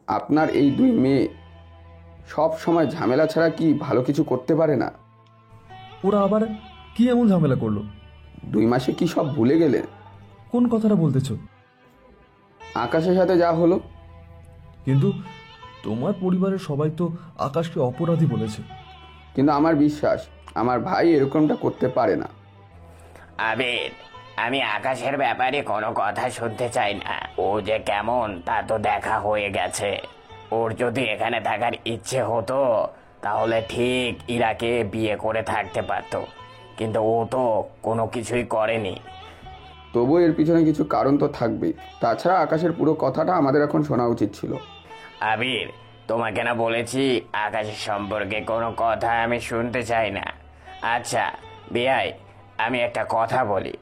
আপনার এই দুই মেয়ে সব সময় ঝামেলা ছাড়া কি ভালো কিছু করতে পারে না? ওরা আবার কি এমন ঝামেলা করলো? 2 মাসে কি সব ভুলে গেলেন? কোন কথাটা বলতেছ? আকাশের সাথে যা হলো। কিন্তু তোমার পরিবারের সবাই তো আকাশকে অপরাধী বলেছে। কিন্তু আমার বিশ্বাস আমার ভাই এরকমটা করতে পারে না। আবির, আমি আকাশের ব্যাপারে কোনো কথা শুনতে চাই না। ও যে কেমন তা তো দেখা হয়ে গেছে। ওর যদি এখানে থাকার ইচ্ছে হতো তাহলে ঠিক ইরাকে বিয়ে করে থাকতে পারতো, কিন্তু ও তো কোনো কিছুই করেনি। তবুও এর পিছনে কিছু কারণ তো থাকবেই। তাছাড়া আকাশের পুরো কথাটা আমাদের এখন শোনা উচিত ছিল। আবির, তোমাকে না বলেছি আকাশের সম্পর্কে কোনো কথা আমি শুনতে চাই না। আচ্ছা বিয়াই, আমি একটা কথা বলি।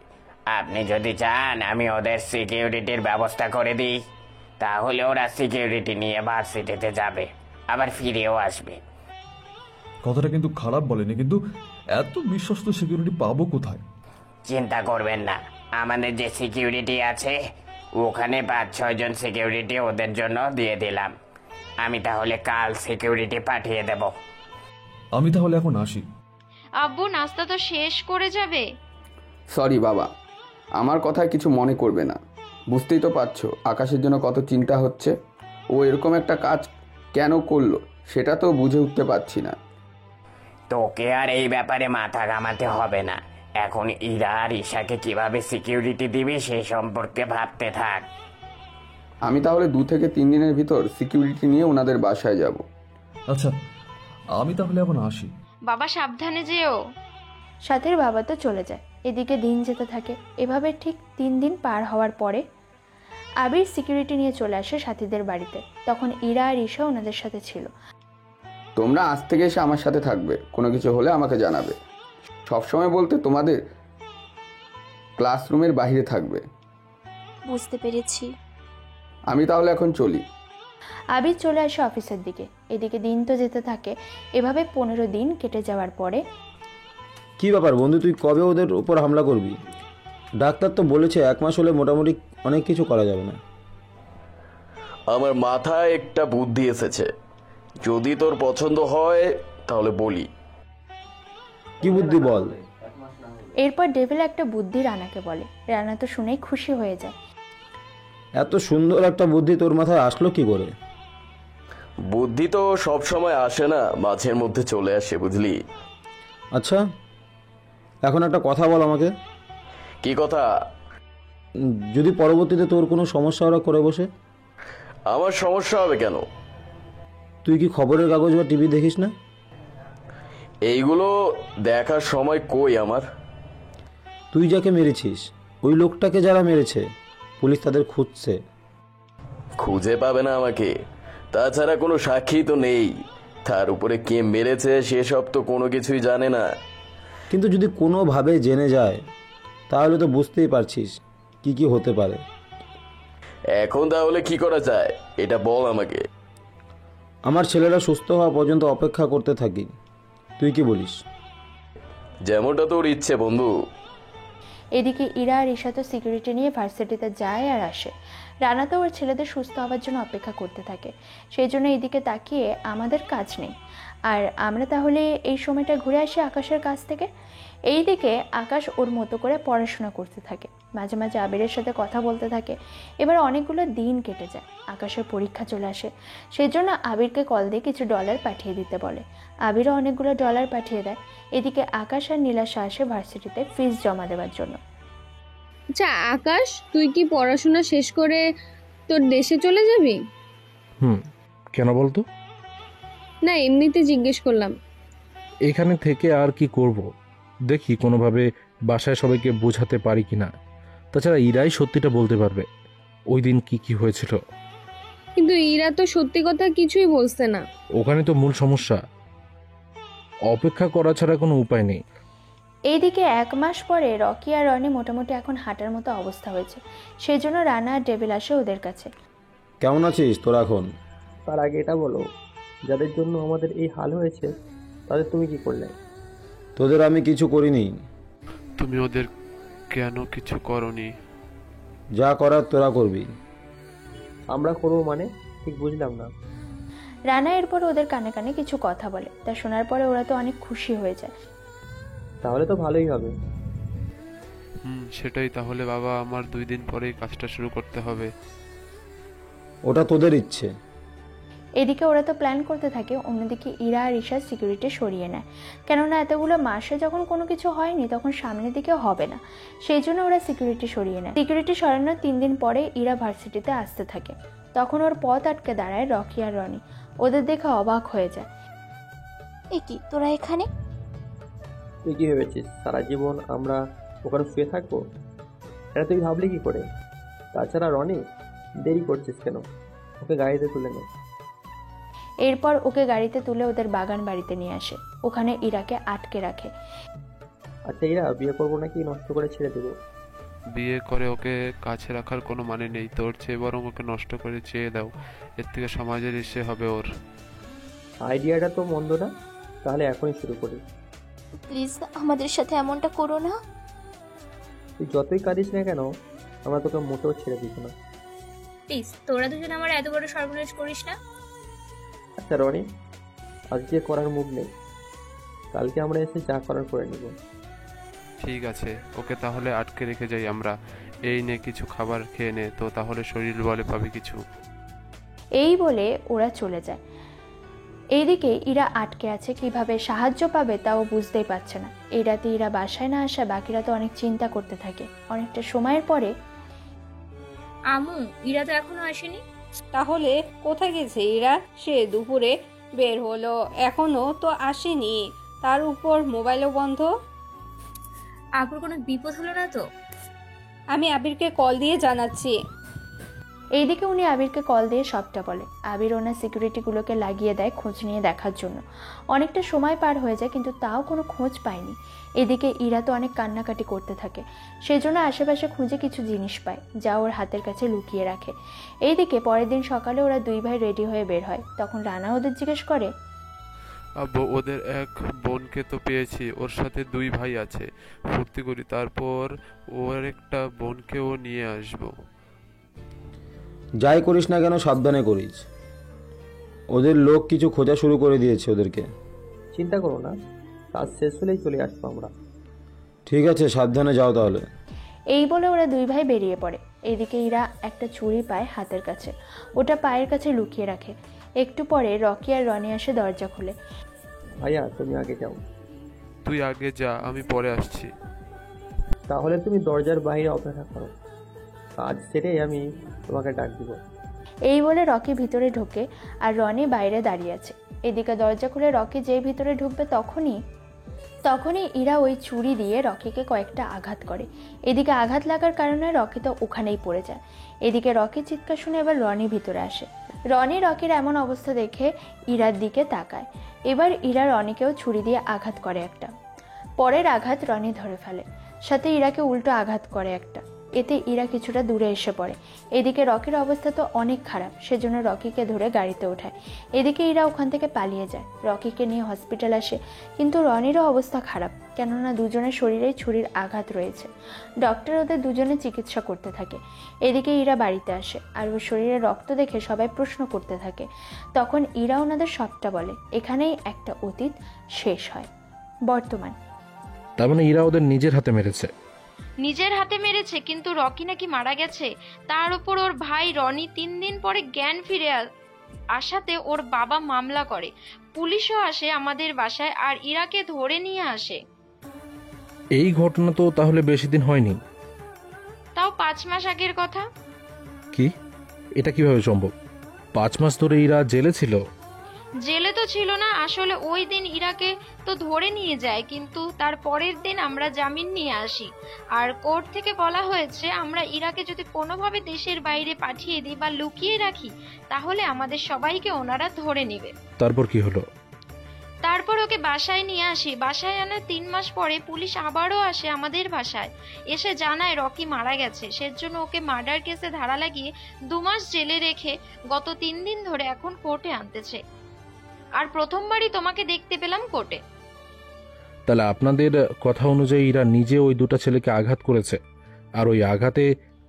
আপনি যদি চান আমি ওদের সিকিউরিটির ব্যবস্থা করে দিই, তাহলে ওরা সিকিউরিটি নিয়ে ভার্সিটিতে যাবে, আবার ফিরেও আসবে। কথাটা কিন্তু খারাপ বলেনি, কিন্তু এত বিশ্বস্ত সিকিউরিটি পাবো কোথায়? চিন্তা করবেন না, আমাদের যে সিকিউরিটি আছে ওখানে 5-6 জন সিকিউরিটি ওদের জন্য দিয়ে দিলাম। আমি তাহলে কাল সিকিউরিটি পাঠিয়ে দেব। আমি তাহলে এখন আসি। আব্বু, নাস্তা তো শেষ করে যাবে। সরি বাবা, আমার কথায় কিছু মনে করবে না। বুঝতেই তো পারছো আকাশের জন্য কত চিন্তা হচ্ছে। ও এরকম একটা কাজ কেন করলো সেটা তো বুঝে উঠতে পারছি না। তোকে আর এই ব্যাপারে মাথা ঘামাতে হবে না। এখন ইরা আর ঈশাকে কিভাবে সিকিউরিটি দিবি সেই সম্পর্কে ভাবতে থাক। আমি তাহলে 2 থেকে 3 দিনের ভিতর সিকিউরিটি নিয়ে ওনাদের বাসায় যাব। আচ্ছা, আমি তাহলে এখন আসি। বাবা সাবধানে যেও। সাথীর বাবা তো চলে যায়, এদিকে দিন যেতে থাকে। এভাবে ঠিক 3 দিন পার হওয়ার পরে আবির সিকিউরিটি নিয়ে চলে আসে সাথীদের বাড়িতে। তখন ইরা আর ঈশা ওনাদের সাথে ছিল। তোমরা আজ থেকে এসে আমার সাথে থাকবে, কোনো কিছু হলে আমাকে জানাবে। সবসময় বলতে তোমাদের ক্লাসরুমের বাইরে থাকবে। বুঝতে পেরেছি। আমি তাহলে এখন চলি। আবির চলে আসে অফিসের দিকে। এদিকে দিন তো যেতে থাকে। এভাবে 15 দিন কেটে যাওয়ার পরে কি ব্যাপার বন্ধু, তুই কবে ওদের উপর হামলা করবি? ডাক্তার তো বলেছে 1 মাস হলে মোটামুটি অনেক কিছু করা যাবে না। আমার মাথায় একটা বুদ্ধি এসেছে, যদি তোর পছন্দ হয় তাহলে বলি। কি বুদ্ধি বল? এরপর ডেভিল একটা বুদ্ধি রানাকে বলে। রানা তো শুনেই খুশি হয়ে যায়। এত সুন্দর একটা বুদ্ধি তোর মাথায় আসলো কি করে? বুদ্ধি তো সব সময় আসে না, মাঝের মধ্যে চলে আসে, বুঝলি? আচ্ছা, এখন একটা কথা বল আমাকে। কি কথা? যদি পরবর্তীতে তোর কোনো সমস্যা ওরা করে বসে? আমার সমস্যা হবে কেন? তুই কি খবরের কাগজ বা টিভি দেখিস না? এইগুলো দেখার সময় কই আমার। তুই যাকে মেরেছিস, ওই লোকটাকে যারা মেরেছে পুলিশ তাদের খুঁজছে। খুঁজে পাবে না আমাকে, তাছাড়া কোনো সাক্ষী তো নেই। তার উপরে কে মেরেছে সেসব তো কোনো কিছুই জানে না। কিন্তু যদি কোনোভাবে জেনে যায় তাহলে তো বুঝতেই পারছিস কি কি হতে পারে। এখন তাহলে কি করা যায় এটা বল আমাকে। আমার ছেলেরা সুস্থ হওয়া পর্যন্ত অপেক্ষা করতে থাকি, তুই কি বলিস? যেমনটা তোর ইচ্ছে বন্ধু। এদিকে ইরা আর ঈশা তো সিকিউরিটি নিয়ে ভার্সিটিতে যায় আর আসে। রানা তো ওর ছেলেদের সুস্থ হওয়ার জন্য অপেক্ষা করতে থাকে। সেই জন্য এদিকে তাকিয়ে আমাদের কাজ নেই। আর আমরা তাহলে এই সময়টা ঘুরে আসি আকাশের কাছ থেকে। এইদিকে আকাশ ওর মতো করে পড়াশোনা করতে থাকে, মাঝে মাঝে আবিরের সাথে কথা বলতে থাকে। এবার অনেকগুলো দিন কেটে যায়, আকাশের পরীক্ষা চলে আসে। সেই জন্য আবিরকে কল দিয়ে কিছু ডলার পাঠিয়ে দিতে বলে। আবিরও অনেকগুলো ডলার পাঠিয়ে দেয়। এদিকে আকাশ আর নীলাশা আসে ভার্সিটিতে ফিস জমা দেওয়ার জন্য। আচ্ছা আকাশ, তুই কি পড়াশোনা শেষ করে তোর দেশে চলে যাবি? কেন বলতো? না, এমনিতে জিজ্ঞেস করলাম। এখানে থেকে আর কি করব, দেখি কোনোভাবে বাসায় সবাইকে বোঝাতে পারি কিনা। তাছাড়া ইরাই সত্যিটা বলতে পারবে ওই দিন কি কি হয়েছিল। কিন্তু ইরা তো সত্যি কথা কিছুই বলছে না। ওখানে তো মূল সমস্যা। অপেক্ষা করা ছাড়া কোনো উপায় নেই। এইদিকে 1 মাস পরে রকি আর রনি মোটামুটি এখন হাঁটার মতো অবস্থা হয়েছে। সেই জন্য রানা আর ডেভিল আসে ওদের কাছে। কেমন আছিস তোরা এখন? তার আগে এটা বলো, যাদের জন্য আমাদের এই হাল হয়েছে তাদের তুমি কি করলে? তোদের আমি কিছু করিনি। তুমি ওদের কেন কিছু করনি? যা করার তোরা করবি। আমরা করবো মানে? ঠিক বুঝলাম না। রানা এরপর ওদের কানে কানে কিছু কথা বলে, তা শোনার পরে ওরা তো অনেক খুশি হয়ে যায়। তাহলে তো ভালোই হবে। সেটাই। তাহলে বাবা, আমার 2 দিন পরেই কাজটা শুরু করতে হবে। ওটা তোদের ইচ্ছে। এদিকে ওরা তো প্ল্যান করতে থাকে, অন্যদিকে ইরা আর ঈশা সিকিউরিটি সরিয়ে নেয়, কেননা এতগুলো মাসে যখন কোনো কিছু হয়নি তখন সামনের দিকে হবে না, সেই জন্য ওরা সিকিউরিটি সরিয়ে নেয়। সিকিউরিটি সরানোর 3 দিন পরে ইরা ভার্সিটিতে আসতে থাকে। তখন ওর পথ আটকে দাঁড়ায় রকি আর রনি। ওদের দেখে অবাক হয়ে যায়। এ কি, তোরা এখানে? তুই কি ভেবেছিস সারা জীবন আমরা ওখানে শুয়ে থাকবো? এটা তুই ভাবলি কি করে? তাছাড়া রনি, দেরি করছিস কেন? ওকে গাড়িতে তুলে নে। এরপর ওকে গাড়িতে তুলে ওদের বাগান বাড়িতে নিয়ে আসে, ওখানে ইরাকে আটকে রাখে। আচ্ছা ইরা, বিয়ে করবো নাকি নষ্ট করে ছেড়ে দেবো? বিয়ে করে ওকে কাছে রাখার কোনো মানে নেই। তোর চেয়ে বরং ওকে নষ্ট করে চেয়ে দাও। এর থেকে সমাজের ইসে হবে ওর। আইডিয়াটা তো মন্দ না, তাহলে এখনই শুরু করি। প্লিজ আমাদের সাথে এমনটা করো না। তুই যতই কাঁদিস না কেন, আমরা তোকে মোটেও ছেড়ে দিব না। প্লিজ, তোরা দুজন আমার এত বড় সর্বনাশ করিস না। আচ্ছা রনি, আজকে করার মুড নেই, কালকে আমরা এসে যা করার করে নিব। ঠিক আছে, ওকে তাহলে আটকে রেখে যাই আমরা। এই নে, কিছু খাবার খেয়ে নে, তো তাহলে শরীর বলে পাবি কিছু। এই বলে ওরা চলে যায়। এইদিকে ইরা আটকে আছে, কিভাবে সাহায্য পাবে তাও বুঝতেই পারছে না। এই রাতে ইরা বাসায় না আসা বাকিরা তো অনেক চিন্তা করতে থাকে। অনেকটা সময়ের পরে, আমু, ইরা তো এখনো আসেনি। তাহলে কোথায় গেছে ইরা? সে দুপুরে বের হলো, এখনো তো আসেনি, তার উপর মোবাইলও বন্ধ। আপুর কোনো বিপদ হলো না তো? আমি আবিরকে কল দিয়ে জানাচ্ছি। এইদিকে উনি আবিরকে কল দিয়ে সবটা বলে। আবির ওনার সিকিউরিটিগুলোকে লাগিয়ে দেয় খোঁজ নিয়ে দেখার জন্য। অনেকটা সময় পার হয়ে যায় কিন্তু তাও কোনো খোঁজ পায়নি। এদিকে ইরা তো অনেক কান্নাকাটি করতে থাকে, সেই জন্য আশেপাশে খুঁজে কিছু জিনিস পায় যা ওর হাতের কাছে লুকিয়ে রাখে। এইদিকে পরের দিন সকালে ওরা 2 ভাই রেডি হয়ে বের হয়। তখন রানা ওদের জিজ্ঞেস করে, আব্বু, ওদের এক বোনকে তো পেয়েছি, ওর সাথে 2 ভাই আছে। ফুর্তি করি, তারপর ওর একটা বোনকেও নিয়ে আসবো। যাই করিস না কেন সাবধানে করিস। ওদের লোক কিছু খোঁজা শুরু করে দিয়েছে ওদেরকে। চিন্তা করো না, কাজ শেষ হলেই চলে আসবো আমরা। ঠিক আছে, সাবধানে যাও তাহলে। এই বলে ওরা 2 ভাই বেরিয়ে পড়ে। এদিকে ইরা একটা চুড়ি পায় হাতের কাছে, ওটা পায়ের কাছে লুকিয়ে রাখে। একটু পরে রকি আর রনি আসে দরজা খুলে। ভাইয়া তুমি আগে যাও। তুই আগে যা, আমি পরে আসছি। তাহলে তুমি দরজার বাইরে অপেক্ষা করো, কাজ সেরে আমি তোমাকে ডাক দিব। এই বলে রকি ভিতরে ঢোকে আর রনি বাইরে দাঁড়িয়ে আছে। এদিকে দরজা খুলে রকি যেই ভিতরে ঢুকবে তখনই ইরা ওই ছুরি দিয়ে রকিকে কয়েকটা আঘাত করে। এদিকে আঘাত লাগার কারণে রকি তো ওখানেই পড়ে যায়। এদিকে রকি চিৎকার শুনে এবার রনি ভিতরে আসে। রনি রকির এমন অবস্থা দেখে ইরার দিকে তাকায়। এবার ইরা রনিকেও ছুরি দিয়ে আঘাত করে একটা। পরের আঘাত রনি ধরে ফেলে, সাথে ইরাকে উল্টো আঘাত করে একটা। এতে ইরা কিছুটা দূরে এসে পড়ে। এদিকে রকির অবস্থা তো অনেক খারাপ, সেজন্য রকিকে ধরে গাড়িতে ওঠায়। এদিকে ইরা ওখান থেকে পালিয়ে যায়। রকিকে নিয়ে হসপিটাল আসে, কিন্তু রনিরও অবস্থা খারাপ, কেননা দুজনের শরীরেই ছুরির আঘাত রয়েছে। ডক্টর ওদের দুজনে চিকিৎসা করতে থাকে। এদিকে ইরা বাড়িতে আসে আর ওর শরীরে রক্ত দেখে সবাই প্রশ্ন করতে থাকে। তখন ইরা ওনাদের সবটা বলে। এখানেই একটা অতীত শেষ হয়। বর্তমান। তার মানে ইরা ওদের নিজের হাতে মেরেছে। নিজের হাতে মেরেছে, কিন্তু রকি নাকি মারা গেছে। তার উপর ওর ভাই রনি 3 দিন পরে জ্ঞান ফিরে আসাতে ওর বাবা মামলা করে। পুলিশও আসে আমাদের বাসায় আর ইরাকে ধরে নিয়ে আসে। এই ঘটনা তো তাহলে বেশি দিন হয়নি। তাও 5 মাস আগের কথা। কি? এটা কিভাবে সম্ভব? 5 মাস ধরে ইরা জেলে ছিল? জেলে তো ছিল না, আসলে ওই দিন ইরাকে তো ধরে নিয়ে যায়, কিন্তু তার পরের দিন আমরা জামিন নিয়ে আসি। আর কোর্ট থেকে বলা হয়েছে আমরা ইরাকে যদি কোনোভাবে দেশের বাইরে পাঠিয়ে দিই বা লুকিয়ে রাখি তাহলে আমাদের সবাইকে ওনারা ধরে নেবে। তারপর কি হলো? তারপর ওকে বাসায় নিয়ে আসি। বাসায় আনার 3 মাস পরে পুলিশ আবারও আসে আমাদের বাসায়, এসে জানায় রকি মারা গেছে। সেজন্য ওকে মার্ডার কেসে ধারা লাগিয়ে 2 মাস জেলে রেখে গত 3 দিন ধরে এখন কোর্টে আনতেছে। আর প্রথমবারই তোমাকে দেখতে পেলাম কোর্টে। তাহলে আপনাদের কথা অনুযায়ী ইরা নিজে ওই 2টা ছেলেকে আঘাত করেছে আর ওই আঘাতে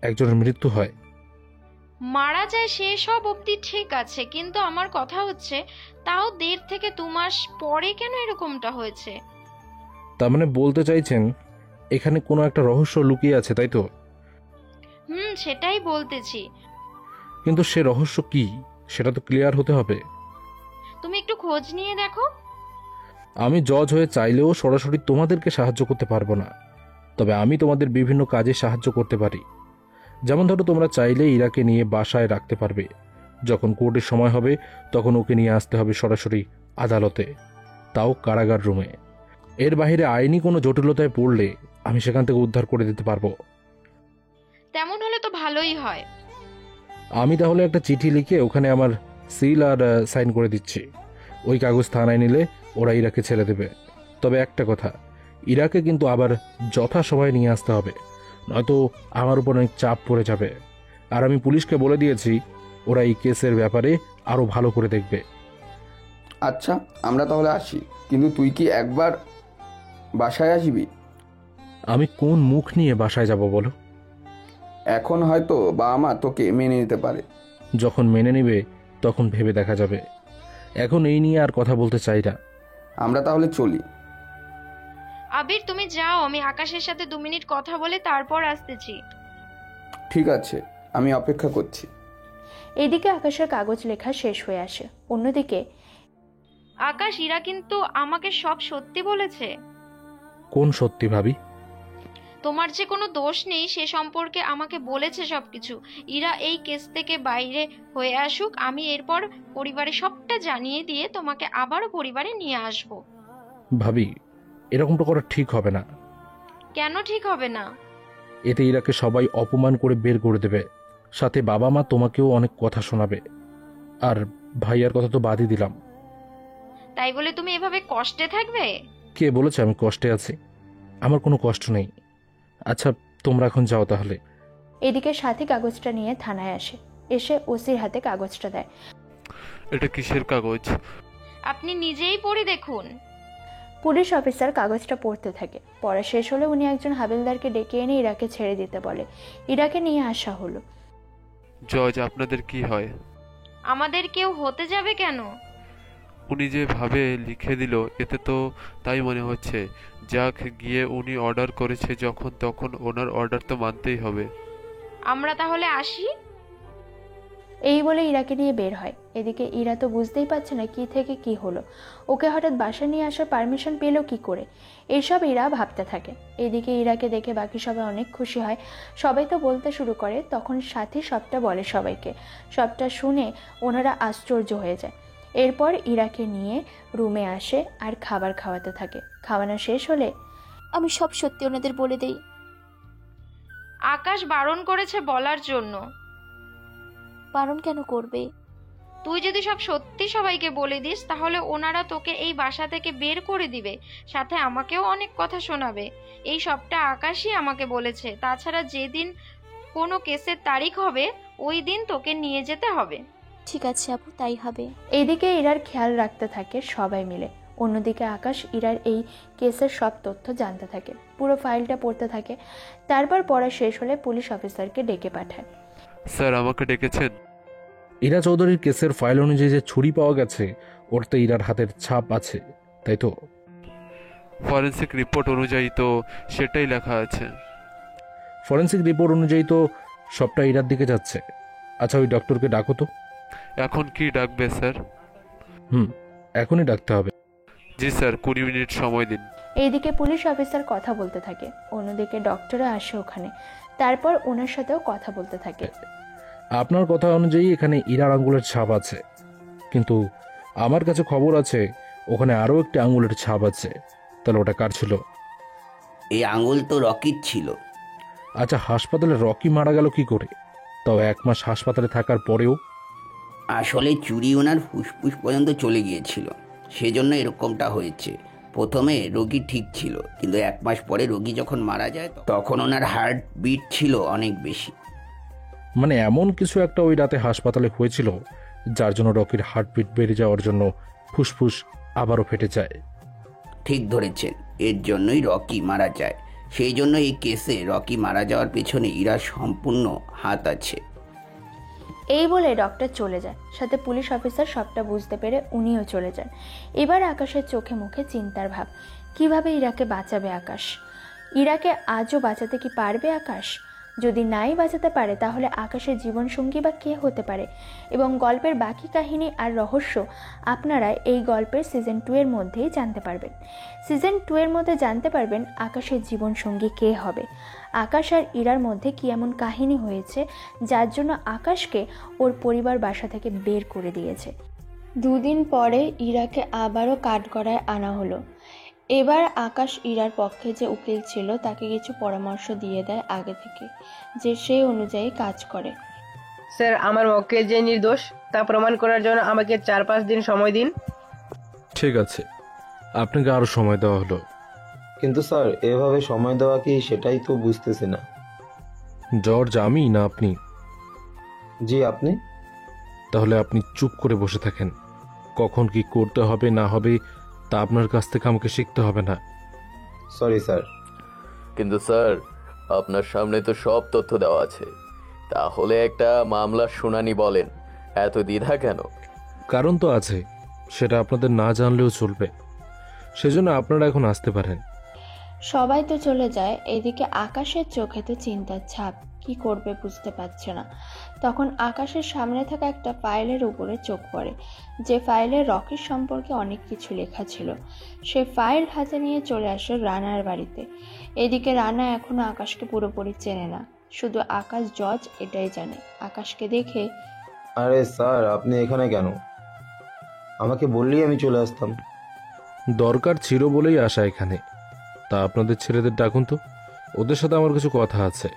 একজনের মৃত্যু হয়। মারা যায় সেসব অবধি ঠিক আছে, কিন্তু আমার কথা হচ্ছে তাও 1.5 থেকে 2 মাস পরে কেন এরকমটা হয়েছে? তার মানে বলতে চাইছেন এখানে কোনো একটা রহস্য লুকিয়ে আছে, তাই তো? সেটাই বলতেছি। কিন্তু সে রহস্য কি সেটা তো ক্লিয়ার হতে হবে। তুমি একটু খোঁজ নিয়ে দেখো। আমি জজ হয়ে চাইলেও সরাসরি তোমাদেরকে সাহায্য করতে পারবো না, তবে আমি তোমাদের বিভিন্ন কাজে সাহায্য করতে পারি। যেমন ধরো, তোমরা চাইলে ইরাকে নিয়ে বাসায় রাখতে পারবে। যখন কোর্টের সময় হবে তখন ওকে নিয়ে আসতে হবে সরাসরি আদালতে, তাও কারাগার রুমে। এর বাইরে আইনি কোনো জটিলতায় পড়লে আমি সেখান থেকে উদ্ধার করে দিতে পারবো। তেমন হলে তো ভালোই হয়। আমি তাহলে একটা চিঠি লিখে ওখানে আমার সিল আর সাইন করে দিচ্ছি। ওই কাগজ থানায় নিলে ওরা ইরাকে ছেড়ে দেবে। তবে একটা কথা, ইরাকে কিন্তু আবার যথাসময়ে নিয়ে আসতে হবে, নয়তো আমার উপর অনেক চাপ পড়ে যাবে। আর আমি পুলিশকে বলে দিয়েছি ওরা এই কেসের ব্যাপারে আরও ভালো করে দেখবে। আচ্ছা, আমরা তাহলে আসি, কিন্তু তুই কি একবার বাসায় আসবি? আমি কোন মুখ নিয়ে বাসায় যাব বলো? এখন হয়তো বাবা মা তোকে মেনে নিতে পারে। যখন মেনে নেবে তখন ভেবে দেখা যাবে। এখন এই নিয়ে আর কথা বলতে চাই না। আমরা তাহলে চলি। আবির, তুমি যাও, আমি আকাশের সাথে 2 মিনিট কথা বলে তারপর আসতেছি। ঠিক আছে, আমি অপেক্ষা করছি। এদিকে আকাশের কাগজ লেখা শেষ হয়ে আসে। অন্যদিকে আকাশ, ইরা কিন্তু আমাকে সব সত্যি বলেছে। কোন সত্যি ভাবি? তোমার যে কোনো দোষ নেই সে সম্পর্কে আমাকে বলেছে সবকিছু। ইরা এই কেস থেকে বাইরে হয়ে আসুক, আমি এরপর পরিবারে সবটা জানিয়ে দিয়ে তোমাকে আবারও পরিবারে নিয়ে আসব। ভাবি, এরকমটা করা ঠিক হবে না। কেন ঠিক হবে না? এতে ইরাকে সবাই অপমান করে বের করে দেবে, সাথে বাবা মা তোমাকেও অনেক কথা শোনাবে। আর ভাইয়ার কথা তো বাদই দিলাম। তাই বলে তুমি এভাবে কষ্টে থাকবে? কে বলেছে আমি কষ্টে আছি? আমার কোনো কষ্ট নেই। আচ্ছা, তোমরা এখন যাও তাহলে। এদিকে সাথী কাগজটা নিয়ে থানায় আসে। এসে ওসির হাতে কাগজটা দেয়। এটা কিসের কাগজ? আপনি নিজেই পড়ে দেখুন। পুলিশ অফিসার কাগজটা পড়তে থাকে। পড়া শেষ হলে উনি একজন হাবিলদারকে ডেকে এনে ইরাকে ছেড়ে দিতে বলে। ইরাকে নিয়ে আসা হলো। জজ, আপনাদের কি হয়? আমাদের কেউ হতে যাবে কেন? উনি যে ভাবে লিখে দিল এতে তো তাই মনে হচ্ছে। যাক গিয়ে, উনি অর্ডার করেছে যখন তখন ওনার অর্ডার তো মানতেই হবে। আমরা তাহলে আসি। এই বলে ইরাকে নিয়ে বের হয়। এদিকে ইরা তো বুঝতেই পারছে না কি থেকে কি হলো। ওকে হঠাৎ বাসা নিয়ে আসার পারমিশন পেল কি করে, এইসব ইরা ভাবতে থাকে। এদিকে ইরাকে দেখে বাকি সবাই অনেক খুশি হয়। সবাই তো বলতে শুরু করে, তখন সাথী সবটা বলে সবাইকে। সবটা শুনে ওনারা আশ্চর্য হয়ে যায়। এরপর ইরাকে নিয়ে রুমে আসে আর খাবার খাওয়াতে থাকে। খাওয়ানো শেষ হলে আমি সব সত্যি ওনাদের বলে দেই। আকাশ বারণ করেছে বলার জন্য। বারণ কেন করবে? তুই যদি সব সত্যি সবাইকে বলে দিস তাহলে ওনারা তোকে এই বাসা থেকে বের করে দিবে, সাথে আমাকেও অনেক কথা শোনাবে। এই সবটা আকাশই আমাকে বলেছে। তাছাড়া যেদিন কোনো কেসের তারিখ হবে ওই দিন তোকে নিয়ে যেতে হবে। ঠিক আছে আপু, তাই হবে। এদিকে ইরার খেয়াল রাখতে থাকে সবাই মিলে। অন্যদিকে আকাশ ইরার এই কেসের সব তথ্য জানতে থাকে, পুরো ফাইলটা পড়তে থাকে। তারপর পড়া শেষ হলে পুলিশ অফিসারকে ডেকে পাঠায়। স্যার, আমাকে ডেকেছেন? ইরা চৌধুরীর কেসের ফাইল অনুযায়ী যে ছুরি পাওয়া গেছে ওরতে ইরার হাতের ছাপ আছে, তাই তো? ফরেন্সিক রিপোর্ট অনুযায়ী তো সেটাই লেখা আছে। ফরেন্সিক রিপোর্ট অনুযায়ী তো সবটা ইরার দিকে যাচ্ছে। আচ্ছা, ওই ডক্টরকে ডাকো তো। এখন কি ডাকবে স্যার? এখনই ডাকতে হবে। জি স্যার, 20 মিনিট সময় দিন। এইদিকে পুলিশ অফিসার কথা বলতে থাকে, অন্যদিকে ডক্টরও আসে ওখানে। তারপর ওনার সাথেও কথা বলতে থাকে। আপনার কথা অনুযায়ী এখানে ইরার আঙ্গুলের ছাপ আছে, কিন্তু আমার কাছে খবর আছে ওখানে আরও একটি আঙ্গুলের ছাপ আছে। তাহলে ওটা কার ছিল? এই আঙ্গুল তো রকির ছিল। আচ্ছা, হাসপাতালে রকি মারা গেল কি করে, তাও 1 মাস হাসপাতালে থাকার পরেও? আসলে চুরি ওনার ফুসফুস পর্যন্ত চলে গিয়েছিল, সেজন্য এরকমটা হয়েছে। প্রথমে রোগী ঠিক ছিল, কিন্তু 1 মাস পরে রোগী যখন মারা যায় তখন ওনার হার্ট বিট ছিল অনেক বেশি। মানে এমন কিছু একটা ওই রাতে হাসপাতালে হয়েছিল যার জন্য রকির হার্টবিট বেড়ে যাওয়ার জন্য ফুসফুস আবারও ফেটে যায়। ঠিক ধরেছেন, এর জন্যই রকি মারা যায়। সেই জন্য এই কেসে রকি মারা যাওয়ার পেছনে ইরার সম্পূর্ণ হাত আছে। এই বলে ডক্টর চলে যায়, সাথে পুলিশ অফিসার সবটা বুঝতে পেরে উনিও চলে যান। এবার আকাশের চোখে মুখে চিন্তার ভাব। কিভাবে ইরাকে বাঁচাবে আকাশ? ইরাকে আজও বাঁচাতে কি পারবে আকাশ? যদি নাই বাঁচাতে পারে তাহলে আকাশের জীবনসঙ্গী বা কে হতে পারে? এবং গল্পের বাকি কাহিনী আর রহস্য আপনারা এই গল্পের সিজন 2 এর মধ্যেই জানতে পারবেন। সিজন 2 এর মধ্যে জানতে পারবেন আকাশের জীবনসঙ্গী কে হবে, আকাশ আর ইরার মধ্যে কি এমন কাহিনী হয়েছে যার জন্য আকাশকে ওর পরিবার বাসা থেকে বের করে দিয়েছে। 2 দিন পরে ইরাকে আবারও কাঠগড়ায় আনা হলো। এবার আকাশ ইরার পক্ষে যে উকিল ছিল তাকে কিছু পরামর্শ দিয়ে দেয় আগে থেকে, যে সেই অনুযায়ী কাজ করে। স্যার, আমার মক্কেল যে নির্দোষ তা প্রমাণ করার জন্য আমাকে 4-5 দিন সময় দিন। ঠিক আছে, আপনাকে আরো সময় দেওয়া হলো। কিন্তু স্যার, এভাবে সময় দেওয়া কি, সেটাই তো বুঝতেছি না। জর্জ আমি না আপনি? জি আপনি। তাহলে আপনি চুপ করে বসে থাকেন। কখন কি করতে হবে না হবে তা আপনার কাছ থেকে আমাকে শিখতে হবে না। Sorry sir. কিন্তু স্যার, আপনার সামনে তো সব তথ্য দেওয়া আছে, তাহলে একটা মামলার শুনানি বলেন, এত দ্বিধা কেন? কারণ তো আছে, সেটা আপনাদের না জানলেও চলবে, সেজন্য আপনারা এখন আসতে পারেন। সবাই তো চলে যায়, এদিকে আকাশের চোখে তো চিন্তার ছাপ, কি করবে বুঝতে পারছে না। তখন আকাশের সামনে থাকা একটা ফাইলের উপরে চোখ পড়ে, যে ফাইলে রকির সম্পর্কে অনেক কিছু লেখা ছিল। সে ফাইল হাতে নিয়ে চলে আসে রানার বাড়িতে। এদিকে রানা এখনো আকাশকে পুরোপুরি চেনে না, শুধু আকাশ জজ এটাই জানে। আকাশকে দেখে, আরে স্যার, আপনি এখানে কেন? আমাকে বললেই আমি চলে আসতাম। দরকার ছিল বলেই আসা এখানে। তা আপনাদের ছেলেদের ডাকুন তো, ওদের সাথে আমার কিছু কথা আছে।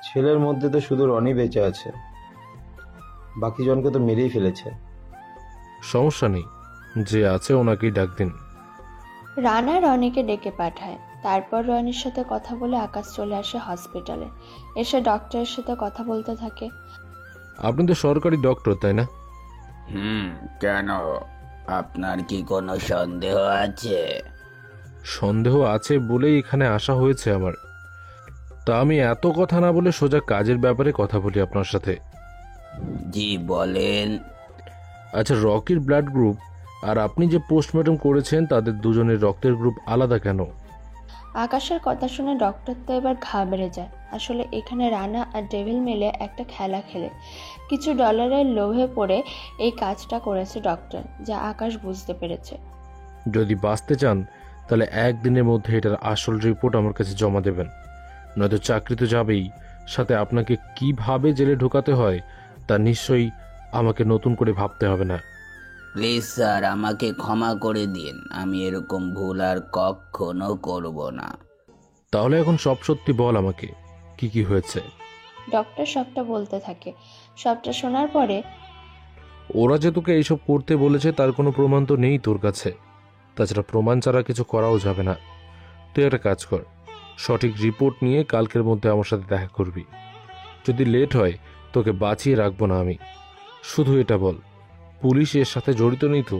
ছেলের মধ্যে তো শুধু রনি বেঁচে আছে, বাকি জনকে তো মেরেই ফেলেছে। সমস্যা নেই, যে আছে ওনাকেই ডাক দিন। রানা রনিকে ডেকে পাঠায়। তারপর রনির সাথে কথা বলে আকাশ চলে আসে হসপিটালে। এসে ডক্টরের সাথে কথা বলতে থাকে। আপনি তো সরকারি ডক্টর, তাই না? কেন? আপনার কি কোনো সন্দেহ আছে? সন্দেহ আছে বলেই এখানে আসা হয়েছে আমার। তা আমি এত কথা না বলে সোজা কাজের ব্যাপারে কথা বলি আপনার সাথে। জি বলেন। আচ্ছা, রকির ব্লাড গ্রুপ আর আপনি যে পোস্টমর্টম করেছেন তাদের দুজনের রক্তের গ্রুপ আলাদা কেন? আকাশের কথা শুনে ডক্টর তো এবার ঘাবড়ে যায়। আসলে এখানে রানা আর ডেভিল মিলে একটা খেলা খেলে কিছু ডলারের লোভে পড়ে এই কাজটা করেছে ডক্টর, যা আকাশ বুঝতে পেরেছে। যদি বাঁচতে চান তাহলে একদিনের মধ্যে এটার আসল রিপোর্ট আমার কাছে জমা দেবেন, নয়তো চাকরি তো যাবেই, সাথে আপনাকে কিভাবে জেলে ঢোকাতে হয় তা নিশ্চয়ই আমাকে নতুন করে ভাবতে হবে না। প্লিজ স্যার, আমাকে ক্ষমা করে দিন, আমি এরকম ভুল আর কখনো করব না। তাহলে এখন সব সত্যি বল আমাকে, কি কি হয়েছে? ডক্টর সবটা বলতে থাকে। সবটা শোনার পরে, ওরা যে তোকে এইসব করতে বলেছে তার কোনো প্রমাণ তো নেই তোর কাছে, তাছাড়া প্রমাণ ছাড়া কিছু করাও যাবে না। তুই একটা কাজ কর, সঠিক রিপোর্ট নিয়ে কালকের মধ্যে আমার সাথে দেখা করবি। যদি লেট হয় তোকে বাঁচিয়ে রাখবো না আমি। শুধু এটা বল, পুলিশ এর সাথে জড়িত নেই তো?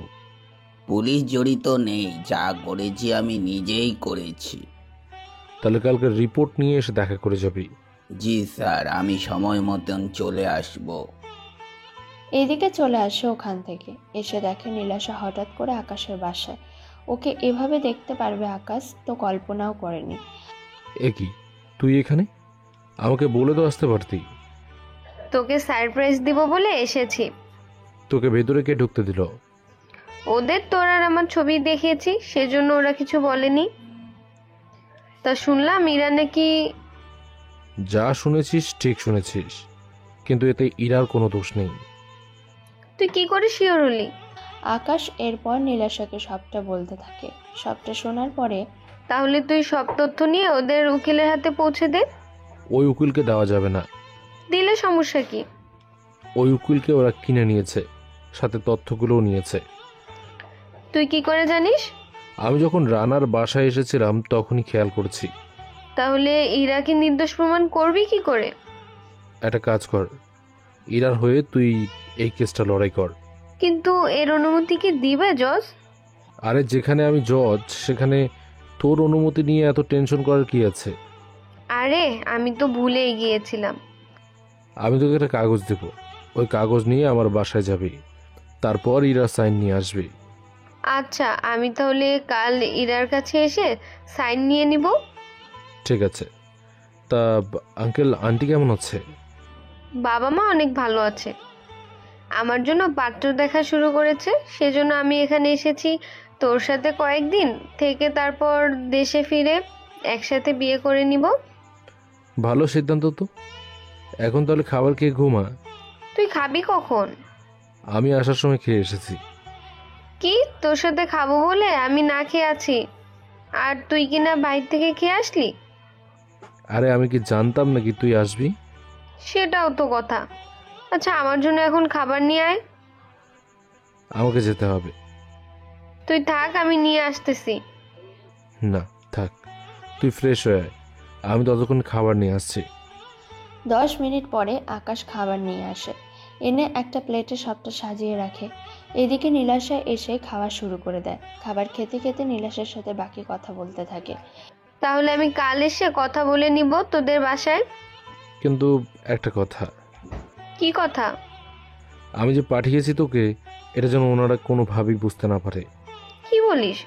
পুলিশ জড়িত নেই, যা করেছি আমি নিজেই করেছি। তাহলে কালকে রিপোর্ট নিয়ে এসে দেখা করে যাবি। জি স্যার, আমি সময় মতন চলে আসব। এদিকে চলে আসে ওখান থেকে। এসে দেখে নীলাশা হঠাৎ করে আকাশের বাসায়। ওকে এভাবে দেখতে পারবে আকাশ তো কল্পনাও করেনি। এ কি, তুই এখানে? আমাকে বলে তো আসতে পারতি। তোকে সারপ্রাইজ দিব বলে এসেছি। তোকে ভেতরে কে ঢুকতে দিল? ওদের তোর আর আমার ছবি দেখিয়েছি, সেজন্য ওরা কিছু বলেনি। তা শুনলাম ইরা নাকি। যা শুনেছিস ঠিক শুনেছিস, কিন্তু এতে ইরার কোনো দোষ নেই। তুই কি করে শিওর হলি? আকাশ এরপর নীলাশাকে সবটা বলতে থাকে। সবটা শোনার পরে, তাহলে তুই সব তথ্য নিয়ে ওদের উকিলের হাতে পৌঁছে দে। ওই উকিলকে দেওয়া যাবে না। দিলে সমস্যা কি? ওই উকিলকে ওরা কিনে নিয়েছে, সাথে তথ্যগুলোও নিয়েছে। তুই কি করে জানিস? আমি যখন রানার বাসায় এসেছিলাম তখনই খেয়াল করেছি। তাহলে ইরাকে নির্দোষ প্রমাণ করবি কি করে? একটা কাজ কর, ইরার হয়ে তুই এই কেসটা লড়াই কর। কিন্তু এর অনুমতি কি দিবে জজ? আরে যেখানে আমি জজ সেখানে তোর অনুমতি নিয়ে এত টেনশন করার কি আছে? আরে আমি তো ভুলেই গিয়েছিলাম। আমি তোকে একটা কাগজ দেব, ওই কাগজ নিয়ে আমার বাসায় যাবে, তারপর ইরা সাইন নিয়ে আসবে। আচ্ছা, আমি তাহলে কাল ইরার কাছে এসে সাইন নিয়ে নিব। ঠিক আছে। তা আঙ্কেল আন্টি কেমন আছে? বাবা মা অনেক ভালো আছে। আমার জন্য পাত্র দেখা শুরু করেছে, সেজন্য আমি এখানে এসেছি তোর সাথে কয়েকদিন থেকে, তারপর দেশে ফিরে একসাথে বিয়ে করে নিব। ভালো সিদ্ধান্ত তো। এখন তাহলে খাবার খেয়ে ঘুমা। তুই খাবি কখন? আমি আসার সময় খেয়ে এসেছি। কি, তোর সাথে খাবো বলে আমি না খেয়ে আছি, আর তুই কি না বাইরে থেকে খেয়ে আসলি? আরে আমি কি জানতাম নাকি তুই আসবি? সেটাও তো কথা। আচ্ছা, আমার জন্য এখন খাবার নিয়ে আয়। আমাকে যেতে হবে। তুই থাক, আমি নিয়ে আসতেছি। না থাক, তুই ফ্রেশ হয়ে আয়, আমি ততক্ষণ খাবার নিয়ে আসছি। 10 মিনিট পরে আকাশ খাবার নিয়ে আসে, এনে একটা প্লেটে সবটা সাজিয়ে রাখে। এদিকে নীলাশা এসে খাওয়া শুরু করে দেয়। খাবার খেতে খেতে নীলাশার সাথে বাকি কথা বলতে থাকে। তাহলে আমি কাল এসে কথা বলে নিব তোদের বাসায়। কিন্তু একটা কথা। কি কথা? আমি যে পাঠিয়েছি তোকে, এটা যেন ওনারা কোনোভাবেই বুঝতে না পারে। কি বলিস?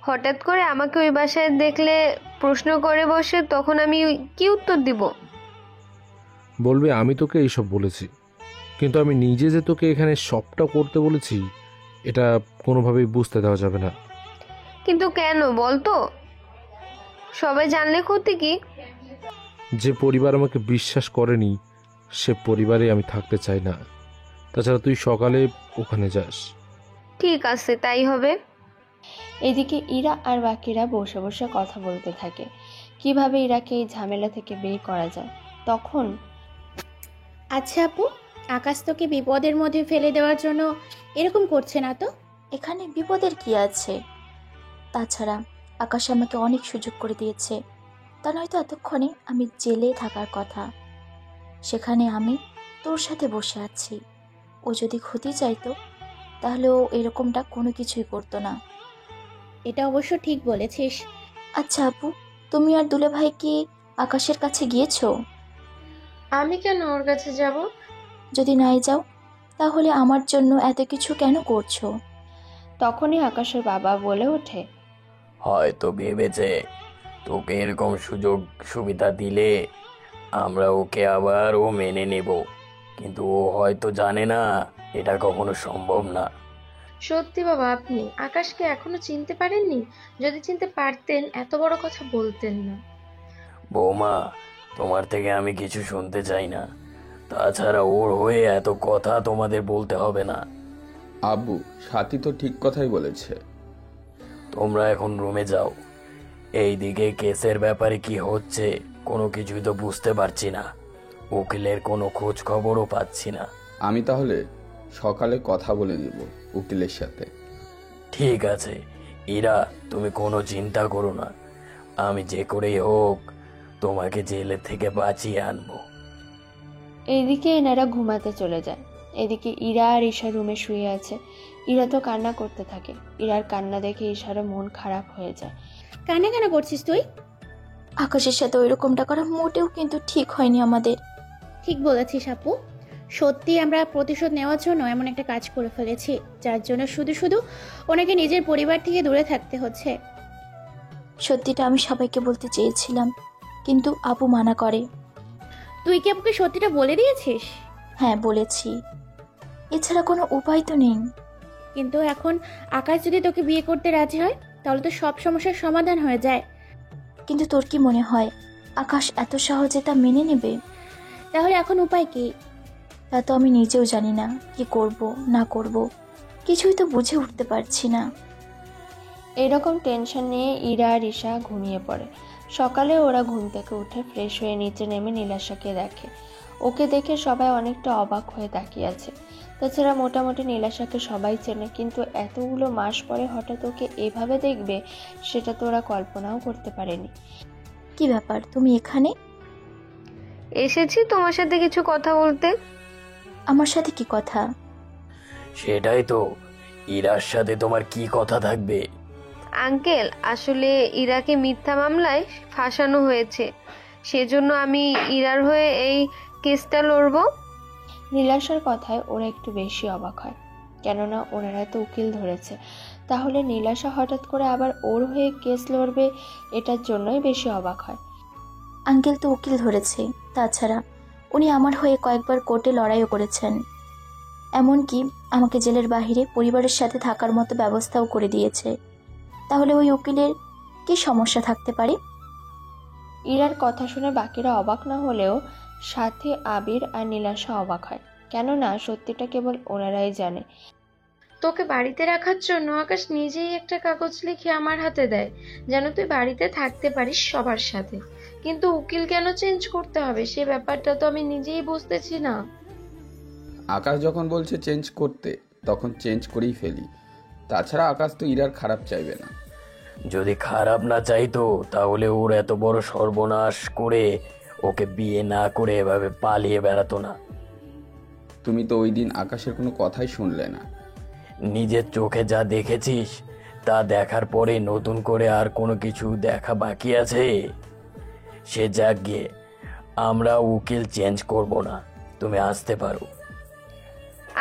হঠাৎ করে আমাকে ওই বাসায় দেখলে প্রশ্ন করে বসে, তখন আমি কি উত্তর দিব? বলবে আমি তোকে এইসব বলেছি, কিন্তু আমি নিজে যে তোকে এখানে সবটা করতে বলেছি, এটা কোনোভাবেই বুঝতে দেওয়া যাবে না। কিন্তু কেন বলতো? সবাই জানলে ক্ষতি কি? যে পরিবার আমাকে বিশ্বাস করেনি, সে পরিবারে আমি থাকতে চাই না। তাছাড়া তুই সকালে ওখানে যাস। ঠিক আছে, তাই হবে। এদিকে ইরা আর বাকিরা বসে বসে কথা বলতে থাকে কিভাবে ইরাকে এই ঝামেলা থেকে বের করা যায়। তখন আচ্ছা আপু, আকাশ তোকে বিপদের মধ্যে ফেলে দেওয়ার জন্য এরকম করছে না তো? এখানে বিপদের কি আছে? তাছাড়া আকাশ আমাকে অনেক সুযোগ করে দিয়েছে, তা নয়তো এতক্ষণে আমি জেলে থাকার কথা। সেখানে আমি তোর সাথে বসে আছি। ও যদি ক্ষতি চাইতো তাহলে ও এরকমটা কোনো কিছুই করতো না। এটা অবশ্য ঠিক বলেছিস। আচ্ছা আপু, তুমি আর দুলে ভাই কি আকাশের কাছে গিয়েছো? আমি কেন ওর কাছে যাব? যদি নাই যাও তাহলে আমার জন্য এত কিছু কেন করছো? তখনই আকাশের বাবা বলে ওঠে, হয়তো ভেবেছে তোকে এরকম সুযোগ সুবিধা দিলে আমরা ওকে আবার ও মেনে নেব, কিন্তু ও হয়তো জানে না এটা কখনো সম্ভব না। সত্যি বাবা, আপনি আকাশকে এখনো চিনতে পারেননি? যদি চিনতে পারতেন এত বড় কথা বলতেন না। বৌমা, তোমার থেকে আমি কিছু শুনতে চাই না। তাছাড়া ওর হয়ে এত কথা তোমাদের বলতে হবে না। আব্বু, সাথী তো ঠিক কথাই বলেছে। তোমরা এখন রুমে যাও। এইদিকে কেসের ব্যাপারে কি হচ্ছে কোনো কিছুই তো বুঝতে পারছি না। উকিলের কোনো খোঁজ খবরও পাচ্ছি না। আমি তাহলে সকালে কথা বলে নেব উকিলের সাথে। ঠিক আছে ইরা, তুমি কোনো চিন্তা করো না। আমি যে করেই হোক তোমাকে জেলে থেকে বাঁচিয়ে আনবো। এইদিকে এনারা ঘুমাতে চলে যায়। এদিকে ইরা আর ঈশা রুমে শুয়ে আছে। ইরা তো কান্না করতে থাকে। ইরার কান্না দেখে ঈশারও মন খারাপ হয়ে যায়। কান্না কেন করছিস তুই? আকাশের সাথে ওইরকমটা করা মোটেও কিন্তু ঠিক হয়নি আমাদের। ঠিক বলেছিস আপু, সত্যি আমরা প্রতিশোধ নেওয়ার জন্য এমন একটা কাজ করে ফেলেছি, যার জন্য শুধু শুধু ওনাকে নিজের পরিবার থেকে দূরে থাকতে হচ্ছে। সত্যিটা আমি সবাইকে বলতে চেয়েছিলাম, কিন্তু আপু মানা করে। তুই কি আপুকে সত্যিটা বলে দিয়েছিস? হ্যাঁ বলেছি, এছাড়া কোনো উপায় তো নেই। কিন্তু এখন আকাশ যদি তোকে বিয়ে করতে রাজি হয় তাহলে তো সব সমস্যার সমাধান হয়ে যায়। কিন্তু তোর কি মনে হয় আকাশ এত সহজে তা মেনে নেবে? তাহলে এখন উপায় কি? তা তো আমি নিজেও জানি না, কি করব না করব কিছুই তো বুঝে উঠতে পারছি না। এরকম টেনশন নিয়ে ইরা আর ঈশা ঘুমিয়ে পড়ে। সকালে ওরা ঘুম থেকে উঠে ফ্রেশ হয়ে নিচে নেমে নীলাশাকে দেখে। ওকে দেখে সবাই অনেকটা অবাক হয়ে তাকিয়ে আছে। তাছাড়া মোটামুটি নীলাশাকে সবাই চেনে, কিন্তু এতগুলো মাস পরে হঠাৎ ওকে এভাবে দেখবে সেটা তো ওরা কল্পনাও করতে পারেনি। কি ব্যাপার, তুমি এখানে? এসেছি তোমার সাথে কিছু কথা বলতে। আমার সাথে কি কথা? সেটাই তো, ইরার সাথে তোমার কি কথা থাকবে? আঙ্কেল, আসলে ইরাকে মিথ্যা মামলায় ফাঁসানো হয়েছে, সেজন্য আমি ইরার হয়ে এই কেসটা লড়ব। নীলাশার কথায় ওরা একটু বেশি অবাক হয়, কেননা ওনারা তো উকিল ধরেছে। তাহলে নীলাশা হঠাৎ করে আবার ওর হয়ে কেস লড়বে, এটার জন্যই বেশি অবাক হয়। আঙ্কেল তো উকিল ধরেছে, তাছাড়া উনি আমার হয়ে কয়েকবার কোর্টে লড়াইও করেছেন, এমনকি আমাকে জেলের বাইরে পরিবারের সাথে থাকার মতো ব্যবস্থাও করে দিয়েছে। তাহলে ওই উকিলের কি সমস্যা থাকতে পারে? ইরার কথা শুনে বাকিরা অবাক না হলেও সাথে আবির আর নীলাশা অবাক হয়, কেননা সত্যিটা কেবল ওনারাই জানে। তোকে বাড়িতে রাখার জন্য আকাশ নিজেই একটা কাগজ লিখে আমার হাতে দেয়, যেন তুই বাড়িতে থাকতে পারিস সবার সাথে। কিন্তু উকিল কেন চেঞ্জ করতে হবে সে ব্যাপারটা তো আমি নিজেই বুঝতেছি না। আকাশ যখন বলছে চেঞ্জ করতে, তখন চেঞ্জ করেই ফেলি। তাছাড়া আকাশ তো ইরার খারাপ চাইবে না। যদি খারাপ না চাইতো তাহলে ওর এত বড় সর্বনাশ করে ওকে বিয়ে না করে এভাবে পালিয়ে বেড়াতো না। তুমি তো ওই দিন আকাশের কোনো কথাই শুনলে না। নিজের চোখে যা দেখেছিস তা দেখার পরে নতুন করে আর কোনো কিছু দেখা বাকি আছে? সে যাক গিয়ে, আমরা উকিল চেঞ্জ করব না, তুমি আসতে পারো।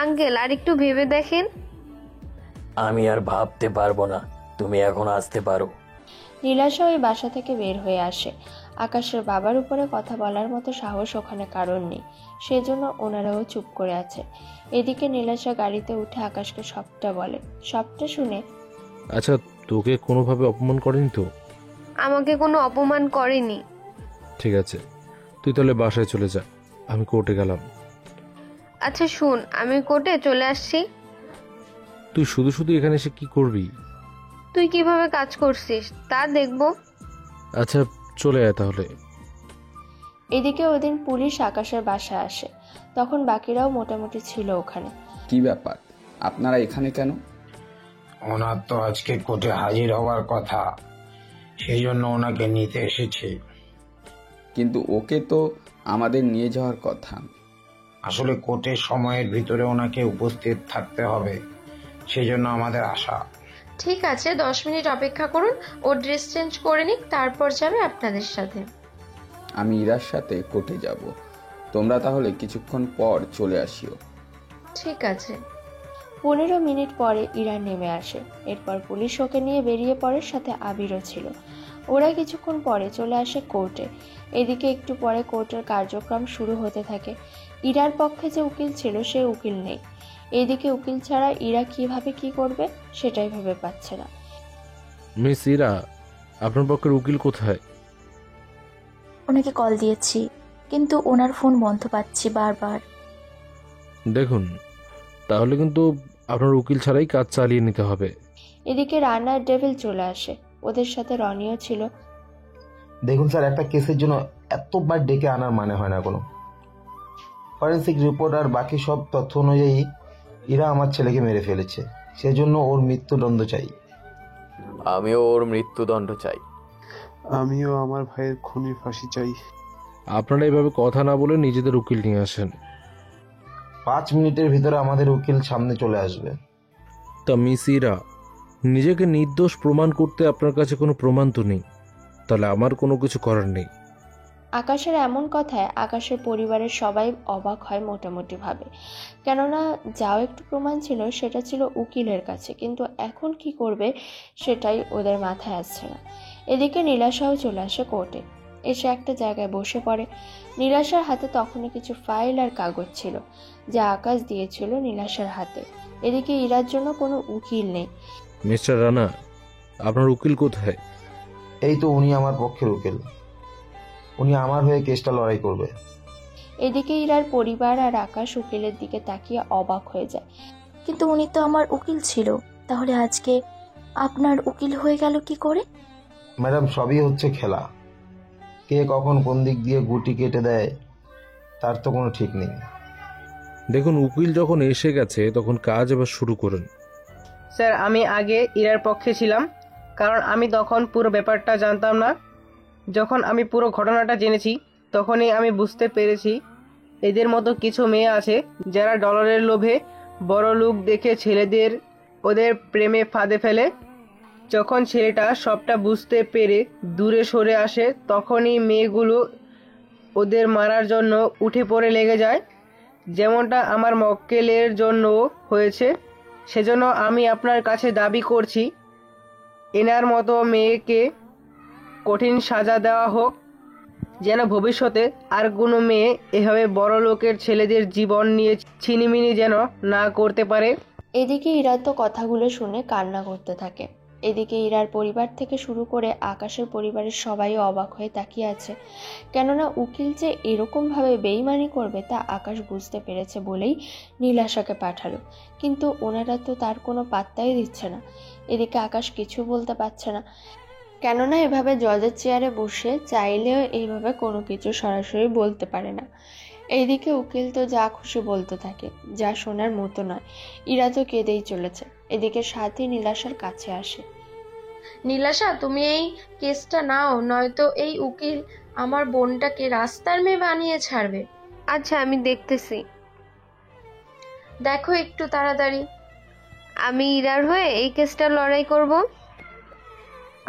আঙ্কেল আর একটু ভেবে দেখেন। আমি আর ভাবতে পারবো না, তুমি এখন আসতে পারো। নীলাশা ওই বাসা থেকে বের হয়ে আসে। আকাশের বাবার উপরে কথা বলার মতো সাহস ওখানে কারণ নেই, সেজন্য ওনারাও চুপ করে আছে। এদিকে নীলাশা গাড়িতে উঠে আকাশকে সবটা বলে। সবটা শুনে, আচ্ছা তোকে কোনোভাবে অপমান করেনি তো? আমাকে কোনো অপমান করেনি। ঠিক আছে, তুই তাহলে বাসায় চলে যা, আমি কোর্টে গেলাম। আচ্ছা শুন, আমি কোর্টে চলে আসছি। তুই শুধু শুধু এখানে এসে কি করবি? তুই কিভাবে কাজ করছিস তা দেখবো। আচ্ছা চলে আয় তাহলে। এদিকে ওদিন পুলিশ আকাশের বাসায় আসে, তখন বাকিরাও মোটামুটি ছিল ওখানে। কি ব্যাপার, আপনারা এখানে কেন? ওনার তো আজকে কোর্টে হাজির হওয়ার কথা, সেই জন্য ওনাকে নিতে এসেছি। কিন্তু ওকে তো আমাদের নিয়ে যাওয়ার কথা। আসলে কোর্টের সময়ের ভিতরে ওনাকে উপস্থিত থাকতে হবে, সেই জন্য আমাদের আশা। ঠিক আছে, 10 মিনিট অপেক্ষা করুন, ও ড্রেস চেঞ্জ করে নিক, তারপর যাবে আপনাদের সাথে। আমি ইরার সাথে কোর্টে যাব, তোমরা তাহলে কিছুক্ষণ পর চলে আসিও। ঠিক আছে। 15 মিনিট পরে ইরা নেমে আসে। এরপর পুলিশ ওকে নিয়ে বেরিয়ে পড়ে, সাথে আবিরও ছিল। ওরা কিছুক্ষণ পরে চলে আসে কোর্টে। এদিকে একটু পরে কোর্টের কার্যক্রম শুরু হতে থাকে। ইরার পক্ষে যে উকিল ছিল সে উকিল নেই। এদিকে উকিল ছাড়া ইরা কিভাবে কি করবে সেটাই ভেবে পাচ্ছে না। মিস ইরা, আপনার পক্ষের উকিল কোথায়? ওনাকে কল দিয়েছি, কিন্তু ওনার ফোন বন্ধ পাচ্ছি বারবার। দেখুন, তাহলে কিন্তু আপনার উকিল ছাড়াই কাজ চালিয়ে নিতে হবে। এদিকে রানার ডেভিল চলে আসে, ওদের সাথে রনিও ছিল। দেখুন স্যার, একটা কেসের জন্য এতবার ডেকে আনার মানে হয় না কোনো। ফরেন্সিক রিপোর্ট আর বাকি সব তথ্য অনুযায়ী এরা আমার ছেলেকে মেরে ফেলেছে, সেজন্য ওর মৃত্যুদণ্ড চাই। আমিও ওর মৃত্যুদণ্ড চাই। আমিও আমার ভাইয়ের খুনির ফাঁসি চাই। আপনারা এভাবে কথা না বলে নিজেদের উকিল নিয়ে আসেন। 5 মিনিটের ভিতরে আমাদের উকিল সামনে চলে আসবে। তা মিস ইরা, নিজেকে নির্দোষ প্রমাণ করতে আপনার কাছে কোনো প্রমাণ তো নেই, তাহলে আমার কোনো কিছু করার নেই। আকাশের এমন কথায় আকাশের পরিবারের সবাই অবাক হয় মোটামুটি ভাবে, কেননা যাও একটু প্রমাণ ছিল সেটা ছিল উকিলের কাছে, কিন্তু এখন কি করবে সেটাই ওদের মাথায় আসছে না। এদিকে নীলাশাও চলে আসে কোর্টে, এসে একটা জায়গায় বসে পড়ে। নীলাশার হাতে তখনও কিছু ফাইল আর কাগজ ছিল, যা আকাশ দিয়েছিল নীলাশার হাতে। এদিকে ইরার জন্য কোনো উকিল নেই। মিস্টার রানা, আপনার উকিল কোথায়? এই তো উনি আমার পক্ষের উকিল, উনি আমার হয়ে কেসটা লড়াই করবে। এদিকে ইরার পরিবার আর আকাশ উকিলের দিকে তাকিয়ে অবাক হয়ে যায়। কিন্তু উনি তো আমার উকিল ছিল, তাহলে আজকে আপনার উকিল হয়ে গেল কি করে? ম্যাডাম, সবই হচ্ছে খেলা, কে কখন কোন দিক দিয়ে গুটি কেটে দেয় তার তো কোনো ঠিক নেই। দেখুন, উকিল যখন এসে গেছে তখন কাজ এবার শুরু করুন। স্যার, আমি আগে ইরার পক্ষে ছিলাম, কারণ আমি তখন পুরো ব্যাপারটা জানতাম না। যখন আমি পুরো ঘটনাটা জেনেছি তখনই আমি বুঝতে পেরেছি এদের মতো কিছু মেয়ে আছে যারা ডলারের লোভে বড় লোক দেখে ছেলেদের ওদের প্রেমে ফাঁদে ফেলে। যখন ছেলেটা সবটা বুঝতে পেরে দূরে সরে আসে তখনই মেয়েগুলো ওদের মারার জন্য উঠে পড়ে লেগে যায়। যেমনটা আমার মক্কেলের জন্য হয়েছে। সেজন্য আমি আপনার কাছে দাবি করছি এনার মতো মেয়েকে কঠিন সাজা দেওয়া হোক, যেন ভবিষ্যতে আর কোনো মেয়ে এভাবে বড় লোকের ছেলেদের জীবন নিয়ে ছিনিমিনি যেন না করতে পারে। এদিকে ইরা তো কথাগুলো শুনে কান্না করতে থাকে। এদিকে ইরার পরিবার থেকে শুরু করে আকাশের পরিবারের সবাই অবাক হয়ে তাকিয়ে আছে, কেননা উকিল যে এরকমভাবে বেইমানি করবে তা আকাশ বুঝতে পেরেছে বলেই নীলাশাকে পাঠালো, কিন্তু ওনারা তো তার কোনো পাত্তাই দিচ্ছে না। এদিকে আকাশ কিছু বলতে পারছে না, কেননা এভাবে জজের চেয়ারে বসে চাইলেও এইভাবে কোনো কিছু সরাসরি বলতে পারে না। এইদিকে উকিল তো যা খুশি বলতে থাকে, যা শোনার মতো নয়। ইরা তো কেঁদেই চলেছে। এদিকে সাথী নীলাশার কাছে আসে। নীলাশা, তুমি এই কেসটা নাও, নয়তো এই উকিল আমার বোনটাকে রাস্তার মেয়ে বানিয়ে ছাড়বে। আচ্ছা, আমি দেখতেছি। দেখো একটু তাড়াতাড়ি। আমি ইরার হয়ে এই কেসটা লড়াই করব।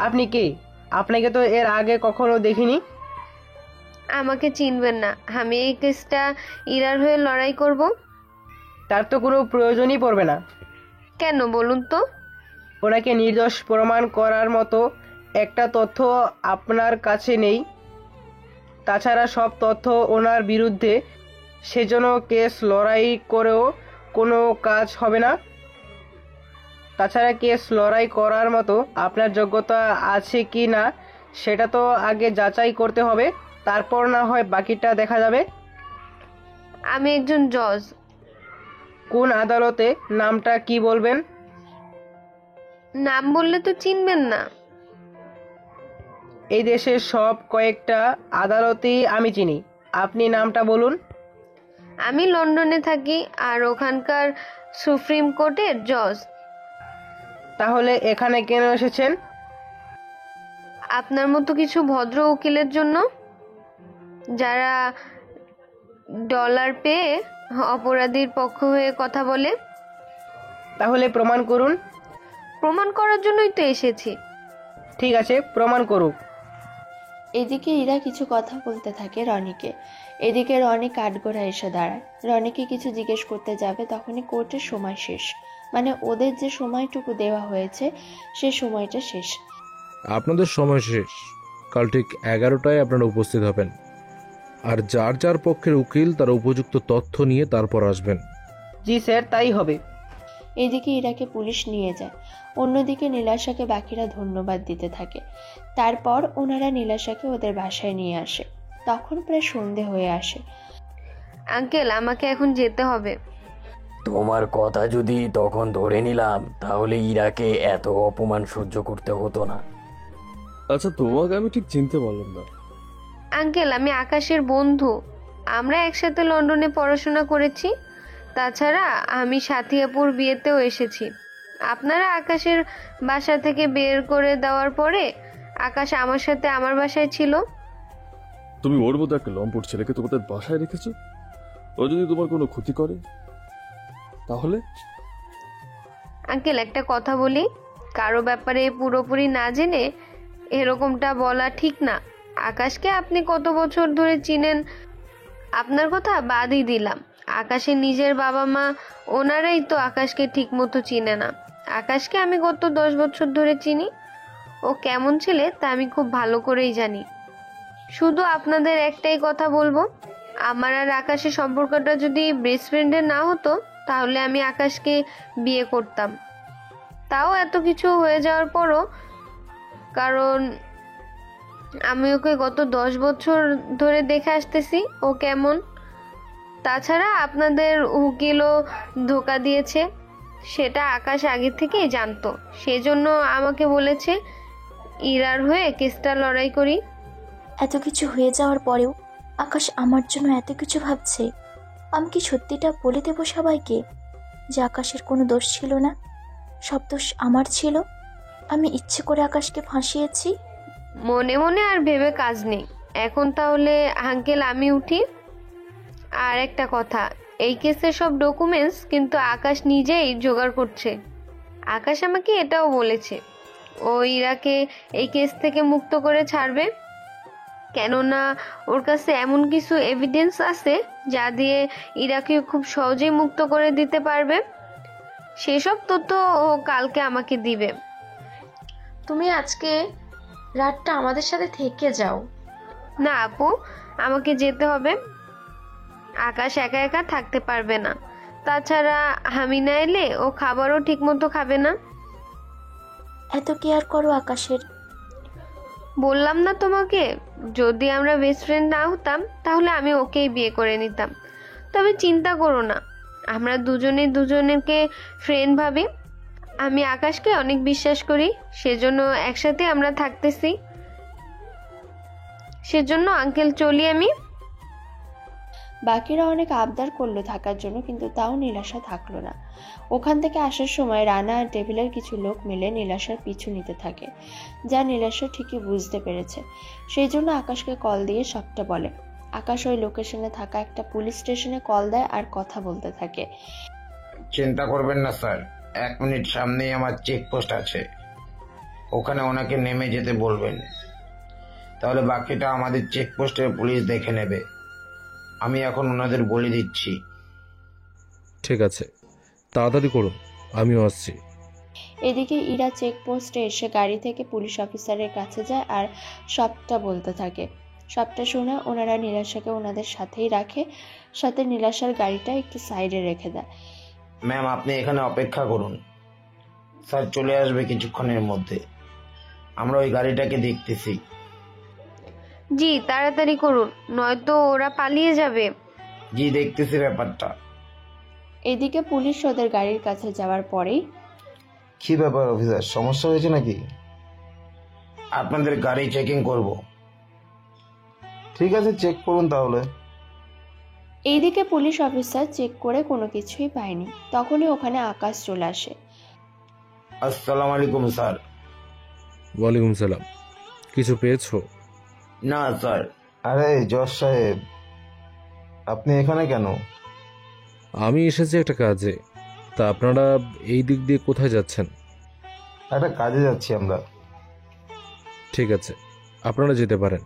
আপনি কে? আপনাকে তো এর আগে কখনো দেখিনি। আমাকে চিনবেন না, আমি এই কেসটা ইরার হয়ে লড়াই করব। তার তো কোনো প্রয়োজনই পড়বে না। কেন বলুন তো? ওনাকে নির্দোষ প্রমাণ করার মতো একটা তথ্য আপনার কাছে নেই। তাছাড়া সব তথ্য ওনার বিরুদ্ধে, সেজন্য কেস লড়াই করেও কোনো কাজ হবে না। তাছাড়া কেস লড়াই করার মতো আপনার যোগ্যতা আছে কি না সেটা তো আগে যাচাই করতে হবে, তারপর না হয় বাকিটা দেখা যাবে। আমি একজন জজ। কোন আদালতে? নামটা কি বলবেন? নাম বললে তো চিনবেন না। এই দেশের সব কয়েকটা আদালতেই আমি চিনি, আপনি নামটা বলুন। আমি লন্ডনে থাকি আর ওখানকার সুপ্রিম কোর্টের জজ। তাহলে এখানে কেন এসেছেন? আপনার মতো কিছু ভদ্র উকিলের জন্য, যারা ডলার পেয়ে অপরাধীর পক্ষ হয়ে কথা বলে। তাহলে প্রমাণ করুন। প্রমাণ করার জন্যই তো এসেছি। ঠিক আছে, প্রমাণ করুক। এদিকে ইরা কিছু কথা বলতে থাকে রনিকে। এদিকে রনি কাঠগোড়া এসে দাঁড়ায়। রনিকে কিছু জিজ্ঞেস করতে যাবে, তখনই কোর্টের সময় শেষ, মানে ওদের যে সময়টুকু দেওয়া হয়েছে সে সময়টা শেষ। আপনাদের সময় শেষ। কাল ঠিক 11টায় আপনারা উপস্থিত হবেন, আর যার যার পক্ষের উকিল তারা উপযুক্ত তথ্য নিয়ে তারপর আসবেন। জি স্যার, তাই হবে। এদিকে ইরাকে পুলিশ নিয়ে যায়। অন্যদিকে নীলাশাকে বাকিরা ধন্যবাদ দিতে থাকে। তারপর ওনারা নীলাশাকে ওদের বাসায় নিয়ে আসে। তখন প্রায় সন্ধে হয়ে আসে। আঙ্কেল, আমাকে এখন যেতে হবে। তোমার কথা যদি তখন ধরে নিলাম, তাহলে ইরাকে এত অপমান সহ্য করতে হতো না। আচ্ছা, তোমাকে আমি ঠিক চিনতে পারলাম না। আঙ্কেল, আমি আকাশের বন্ধু। আমরা একসাথে লন্ডনে পড়াশোনা করেছি। তাছাড়া আমি সাথিয়াপুর বিয়েতেও এসেছি। আপনারা আকাশের বাসা থেকে বের করে দেওয়ার পরে আকাশ আমার সাথে আমার বাসায় ছিল। তুমি ওর মতো একটা লম্পট ছেলেকে তোমাদের বাসায় রেখেছো? ও যদি তোমার কোনো ক্ষতি করে তাহলে? আঙ্কেল, একটা কথা বলি, কারো ব্যাপারে পুরোপুরি না জেনে এরকমটা বলা ঠিক না। আকাশকে আপনি কত বছর ধরে চিনেন, আপনার কথা বাদই দিলাম। আকাশের নিজের বাবা মা, ওনারাই তো আকাশকে ঠিক মতো চিনে না। আকাশকে আমি গত 10 বছর ধরে চিনি। ও কেমন ছেলে তা আমি খুব ভালো করেই জানি। শুধু আপনাদের একটাই কথা বলবো, আমার আর আকাশের সম্পর্কটা যদি বেস্ট ফ্রেন্ডের না হতো, তাহলে আমি আকাশকে বিয়ে করতাম। তাও এত কিছু হয়ে যাওয়ার পরও, কারণ আমি ওকে গত 10 বছর ধরে দেখে আসতেছি ও কেমন। তাছাড়া আপনাদের উকিলও ধোকা দিয়েছে, সেটা আকাশ আগে থেকেই জানতো। সেজন্য আমাকে বলেছে ইরার হয়ে কেসটা লড়াই করি। এত কিছু হয়ে যাওয়ার পরেও আকাশ আমার জন্য এত কিছু ভাবছে। আমি কি সত্যিটা বলে দেব সবাইকে যে আকাশের কোনো দোষ ছিল না, সব দোষ আমার ছিল? আমি ইচ্ছে করে আকাশকে ফাঁসিয়েছি। মনে মনে আর ভেবে কাজ নেই। এখন তাহলে আঙ্কেল আমি উঠি। আর একটা কথা, এই কেসের সব ডকুমেন্টস কিন্তু আকাশ নিজেই জোগাড় করছে। আকাশ আমাকে এটাও বলেছে ও ইরাকে এই কেস থেকে মুক্ত করে ছাড়বে। কেননা ওর কাছে এমন কিছু এভিডেন্স আছে যা দিয়ে ইরাকে খুব সহজেই মুক্ত করে দিতে পারবে। সেসব তথ্য ও কালকে আমাকে দিবে। তুমি আজকে রাতটা আমাদের সাথে থেকে যাও। না আপু, আমাকে যেতে হবে। আকাশ একা একা থাকতে পারবে না। তাছাড়া আমি না এলে ও খাবারও ঠিক মতো খাবে না। এত কেয়ার করো আকাশের। বললাম না তোমাকে, যদি আমরা বেস্ট ফ্রেন্ড না হতাম তাহলে আমি ওকেই বিয়ে করে নিতাম। তবে চিন্তা করো না, আমরা দুজনে দুজনেকে ফ্রেন্ড ভাবি। আমি আকাশকে অনেক বিশ্বাস করি, সেজন্য একসাথে আমরা থাকতেছি। সেজন্য আঙ্কেল চলি আমি। বাকিরা অনেক আবদার করলো থাকার জন্য, কিন্তু তাও নীলাশা থাকলো না। ওখান থেকে আসার সময় রানা আর টেবিলের কিছু লোক মিলে নীলাশার পিছু নিতে থাকে, যা নীলাশা ঠিকই বুঝতে পেরেছে। সেই জন্য আকাশকে কল দিয়ে সবটা বলে। আকাশ ওই লোকেশনে থাকা একটা পুলিশ স্টেশনে কল দেয় আর কথা বলতে থাকে। চিন্তা করবেন না স্যার, 1 মিনিট সামনেই আমার চেকপোস্ট আছে, ওখানে ওনাকে নেমে যেতে বলবেন। তাহলে বাকিটা আমাদের চেকপোস্টের পুলিশ দেখে নেবে। আমি এখন ওনাদের বলে দিচ্ছি। ঠিক আছে, তাড়াতাড়ি করুন, আমিও আসছি। এদিকে ইরা চেকপোস্টে এসে গাড়ি থেকে পুলিশ অফিসারের কাছে যায় আর সবটা বলতে থাকে। সবটা শুনে ওনারা নীলাশাকে ওনাদের সাথেই রাখে, সাথে নীলাশার গাড়িটা একটু সাইডে রেখে দেয়। ম্যাম, আপনি এখানে অপেক্ষা করুন, স্যার চলে আসবে কিছুক্ষণের মধ্যে। আমরা ওই গাড়িটাকে দেখতেছি। জি তাড়াতাড়ি করুন, নয়তো ওরা পালিয়ে যাবে। জি দেখতেছি ব্যাপারটা। এদিকে পুলিশ ওদের গাড়ির কাছে যাওয়ার পরেই, কি ব্যাপার অফিসার, সমস্যা হয়েছে নাকি? আপনাদের গাড়ি চেকিং করব। ঠিক আছে, চেক করুন তাহলে। এইদিকে পুলিশ অফিসার চেক করে কোনো কিছুই পায়নি। তখনই ওখানে আকাশ চলে আসে। আসসালামু আলাইকুম স্যার। ওয়ালাইকুম সালাম। কিছু পেয়েছো? না স্যার। আরে জজ সাহেব, আপনি এখানে কেন? আমি এসেছি একটা কাজে। তা আপনারা এই দিক দিয়ে কোথায় যাচ্ছেন? একটা কাজে যাচ্ছি আমরা। ঠিক আছে, আপনারা যেতে পারেন।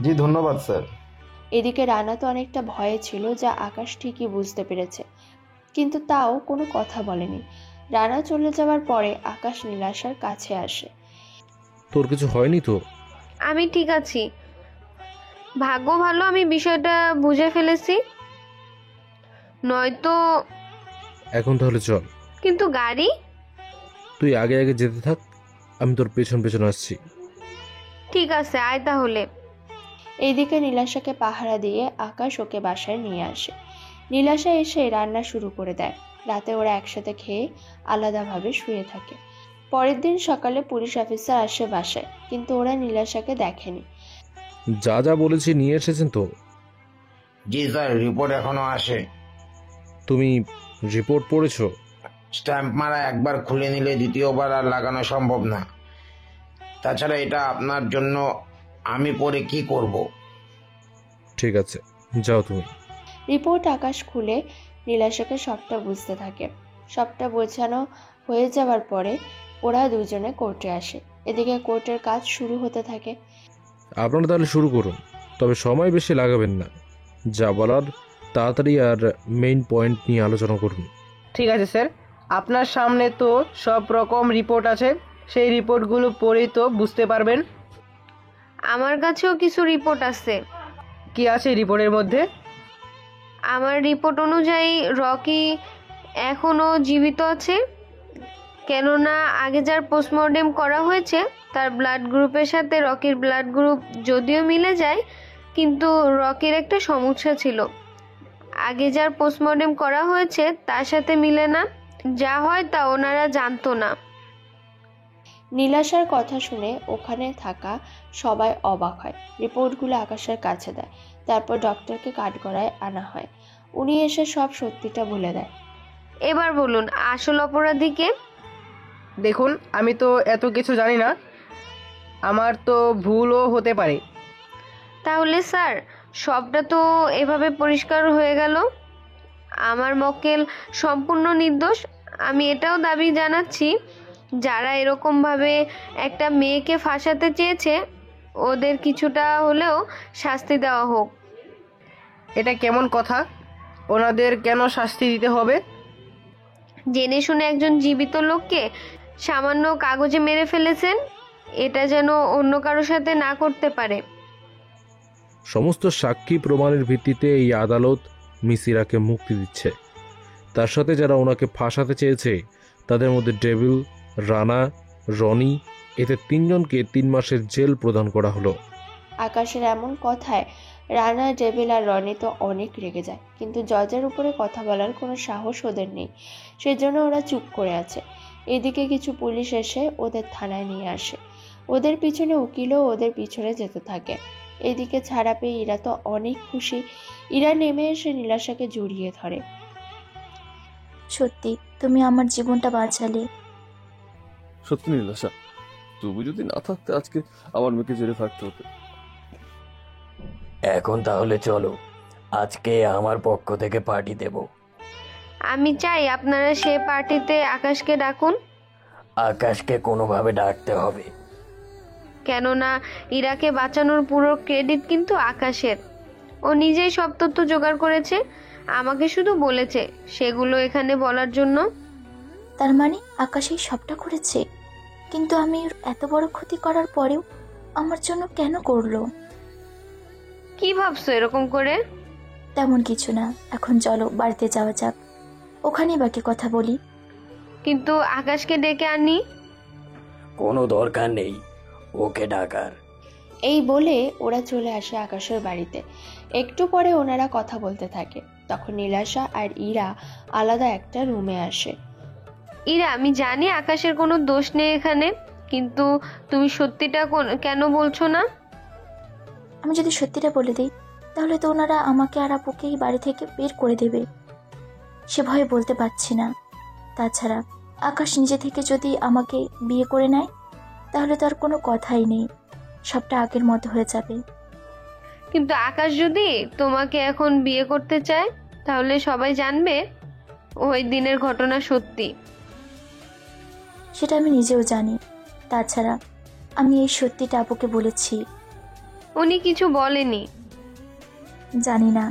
জি ধন্যবাদ স্যার। এদিকে রানা তো অনেকটা ভয়ে ছিল, যা আকাশ ঠিকই বুঝতে পেরেছে, কিন্তু তাও কোনো কথা বলেনি। রানা চলে যাওয়ার পরে আকাশ নীলাশার কাছে আসে। তোর কিছু হয়নি তো? আমি ঠিক আছি, ভাগ্য ভালো আমি বিষয়টা বুঝে ফেলেছি, নয়তো। এখন তাহলে চল। কিন্তু গাড়ি? তুই আগে আগে যেতে থাক, আমি তোর পেছন পেছন আসছি। ঠিক আছে, আয় তাহলে। এইদিকে নীলাশাকে পাহারা দিয়ে আকাশ ওকে বাসায় নিয়ে আসে। নীলাশা এসে রান্না শুরু করে দেয়। রাতে ওরা একসাথে খেয়ে আলাদাভাবে শুয়ে থাকে। পরের দিন সকালে পুলিশ অফিসার আসে বাসায়, কিন্তু ওরা নীলাশাকে দেখেনি। যা যা বলেছি নিয়ে এসেছেন তো? জি স্যার, রিপোর্ট এখনো আসে। তুমি রিপোর্ট পড়েছো? স্ট্যাম্প মারা একবার খুলে নিলে দ্বিতীয়বার আর লাগানো সম্ভব না। তাছাড়া এটা আপনার জন্য, আমি পরে কি করব? ঠিক আছে, যাও তুমি। রিপোর্ট আকাশ খুলে নীলাশাকে সবটা বুঝতে থাকে। সবটা বোঝানো হয়ে যাওয়ার পরে ওরা দুজনে কোর্টে আসে। এদিকে কোর্টের কাজ শুরু হতে থাকে। আপনারা তাহলে শুরু করুন, তবে সময় বেশি লাগাবেন না। যা বলার তাড়াতাড়ি আর মেইন পয়েন্ট নিয়ে আলোচনা করুন। ঠিক আছে স্যার, আপনার সামনে তো সব রকম রিপোর্ট আছে, সেই রিপোর্টগুলো পড়েই তো বুঝতে পারবেন। আমার কাছেও কিছু রিপোর্ট আছে। কি আছে রিপোর্টের মধ্যে? আমার রিপোর্ট অনুযায়ী রকি এখনো জীবিত আছে, কেননা আগে যার পোস্টমর্টেম করা হয়েছে তার ব্লাড গ্রুপের সাথে রকির ব্লাড গ্রুপ যদিও মিলে যায়, কিন্তু রকির একটা সমস্যা ছিল। আগে যার পোস্টমর্টেম করা হয়েছে তার সাথে মিলে না, যা হয় তা ওনারা জানতো না। নীলাশার কথা শুনে ওখানে থাকা সবাই অবাক হয়। রিপোর্টগুলো আকাশের কাছে দেয়। তারপর ডক্টরকে কাঠগড়ায় আনা হয়। উনি এসে সব সত্যিটা বলে দেয়। এবার বলুন, আসল অপরাধীকে? দেখুন, আমি তো এত কিছু জানি না, আমার তো ভুলও হতে পারে। তাহলে স্যার, সবটা তো এভাবে পরিষ্কার হয়ে গেল। আমার মক্কেল সম্পূর্ণ নির্দোষ। আমি এটাও দাবি জানাচ্ছি, যারা এরকমভাবে একটা মেয়েকে ফাঁসাতে চেয়েছে ওদের কিছুটা হলেও শাস্তি দেওয়া হোক। এটা কেমন কথা? ওনাদের কেন শাস্তি দিতে হবে? জেনে শুনে একজন জীবিত লোককে সামান্য কাগজে মেরে ফেলেছেন, এটা যেন অন্য কারোর সাথে না করতে পারে। সমস্ত সাক্ষী প্রমাণের ভিত্তিতে এই আদালত মিস ইরাকে মুক্তি দিচ্ছে। তার সাথে যারা ওনাকে ফাঁসাতে চেয়েছে তাদের মধ্যে ডেভিল, রানা, রনি, এতে 3 জনকে 3 মাসের জেল প্রদান করা হলো। আকাশের এমন কথায় রানা, ডেভিল আর রনি তো অনেক রেগে যায়, কিন্তু জজের উপরে কথা বলার কোনো সাহস ওদের নেই, সেজন্য ওরা চুপ করে আছে। এদিকে কিছু পুলিশ এসে ওদের থানায় নিয়ে আসে। ওদের পিছনে উকিলও ওদের পিছনে যেতে থাকে। এদিকে ছাড়া পেয়ে ইরা তো অনেক খুশি। ইরা নেমে এসে নীলাশাকে জড়িয়ে ধরে। সত্যি তুমি আমার জীবনটা বাঁচালে। সত্যি নীলাশা, তুমি যদি না থাকতে আজকে আমার মেয়েকে জেলে থাকতে হতো। এখন তাহলে চলো, আজকে আমার পক্ষ থেকে পার্টি দেব। আমি চাই আপনারা সে পার্টিতে আকাশকে ডাকুন। আকাশকে কোনোভাবে ডাকতে হবে। কেননা ইরাকে বাঁচানোর পুরো ক্রেডিট কিন্তু আকাশের। ও নিজেই সব তথ্য জোগাড় করেছে, আমাকে শুধু বলেছে সেগুলো এখানে বলার জন্য। তার মানে আকাশই সবটা করেছে, কিন্তু আমি ওর এত বড় ক্ষতি করার পরেও আমার জন্য কেন করলো? কি ভাবছো এরকম করে? তেমন কিছু না, এখন চলো বাড়িতে যাওয়া যাক, ওখানে বাকি কথা বলি। কিন্তু আকাশকে ডেকে আনি। কোনো দরকার নেই ওকে ডাকার। এই বলে ওরা চলে আসে আকাশের বাড়িতে। একটু পরে ওনারা কথা বলতে থাকে। তখন নীলাশা আর ইরা আলাদা একটা রুমে আসে। ইরা, আমি জানি আকাশের কোনো দোষ নেই এখানে, কিন্তু তুমি সত্যিটা কেন বলছো না? আমি যদি সত্যিটা বলে দিই তাহলে তো ওনারা আমাকে আর আপুকে এই বাড়ি থেকে বের করে দেবে, সে ভয়ে বলতে পারছি না। তাছাড়া আকাশ নিজে থেকে যদি আমাকে বিয়ে করে নেয় তাহলে তো আর কোনো কথাই নেই, সবটা আগের মতো হয়ে যাবে। কিন্তু আকাশ যদি তোমাকে এখন বিয়ে করতে চায় তাহলে সবাই জানবে ওই দিনের ঘটনা সত্যি। সেটা আমি নিজেও জানি। তাছাড়া আমি এই সত্যিটা আপুকে বলেছি। উনি কিছু বলেনি? জানি না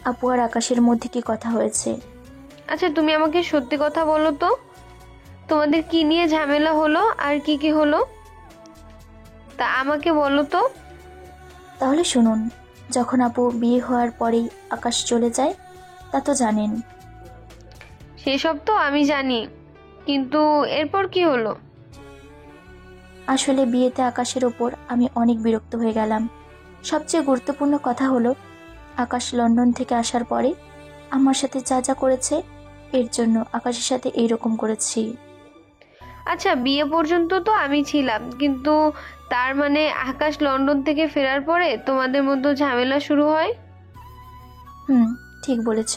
আপু আর আকাশের মধ্যে কি কথা হয়েছে। আচ্ছা, তুমি আমাকে সত্যি কথা বলো তো, তোমাদের কি নিয়ে ঝামেলা হলো আর কি কি হলো তা আমাকে বলো তো। তাহলে শুনুন, যখন আপু বিয়ে হওয়ার পরেই আকাশ চলে যায় তা তো জানেন। সেসব তো আমি জানি, কিন্তু এরপর কি হলো? আসলে বিয়েতে আকাশের ওপর আমি অনেক বিরক্ত হয়ে গেলাম। সবচেয়ে গুরুত্বপূর্ণ কথা হলো আকাশ লন্ডন থেকে আসার পরে আমার সাথে যা যা করেছে এর জন্য আকাশের সাথে এইরকম করেছি। আচ্ছা, বিয়ে পর্যন্ত তো আমি ছিলাম, কিন্তু তার মানে আকাশ লন্ডন থেকে ফেরার পরে তোমাদের মধ্যে ঝামেলা শুরু হয়? ঠিক বলেছ,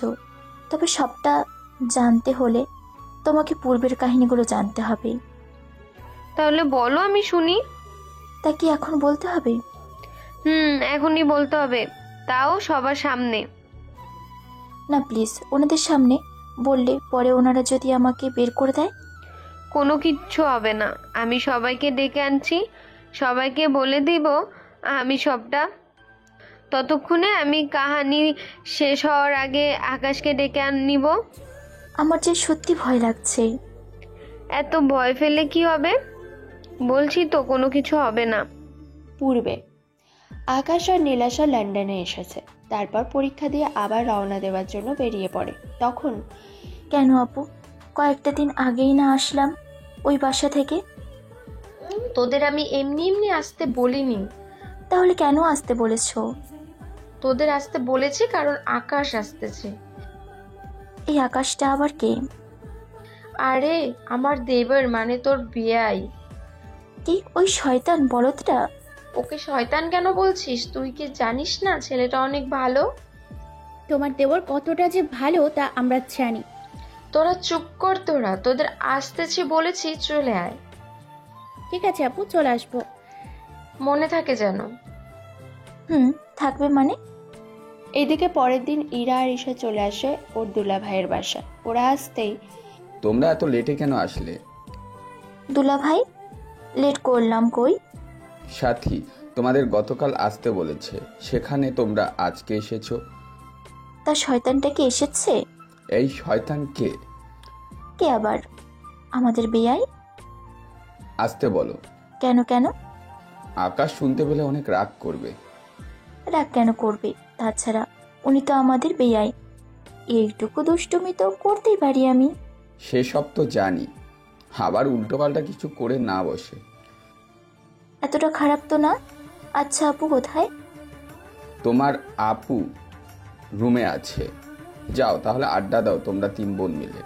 তবে সবটা জানতে হলে তোমাকে পূর্বের কাহিনীগুলো জানতে হবে। তাহলে বলো, আমি শুনি। তা কি এখন বলতে হবে? এখনই বলতে হবে, তাও সবার সামনে। না প্লিজ, ওনাদের সামনে বললে পরে ওনারা যদি আমাকে বের করে দেয়। কোনো কিচ্ছু হবে না, আমি সবাইকে ডেকে আনছি, সবাইকে বলে দিব আমি সবটা। ততক্ষণে আমি কাহিনী শেষ হওয়ার আগে আকাশকে ডেকে আনিব। আমার যে সত্যি ভয় লাগছে। এত ভয় ফেলে কি হবে? বলছি তো কোনো কিছু হবে না। পূর্বে আকাশ আর নীলাশা লন্ডনে এসেছে, তারপর পরীক্ষা দিয়ে আবার রওনা দেওয়ার জন্য বেরিয়ে পড়ে। তখন কেন আপু, কয়েকটা দিন আগেই না আসলাম ওই বাসা থেকে? তোদের আমি এমনি এমনি আসতে বলিনি। তাহলে কেন আসতে বলেছো? তোদের আসতে বলেছি কারণ আকাশ আসতেছে। এই আকাশটা আবার কে? আরে আমার দেবর, মানে তোর বিয়াই। কি ওই শয়তান বলদটা? ওকে শয়তান কেন বলছিস? তুই কি জানিস না ছেলেটা অনেক ভালো? তোমার দেবর কতটা যে ভালো তা আমরা জানি। তোরা চুপ কর, তোদের আসতেছি বলেছি, চলে আয়। ঠিক আছে আপু, চলে আসবো। মনে থাকে যেন। থাকবে মানে? এদিকে পরের দিন ইরা আর ঈশা চলে আসে ওর দুলা ভাইয়ের বাসায়। ওরা আসতেই, তোমরা এত লেটে কেন আসলে? দুলা ভাই, লেট করলাম কই? সাথী, তোমাদের গতকাল আসতে বলেছে, সেখানে তোমরা আজকে এসেছো। তা শয়তানটা কি এসেছে? এই শয়তান কে? কে আবার? আমাদের বেয়াই। আসতে বলো। কেন কেন? আকাশ শুনতে পেলে অনেক রাগ করবে। রাগ কেন করবে? তাছাড়া উনি তো আমাদের বেয়াই, এইটুকু দুষ্টুমি তো করতেই পারি আমি। সেসব তো জানি, আবার উল্টোপাল্টা কিছু করে না বসে। এতটা খারাপ তো না। আচ্ছা আপু কোথায়? তোমার আপু রুমে আছে, যাও তাহলে আড্ডা দাও তোমরা 3 বোন মিলে।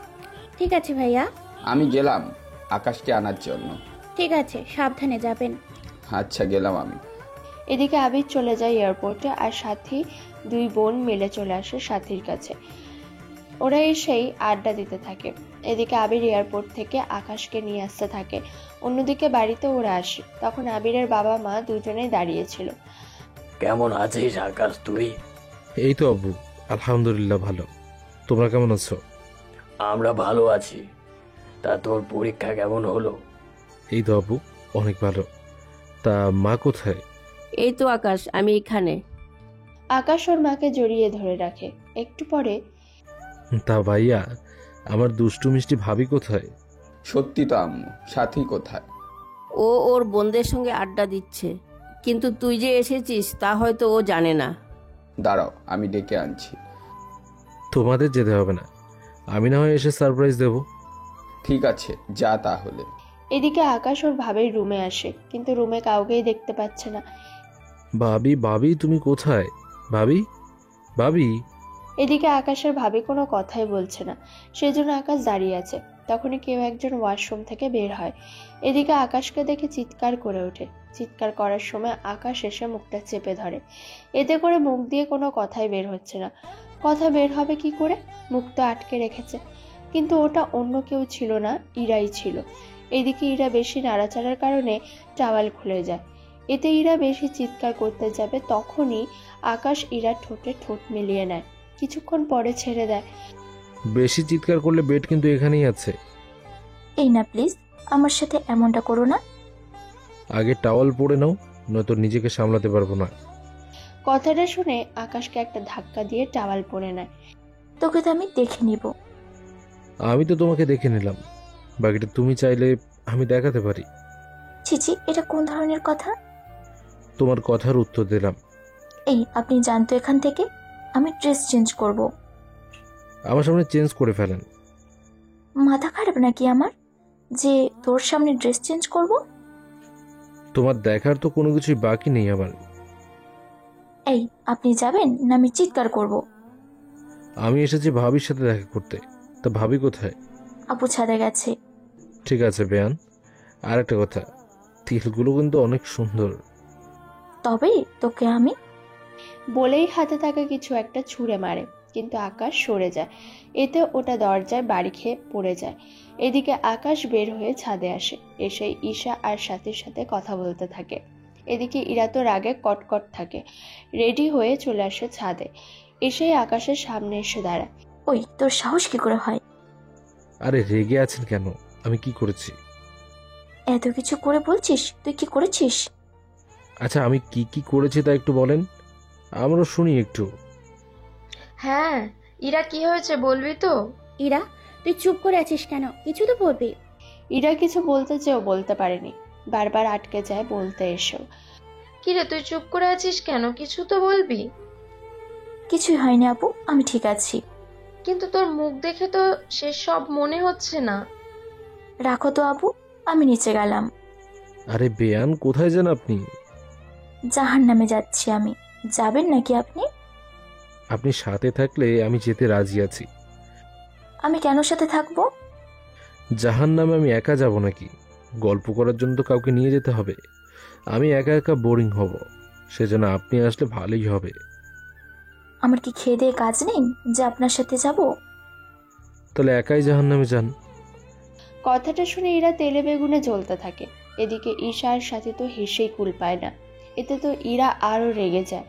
ঠিক আছে ভাইয়া। আমি গেলাম আকাশকে আনার জন্য। ঠিক আছে, সাবধানে যাবেন। আচ্ছা গেলাম আমি। এদিকে আবির চলে যায় এয়ারপোর্টে, আর সাথী 2 বোন মিলে চলে আসে সাথীর কাছে। ওরা এসেই আড্ডা দিতে থাকে। এদিকে আবির এয়ারপোর্ট থেকে আকাশকে নিয়ে আসতে থাকে। অন্যদিকে বাড়িতে ওরা আসে, তখন আবিরের বাবা মা দুজনেই দাঁড়িয়েছিল। কেমন আছিস আকাশ তুই? এই তো আব্বু, আলহামদুলিল্লাহ ভালো। তোমরা কেমন আছো? আমরা ভালো আছি। তা তোর পরীক্ষা কেমন হলো? এই তো আব্বু, অনেক ভালো। তা মা কোথায়? এই তো আকাশ, আমি এখানে। আকাশ ওর মাকে জড়িয়ে ধরে রাখে। একটু পরে, তা ভাইয়া, আমার দুষ্টু মিষ্টি ভাবি কোথায়? সত্যি তো আম্মু, সাথী কোথায়? ও ওর বোনদের সঙ্গে আড্ডা দিচ্ছে, কিন্তু তুই যে এসেছিস তা হয়তো ও জানে না। দাঁড়াও, আমি ডেকে আনছি। তোমাদের যেতে হবে না, আমি না হয় এসে সারপ্রাইজ দেব। ঠিক আছে, যা তাহলে। এদিকে আকাশ ওর ভাবির রুমে আসে, কিন্তু রুমে কাউকেই দেখতে পাচ্ছে না। ভাবি, ভাবি তুমি কোথায়? ভাবি, ভাবি। এদিকে আকাশের ভাবি কোনো কথাই বলছে না, সেজন্য আকাশ দাঁড়িয়ে আছে। তখনই কেউ একজন ওয়াশরুম থেকে বের হয়। এদিকে আকাশকে দেখে চিৎকার করে ওঠে। চিৎকার করার সময় আকাশ এসে মুখটা চেপে ধরে। এতে করে মুখ দিয়ে কোনো কথাই বের হচ্ছে না। কথা বের হবে কি করে? মুখ তো আটকে রেখেছে। কিন্তু ওটা অন্য কেউ ছিল না, ইরাই ছিল। এদিকে ইরা বেশি নাড়াচাড়ার কারণে টাওয়াল খুলে যায়। এতে ইরা বেশি চিৎকার করতে যাবে, তখনই আকাশ ইরার ঠোঁটে ঠোঁট মিলিয়ে নেয়। কিছুক্ষণ পরে ছেড়ে দেয়। বেশি চিৎকার করলে বেড কিন্তু এখানেই আছে। এই না প্লিজ, আমার সাথে এমনটা করো না। আগে টাওয়াল পরে নাও, নয়তো নিজেকে সামলাতে পারবো না। কথাটা শুনে আকাশকে একটা ধাক্কা দিয়ে টাওয়াল পরে নেয়। তোকে তো আমি দেখে নিব। আমি তো তোমাকে দেখে নিলাম, বাকিটা তুমি চাইলে আমি দেখাতে পারি। ছিছি, এটা কোন ধরনের কথা? তোমার কথার উত্তর দিলাম। এই আপনি জানতো এখান থেকে আমি ড্রেস চেঞ্জ করব। আমার সামনে চেঞ্জ করে ফেলেন। মাথা খারাপ নাকি আমার, যে তোর সামনে ড্রেস চেঞ্জ করব? তোমার দেখার তো কোনো কিছুই বাকি নেই আমার। এই আপনি যাবেন না আমি চিৎকার করব? আমি এসেছি ভাবির সাথে দেখা করতে, তা ভাবি কোথায়? আপু ছাদে গেছে। ঠিক আছে বেয়ান, আর একটা কথা, তিলগুলো কিন্তু অনেক সুন্দর। তবে তোকে আমি। বলেই হাতে থাকা কিছু একটা ছুঁড়ে মারে, কিন্তু আকাশ সরে যায়। এতে ওটা দরজায় বাড়ি খেয়ে পড়ে যায়। এদিকে আকাশ বের হয়ে ছাদে আসে, এসে ঈশা আর সাথীর সাথে কথা বলতে থাকে। এদিকে ইরা তো রাগে কটকট থাকে, রেডি হয়ে চলে আসে ছাদে। এসেই আকাশের সামনে এসে দাঁড়ায়। ওই তোর সাহস কি করে হয়? আরে রেগে আছেন কেন? আমি কি করেছি? এত কিছু করে বলছিস, তুই কি করেছিস? আচ্ছা আমি কি কি করেছি তা একটু বলেন, আমরাও শুনি একটু। হ্যাঁ, ইরা কি হয়েছে বলবি তো? ইরা, তুই চুপ করে আছিস কেন? কিছু তো বলবি। ইরা কিছু বলতে চেয়েও বলতে পারেনি, বারবার আটকে যায় বলতে এসেও। কিরে তুই চুপ করে আছিস কেন? কিছু তো বলবি। কিছুই হয়নি আপু, আমি ঠিক আছি। কিন্তু তোর মুখ দেখে তো সে সব মনে হচ্ছে না। রাখো তো আপু, আমি নিচে গেলাম। আরে বেয়ান, কোথায় যান আপনি? জাহান্নামে যাচ্ছি আমি, যাবেন নাকি আপনি? আপনি সাথে থাকলে আমি যেতে রাজি আছি। আমি কেন সাথে থাকবো? জাহান্নামে আমি একা যাব নাকি? গল্প করার জন্য তো কাউকে নিয়ে যেতে হবে। আমি একা একা বোরিং হব, সেজন্য আপনি আসলে ভালোই হবে। আমার কি খেয়ে দিয়ে কাজ নেই যে আপনার সাথে যাব? তাহলে একাই জাহান্নামে যান। কথাটা শুনে ইরা তেলে বেগুনে জ্বলতে থাকে। এদিকে ঈশা আর সাথী তো হেসেই কুল পায় না। এতে তো ইরা আরো রেগে যায়।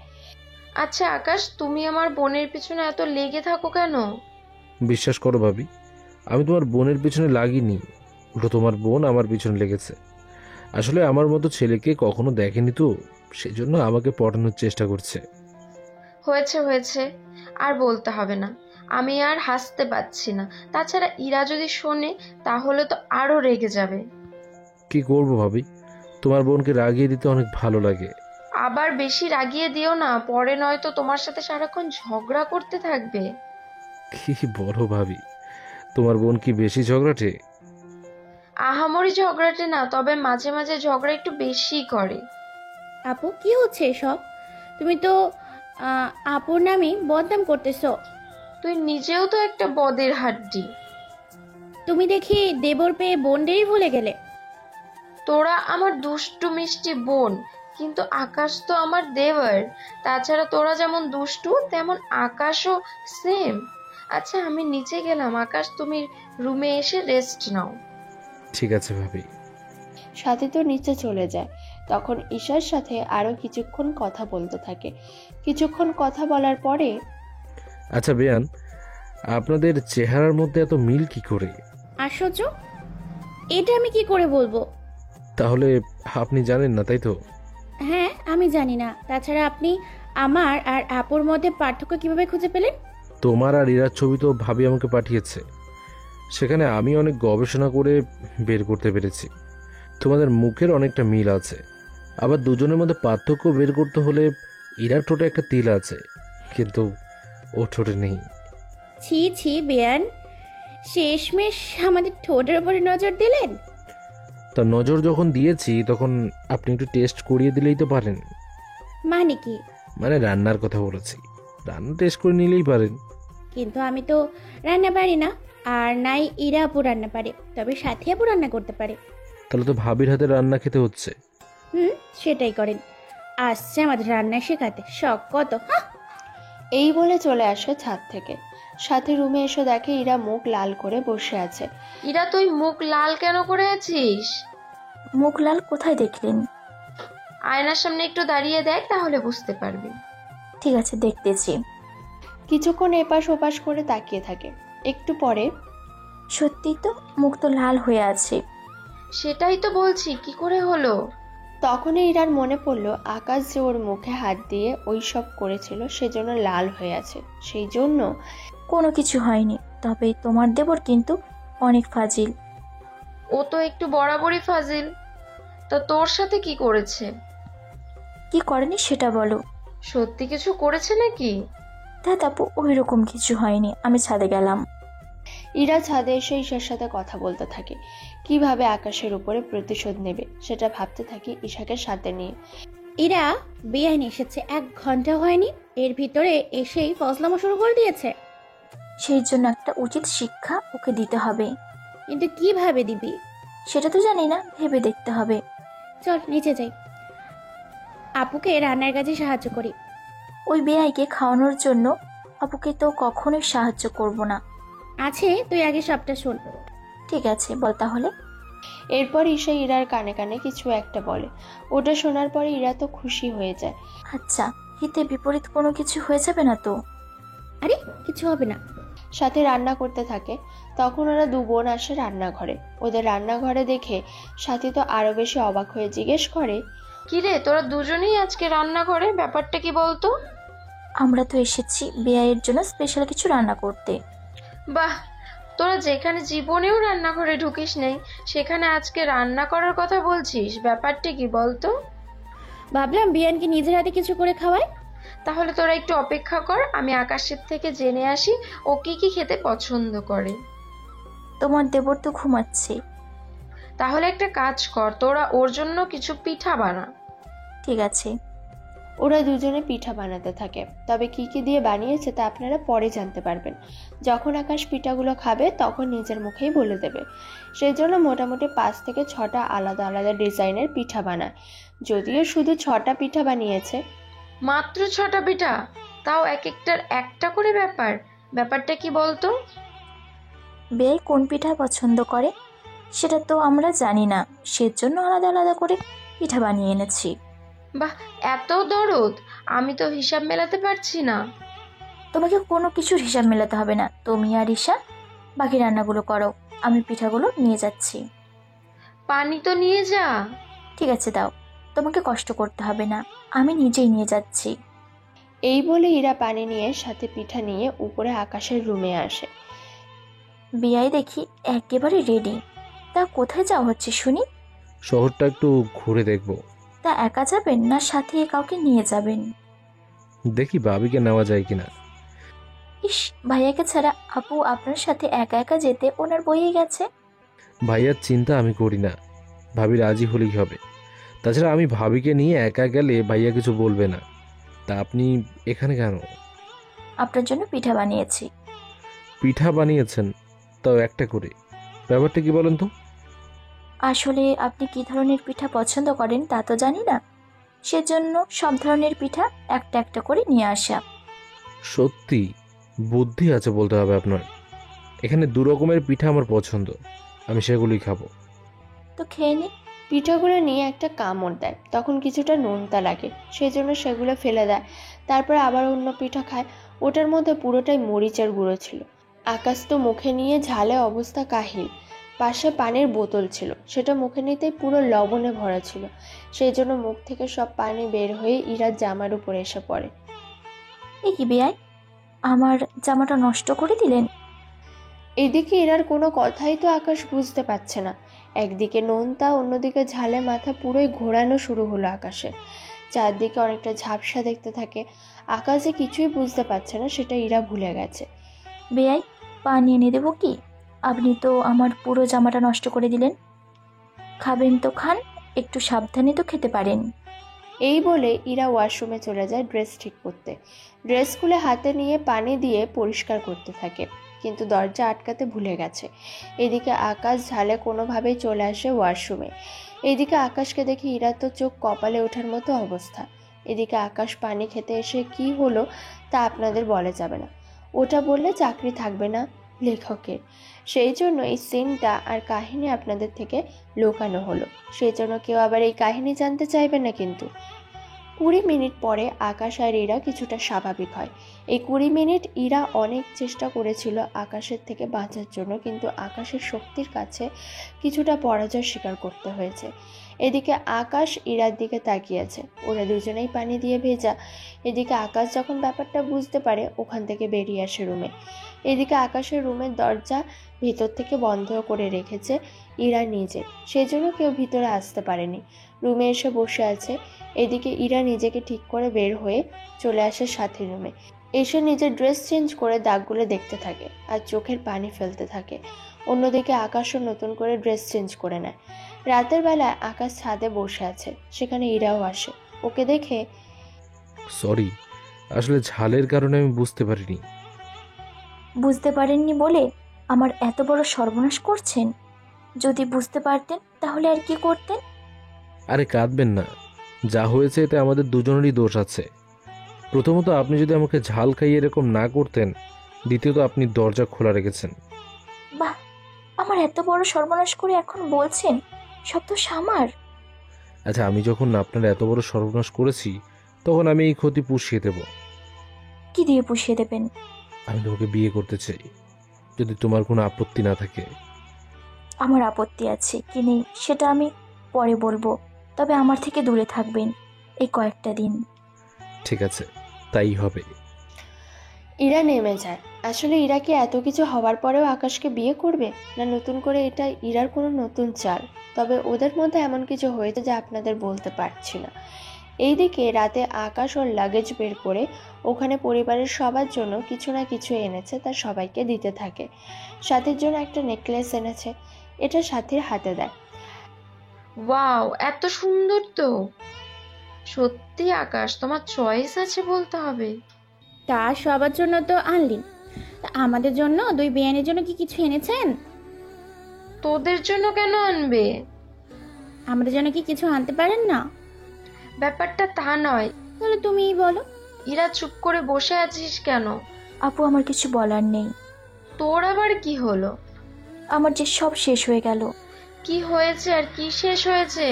আচ্ছা আকাশ, তুমি আমার বোনের পিছনে এত লেগে থাকো কেন? বিশ্বাস করো ভাবি, আমি তোমার বোনের পিছনে লাগিনি, উল্টো তোমার বোন আমার পিছনে লেগেছে। আসলে আমার মতো ছেলেকে কখনো দেখেনি তো, সেজন্য আমাকে পটানোর চেষ্টা করছে। হয়েছে হয়েছে, আর বলতে হবে না। আমি আর হাসতে পারছি না। তাছাড়া ইরা যদি শোনে তাহলে তো আরো রেগে যাবে। কি করবো ভাবি, তোমার বোনকে রাগিয়ে দিতে অনেক ভালো লাগে। আবার বেশি রাগিয়ে দিও না, পরে নয়তো তোমার সাথে সারাক্ষণ ঝগড়া করতে থাকবে। কি বড় ভাবি, তোমার বোন কি বেশি ঝগড়াটে? আহামরি ঝগড়াটে না, তবে মাঝে মাঝে ঝগড়া একটু বেশি করে। আপু কি হচ্ছে এসব? তুমি তো আপুর নামই বদনাম করতেছো। তুই নিজেও তো একটা বদের হাড্ডি। তুমি দেখি দেবর পেয়ে বোনদেরই ভুলে গেলে। তোরা আমার দুষ্টু মিষ্টি বোন, কিন্তু আকাশ তো আমার দেবর। তাছাড়া তোরা যেমন দুষ্টু তেমন আকাশও সেম। আচ্ছা আমি নিচে গেলাম, আকাশ তুমি রুমে এসে রেস্ট নাও। ঠিক আছে ভাবি। সাথী তো নিচে চলে যায়। তখন ঈশার সাথে আরো কিছুক্ষণ কথা বলতে থাকে। কিছুক্ষণ কথা বলার পরে, আচ্ছা বেয়ান, আপনাদের চেহারার মধ্যে এত মিল কি করে? আশ্চর্য, এটা আমি কি করে বলবো? তাহলে আপনি জানেন না, তাই তো? হ্যাঁ, আমি জানি না। তাছাড়া আপনি আমার আর আপুর মধ্যে পার্থক্য কিভাবে খুঁজে পেলেন? তোমার আর ইরার ছবি তো ভাবি আমাকে পাঠিয়েছে, সেখানে আমি অনেক গবেষণা করে বের করতে পেরেছি তোমাদের মুখের অনেকটা মিল আছে। আবার দুজনের মধ্যে পার্থক্য বের করতে হলে ইরার ঠোঁটে একটা তিল আছে, কিন্তু ও ঠোঁটে নেই। ছি ছি বেয়ান, শেষমেশ আমাদের ঠোঁটের উপরে নজর দিলেন। তা নজর যখন দিয়েছি তখন আপনি একটু টেস্ট করিয়ে দিলেই তো পারেন। মানে কি? মানে রান্নার কথা বলেছি, রান্না টেস্ট করে নিলেই পারেন। কিন্তু আমি তো রান্না পারি না, আর নাই ইরা আপু রান্না পারে, তবে সাথী আপু রান্না করতে পারে। তাহলে তো ভাবির হাতে রান্না খেতে হচ্ছে। সেটাই করেন। আসছে আমাদের রান্না শেখাতে, শখ কত। এই বলে চলে আসে ছাদ থেকে। সাথী রুমে এসে দেখে ইরা মুখ লাল করে বসে আছে। ইরা তুই মুখ লাল কেন করে আছিস? মুখ লাল কোথায় দেখলেন? আয়নার সামনে একটু দাঁড়িয়ে দেখ, তাহলে বুঝতে পারবি। ঠিক আছে, দেখতেছি। কিছুক্ষণ এপাশ ওপাশ করে তাকিয়ে থাকে। একটু পরে, সত্যি তো, মুখ তো লাল হয়ে আছে। সেটাই তো বলছি, কি করে হলো? তখনই ইরার মনে পড়লো আকাশ যে ওর মুখে হাত দিয়ে ওই সব করেছিল, সেজন্য লাল হয়ে আছে। সেই জন্য কোনো কিছু হয়নি, তবে তোমার দেবর কিন্তু অনেক ফাজিল। ও তো একটু বরাবরই ফাজিল। তা তোর সাথে কি করেছে? কি করেনি সেটা বলো। সত্যি কিছু করেছে নাকি? আপু ওই রকম কিছু হয়নি, আমি ছাদে গেলাম। ইরা ছাদে এসে ঈশার সাথে কথা বলতে থাকে। কিভাবে আকাশের উপরে প্রতিশোধ নেবে সেটা ভাবতে থাকে ঈশাকে সাথে নিয়ে। ইরা বেআইন এসেছে 1 ঘন্টা হয়নি, এর ভিতরে এসেই ফজলামো শুরু করে দিয়েছে। সেই জন্য একটা উচিত শিক্ষা ওকে দিতে হবে। কিন্তু কিভাবে দিবি সেটা তো জানি না, ভেবে দেখতে হবে। চল নিচে যাই, আপুকে রান্নার কাজে সাহায্য করি। ওই বেআইকে খাওয়ানোর জন্য আপুকে তো কখনোই সাহায্য করব না। আছে, তুই আগে সবটা শোন। ঠিক আছে, বল তাহলে। এরপর ঈশা ইরার কানে কানে কিছু একটা বলে। ওটা শোনার পরে ইরা তো খুশি হয়ে যায়। আচ্ছা, হিতে বিপরীত কোনো কিছু হয়ে যাবে না তো? আরে কিছু হবে না। সাথে রান্না করতে থাকে। তখন ওরা 2 বোন আসে রান্নাঘরে। ওদের রান্নাঘরে দেখে সাথী তো আরো বেশি অবাক হয়ে জিজ্ঞেস করে, কিরে তোরা দুজনেই আজকে রান্নাঘরে, ব্যাপারটা কি বলতো? আমরা তো এসেছি বেআইয়ের জন্য স্পেশাল কিছু রান্না করতে। বাহ, তোরা যেখানে জীবনেও রান্নাঘরে ঢুকিস নেই সেখানে আজকে রান্না করার কথা বলছিস, ব্যাপারটা কি বলতো? ভাবলাম বিয়ানকে নিজের হাতে কিছু করে খাওয়াই। তাহলে তোরা একটু অপেক্ষা কর, আমি আকাশের থেকে জেনে আসি ও কি কি খেতে পছন্দ করে। তোমার দেবর তো ঘুমাচ্ছে। তাহলে একটা কাজ কর, তোরা ওর জন্য কিছু পিঠা বানা। ঠিক আছে। ওরা দুজনে পিঠা বানাতে থাকে। তবে কি কি দিয়ে বানিয়েছে তা আপনারা পরে জানতে পারবেন। যখন আকাশ পিঠাগুলো খাবে তখন নিজের মুখেই বলে দেবে। সেই জন্য মোটামুটি 5 থেকে 6টা আলাদা আলাদা ডিজাইনের পিঠা বানায়। যদিও শুধু 6টা পিঠা বানিয়েছে। মাত্র 6টা পিঠা, তাও এক একটার একটা করে ব্যাপারটা কি বলতো? বেআই কোন পিঠা পছন্দ করে সেটা তো আমরা জানি না, সেজন্য আলাদা আলাদা করে পিঠা বানিয়ে এনেছি। বাহ, এত দরদ! আমি তো হিসাব মেলাতে পারছি না। তোমাকে কোনো কিছুর হিসাব মেলাতে হবে না, তুমি আর ঈশা বাকি রান্নাগুলো করো, আমি পিঠাগুলো নিয়ে যাচ্ছি। পানি তো নিয়ে যা। ঠিক আছে দাও, তোমাকে কষ্ট করতে হবে না, আমি নিজেই নিয়ে যাচ্ছি। এই বলে ইরা পানি নিয়ে সাথে পিঠা নিয়ে উপরে আকাশের রুমে আসে। বিয়াই দেখি একেবারে রেডি। তা কোথায় যাওয়া হচ্ছে শুনি? শহরটা একটু ঘুরে দেখব। তা একা যাবেন না সাথে কাউকে নিয়ে যাবেন? দেখি ভাবিকে নেওয়া যায় কিনা। ইস, ভাইয়াকে ছাড়া আপু আপনার সাথে একা একা যেতে ওনার বইয়ে গেছে। ভাইয়ার চিন্তা আমি করি না, ভাবি রাজি হলেই হবে। তাছাড়া আমি ভাবিকে নিয়ে একা গেলে ভাইয়া কিছু বলবে না। তা আপনি এখানে কেন? আপনার জন্য পিঠা বানিয়েছি। পিঠা বানিয়েছেন? তাও একটা করে। ব্যাপারটা কি বলেন তো? আসলে আপনি কি ধরনের পিঠা পছন্দ করেন তা তো জানি না, সেজন্য সব ধরনের পিঠা একটা একটা করে নিয়ে আসা। সত্যি বুদ্ধি আছে বলতে হবে আপনার। এখানে দু রকমের পিঠা আমার পছন্দ, আমি সেগুলোই খাবো। তো খেয়ে নিন। পিঠাগুলো নিয়ে একটা কামড় দেয়, তখন কিছুটা নোনতা লাগে, সেই জন্য সেগুলো ফেলে দেয়। তারপর আবার অন্য পিঠা খায়, ওটার মধ্যে পুরোটাই মরিচের গুঁড়ো ছিল। আকাশ তো মুখে নিয়ে ঝালে অবস্থা কাহিল। পাশে পানির বোতল ছিল, সেটা মুখে নিতেই পুরো লবণে ভরা ছিল, সেই জন্য মুখ থেকে সব পানি বের হয়ে ইরার জামার উপরে এসে পড়ে। এই কি বেয়াই, আমার জামাটা নষ্ট করে দিলেন। এদিকে ইরার কোনো কথাই তো আকাশ বুঝতে পারছে না। একদিকে নোনতা, অন্যদিকে ঝালে মাথা পুরোই ঘোরানো শুরু হলো আকাশে। চারদিকে অনেকটা ঝাপসা দেখতে থাকে। আকাশ যে কিছুই বুঝতে পারছে না সেটা ইরা ভুলে গেছে। বেয়াই, পানি এনে দেবো কি? আপনি তো আমার পুরো জামাটা নষ্ট করে দিলেন। খাবেন তো খান, একটু সাবধানে তো খেতে পারেন। এই বলে ইরা ওয়াশরুমে চলে যায় ড্রেস ঠিক করতে। ড্রেস খুলে হাতে নিয়ে পানি দিয়ে পরিষ্কার করতে থাকে, কিন্তু দরজা আটকাতে ভুলে গেছে। এদিকে আকাশ ঝালে কোনোভাবেই চলে আসে ওয়াশরুমে। এদিকে আকাশকে দেখে ইরা তো চোখ কপালে ওঠার মতো অবস্থা। এদিকে আকাশ পানি খেতে এসে কি হলো তা আপনাদের বলা যাবে না, ওটা বললে চাকরি থাকবে না লেখকের। সেই জন্য এই সিনটা আর কাহিনী আপনাদের থেকে লুকানো হলো, সেই জন্য কেউ আবার এই কাহিনী জানতে চাইবে না। কিন্তু 20 মিনিট পরে আকাশ আর ইরা কিছুটা স্বাভাবিক হয়। এই 20 মিনিট ইরা অনেক চেষ্টা করেছিল আকাশের থেকে বাঁচার জন্য, কিন্তু আকাশের শক্তির কাছে কিছুটা পরাজয় স্বীকার করতে হয়েছে। এদিকে আকাশ ইরার দিকে তাকিয়েছে, ওরা দুজনেই পানি দিয়ে ভেজা। এদিকে আকাশ যখন ব্যাপারটা বুঝতে পারে ওখান থেকে বেরিয়ে আসে রুমে। এদিকে আকাশের রুমের দরজা ভিতর থেকে বন্ধ করে রেখেছে ইরা নিজে, সেজন্য কেউ ভিতরে আসতে পারেনি। রুমে এসে বসে আছে। এদিকে ইরা নিজেকে ঠিক করে বের হয়ে চলে আসে সাথী রুমে। এসে নিজের ড্রেস চেঞ্জ করে দাগগুলো দেখতে থাকে আর চোখের পানি ফেলতে থাকে। অন্যদিকে আকাশও নতুন করে ড্রেস চেঞ্জ করে নেয়। রাতের বেলায় আকাশ ছাদে বসে আছে, সেখানে ইরাও আসে। ওকে দেখে, সরি, আসলে ঝালের কারণে আমি বুঝতে পারিনি। বুঝতে পারেননি বলে আমার এত বড় সর্বনাশ করছেন? যদি বুঝতে পারতেন তাহলে আর কি করতেন? আরে কাঁদবেন না, যা হয়েছে এতে আমাদের দুজনেরই দোষ আছে। প্রথমত আপনি যদি আমাকে ঝাল খাইয়ে এরকম না করতেন, দ্বিতীয়ত আপনি দরজা খোলা রেখেছেন। বাহ, আমার এত বড় সর্বনাশ করে এখন বলছেন সব তো সামার। আচ্ছা, আমি যখন আপনার এত বড় সর্বনাশ করেছি তখন আমি এই ক্ষতি পুষিয়ে দেব। কি দিয়ে পুষিয়ে দেবেন? আমি তোমাকে বিয়ে করতে চাই, যদি তোমার কোনো আপত্তি না থাকে। আমার আপত্তি আছে কি নেই সেটা আমি পরে বলবো, তবে আমার থেকে দূরে থাকবেন এই কয়েকটা দিন। ঠিক আছে, তাই হবে। ইরা নেমে যায়। আসলে ইরা কি এত কিছু হওয়ার পরেও আকাশকে বিয়ে করবে, না নতুন করে এটা ইরার কোনো নতুন চাল? তবে ওদের মধ্যে এমন কিছু হয়েছে যা আপনাদের বলতে পারছি না। এইদিকে রাতে আকাশ ওর লাগেজ বের করে ওখানে পরিবারের সবার জন্য কিছু না কিছু এনেছে, তার সবাইকে দিতে থাকে। সাথীর জন্য একটা নেকলেস এনেছে, এটা সাথীর হাতে দেয়। ওয়াও, এত সুন্দর তো! সত্যি আকাশ, তোমার চয়েস আছে বলতে হবে। তা সবার জন্য তো আনলেন, তা আমাদের জন্য, দুই বিয়ানের জন্য কি কিছু এনেছেন? তোদের জন্য কেন আনবে? আমাদের জন্য কি কিছু আনতে পারেন না? ব্যাপারটা তা নয়। তাহলে তুমিই বলো। ইরা, চুপ করে বসে আছিস কেন? আপু, আমার কিছু বলার নেই। তোর আবার কি হলো? আমার যে সব শেষ হয়ে গেল। কি হয়েছে আর কি শেষ হয়েছে?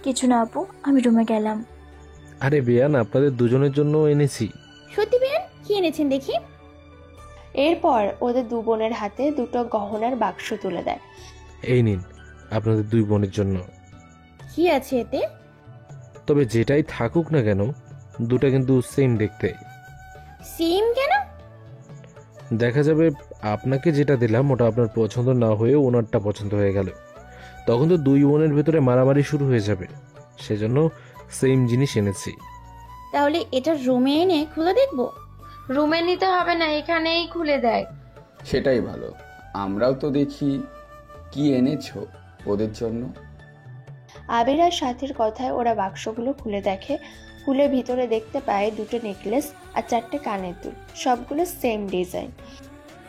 কিছু না আপু, আমি রুমে গেলাম। আরে বেয়ান, আপনাদের দুজনের জন্য এনেছি। সত্যি বিয়ান, কি এনেছেন দেখি? এরপর ওদের দু বোনের হাতে দুটো গহনার বাক্স তুলে দেয়। এই নিন, আপনাদের দুই বোনের জন্য। কি আছে এতে? তবে যেটাই থাকুক না কেন, দুটা কিন্তু সেম দেখতে। সেম কেন? দেখা যাবে আপনাকে যেটা দিলাম ওটা আপনার পছন্দ না হয়ে ওনারটা পছন্দ হয়ে গেল, তখন তো দুই বোনের ভেতরে মারামারি শুরু হয়ে যাবে। সেজন্য সেম জিনিস এনেছি। তাহলে এটা রুমে এনে খুলে দেখবো? রুমে নিতে হবে না, এখানেই খুলে দেয়। সেটাই ভালো, আমরাও তো দেখি কি এনেছো ওদের জন্য। আবির আর সাথীর কথায় ওরা বাক্সগুলো খুলে দেখে। খুলে ভিতরে দেখতে পায় দুটো নেকলেস আর 4টে কানের দুল, সবগুলো সেম ডিজাইন।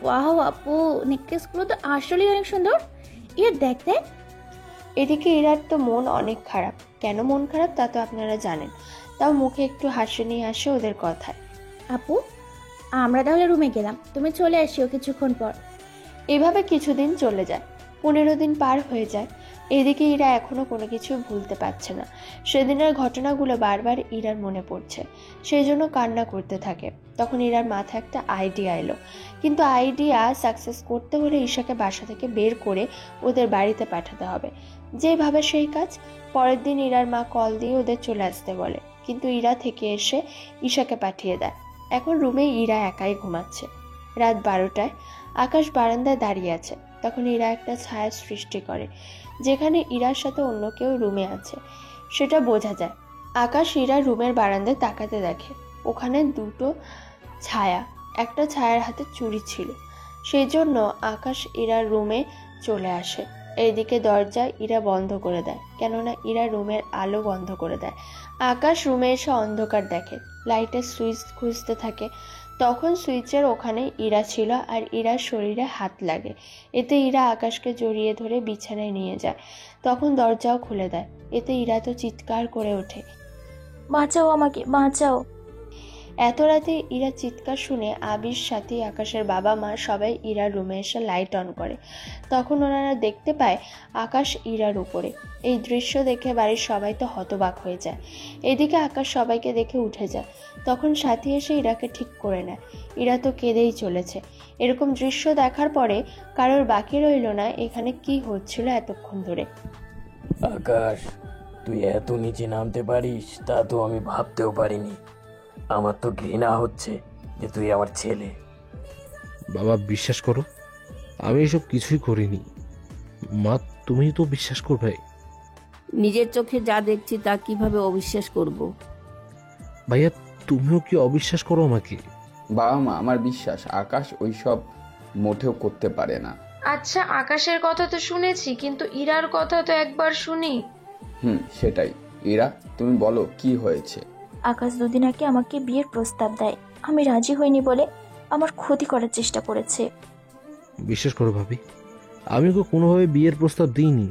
ওয়াও আপু, নেকলেসগুলো তো আসলেই অনেক সুন্দর। এর দেখ দেখ। এদিকে ইরার তো মন অনেক খারাপ। কেন মন খারাপ তা তো আপনারা জানেন, তাও মুখে একটু হাসি নিয়ে আসে ওদের কথায়। আপু, আমরা তাহলে রুমে গেলাম, তুমি চলে আসিও কিছুক্ষণ পর। এভাবে কিছুদিন চলে যায়, 15 দিন পার হয়ে যায়। এদিকে ইরা এখনো কোনো কিছু ভুলতে পারছে না। সেদিনের ঘটনাগুলো বারবার ইরার মনে পড়ছে, সেই জন্য কান্না করতে থাকে। তখন ইরার মাথায় একটা আইডিয়া এলো, কিন্তু আইডিয়া সাকসেস করতে হলে ঈশাকে বাসা থেকে বের করে ওদের বাড়িতে পাঠাতে হবে। যেভাবে সেই কাজ। পরের দিন ইরার মা কল দিয়ে ওদের চলে আসতে বলে, কিন্তু ইরা থেকে এসে ঈশাকে পাঠিয়ে দেয়। এখন রুমে ইরা একাই ঘুমাচ্ছে। রাত 12টায় আকাশ বারান্দায় দাঁড়িয়ে আছে। তখন ইরা একটা ছায়া সৃষ্টি করে, যেখানে ইরার সাথে অন্য কেউ রুমে আছে সেটা বোঝা যায়। আকাশ ইরার রুমের বারান্দায় তাকাতে দেখে ওখানে দুটো ছায়া। একটা ছায়ার হাতে চুড়ি ছিল। সেই জন্য আকাশ ইরার রুমে চলে আসে। এইদিকে দরজা ইরা বন্ধ করে দেয়, কেননা ইরা রুমের আলো বন্ধ করে দেয়। আকাশ রুমে এসে অন্ধকার দেখে, লাইটের সুইচ খুঁজতে থাকে। তখন সুইচের ওখানে ইরা ছিল আর ইরার শরীরে হাত লাগে। এতে ইরা আকাশকে জড়িয়ে ধরে বিছানায় নিয়ে যায়। তখন দরজাও খুলে দেয়। এতে ইরা তো চিৎকার করে ওঠে, বাঁচাও আমাকে, বাঁচাও। এত রাতে ইরা চিৎকার শুনে আবির সাথে আকাশের বাবা মা সবাই ইরার রুমে এসে লাইট অন করে। তখন ওনারা দেখতে পায় আকাশ ইরার উপরে। এই দৃশ্য দেখে বাড়ির সবাই তো হতবাক হয়ে যায়। এদিকে আকাশ সবাইকে দেখে উঠে যায়। তখন সাথী এসে ইরাকে ঠিক করে নেয়। ইরা তো কেঁদেই চলেছে। এরকম দৃশ্য দেখার পরে কারোর বাকি রইল না এখানে কি হচ্ছিল এতক্ষণ ধরে। আকাশ, তুই এত নিচে নামতে পারিস তা তো আমি ভাবতেও পারিনি। আমার তো ঘৃণা হচ্ছে যে তুই আমার ছেলে। বাবা বিশ্বাস করো, আমি এসব কিছুই করিনি। মা, তুমি তো বিশ্বাস করবে। নিজের চোখে যা দেখছি তা কিভাবে অবিশ্বাস করব? ভাইয়া, তুমিও কি অবিশ্বাস করো আমাকে? বাবা মা, আমার বিশ্বাস আকাশ ওইসব মোটেও করতে পারে না। আচ্ছা, আকাশের কথা তো শুনেছি, কিন্তু ইরার কথা তো একবার শুনি। সেটাই। ইরা, তুমি বলো কি হয়েছে। আকাশ দুদিন আগে আমাকে বিয়ের প্রস্তাব দেয়। আমি রাজি হইনি বলে আমার ক্ষতি করার চেষ্টা করেছে। বিশ্বাস করো ভাবি, আমি ওকে কোনোভাবে বিয়ের প্রস্তাব দিইনি।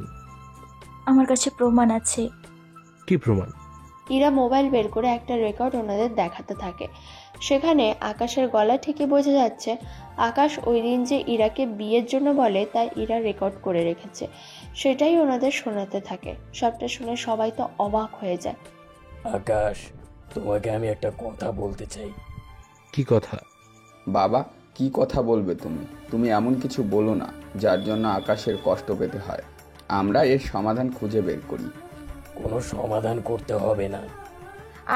আমার কাছে প্রমাণ আছে। কি প্রমাণ? ইরা মোবাইল বের করে একটা রেকর্ড ওনাদের দেখাতে থাকে। সেখানে আকাশের গলা ঠিকই বোঝা যাচ্ছে আকাশ ওই দিন যে ইরাকে বিয়ের জন্য বলে তা ইরা রেকর্ড করে রেখেছে। সেটাই ওনাদের শোনাতে থাকে। সবটা শুনে সবাই তো অবাক হয়ে যায়। আকাশ, তোমাকে আমি একটা কথা বলতে চাই। কি কথা? বাবা, কি কথা বলবে তুমি? তুমি এমন কিছু বলো না যার জন্য আকাশের কষ্ট পেতে হয়। আমরা এর সমাধান খুঁজে বের করি। কোনো সমাধান করতে হবে না।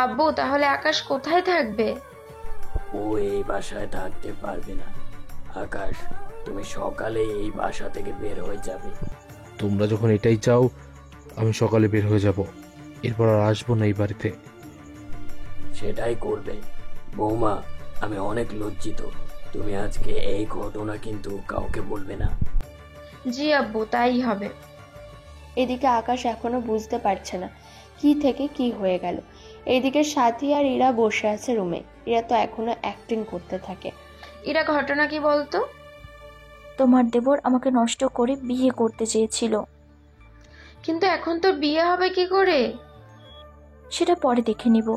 আব্বু, তাহলে আকাশ কোথায় থাকবে? ও এই বাসায় থাকতে পারবে না। আকাশ, তুমি সকালে এই বাসা থেকে বের হয়ে যাবে। তোমরা যখন এটাই চাও, আমি সকালে বের হয়ে যাব। এরপর আর আসবো না এই বাড়িতে। সেটাই করবে। বৌমা, আমি অনেক লজ্জিত। তুমি আজকে এই ঘটনা কিন্তু কাউকে বলবে না। জি আব্বু, তাই হবে। এদিকে আকাশ এখনো বুঝতে পারছে না কি থেকে কি হয়ে গেল। এইদিকে সাথী আর ইরা বসে আছে রুমে। ইরা তো এখনো অ্যাক্টিং করতে থাকে। ইরা, ঘটনা কি বলতো? তোমার দেবর আমাকে নষ্ট করে বিয়ে করতে চেয়েছিল। কিন্তু এখন তো বিয়ে হবে কি করে? সেটা পরে দেখে নিব।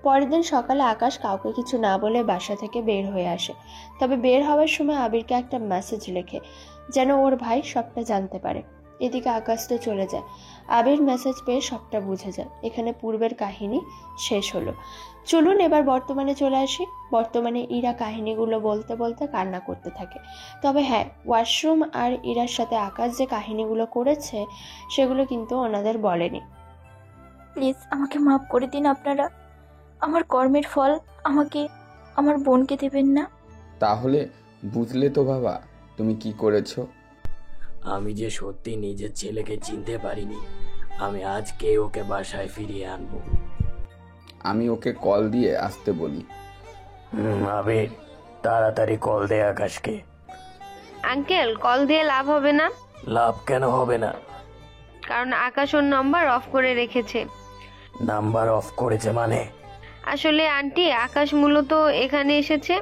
পরের দিন সকালে আকাশ কাউকে কিছু না বলে বাসা থেকে বের হয়ে আসে। তবে বের হওয়ার সময় আবিরকে একটা মেসেজ লেখে, যেন ওর ভাই সবটা জানতে পারে। এদিকে আকাশ তো চলে যায়। আবির মেসেজ পেয়ে সবটা বুঝে যায়। এখানে পূর্বের কাহিনী শেষ হলো। চলুন এবার বর্তমানে চলে আসি। বর্তমানে ইরা কাহিনীগুলো বলতে বলতে কান্না করতে থাকে। তবে হ্যাঁ, ওয়াশরুম আর ইরার সাথে আকাশ যে কাহিনীগুলো করেছে সেগুলো কিন্তু ওনাদের বলেনি। প্লিজ আমাকে মাফ করে দিন আপনারা। আমার কর্মের ফল আমাকে আমার বোনকে দেবেন না? তাহলে বুঝলে তো বাবা তুমি কি করেছো? আমি যে সত্যি নিজের ছেলেকে চিনতে পারিনি। আমি আজকে ওকে বাসায় ফিরিয়ে আনবো। আমি ওকে কল দিয়ে আসতে বলি। আবির, তাড়াতাড়ি কল দে আকাশকে। আঙ্কেল, কল দিয়ে লাভ হবে না। লাভ কেন হবে না? কারণ আকাশ ওর নাম্বার অফ করে রেখেছে। নাম্বার অফ করেছে মানে? আসলে আন্টি, আকাশ মূলত এখানে এসেছে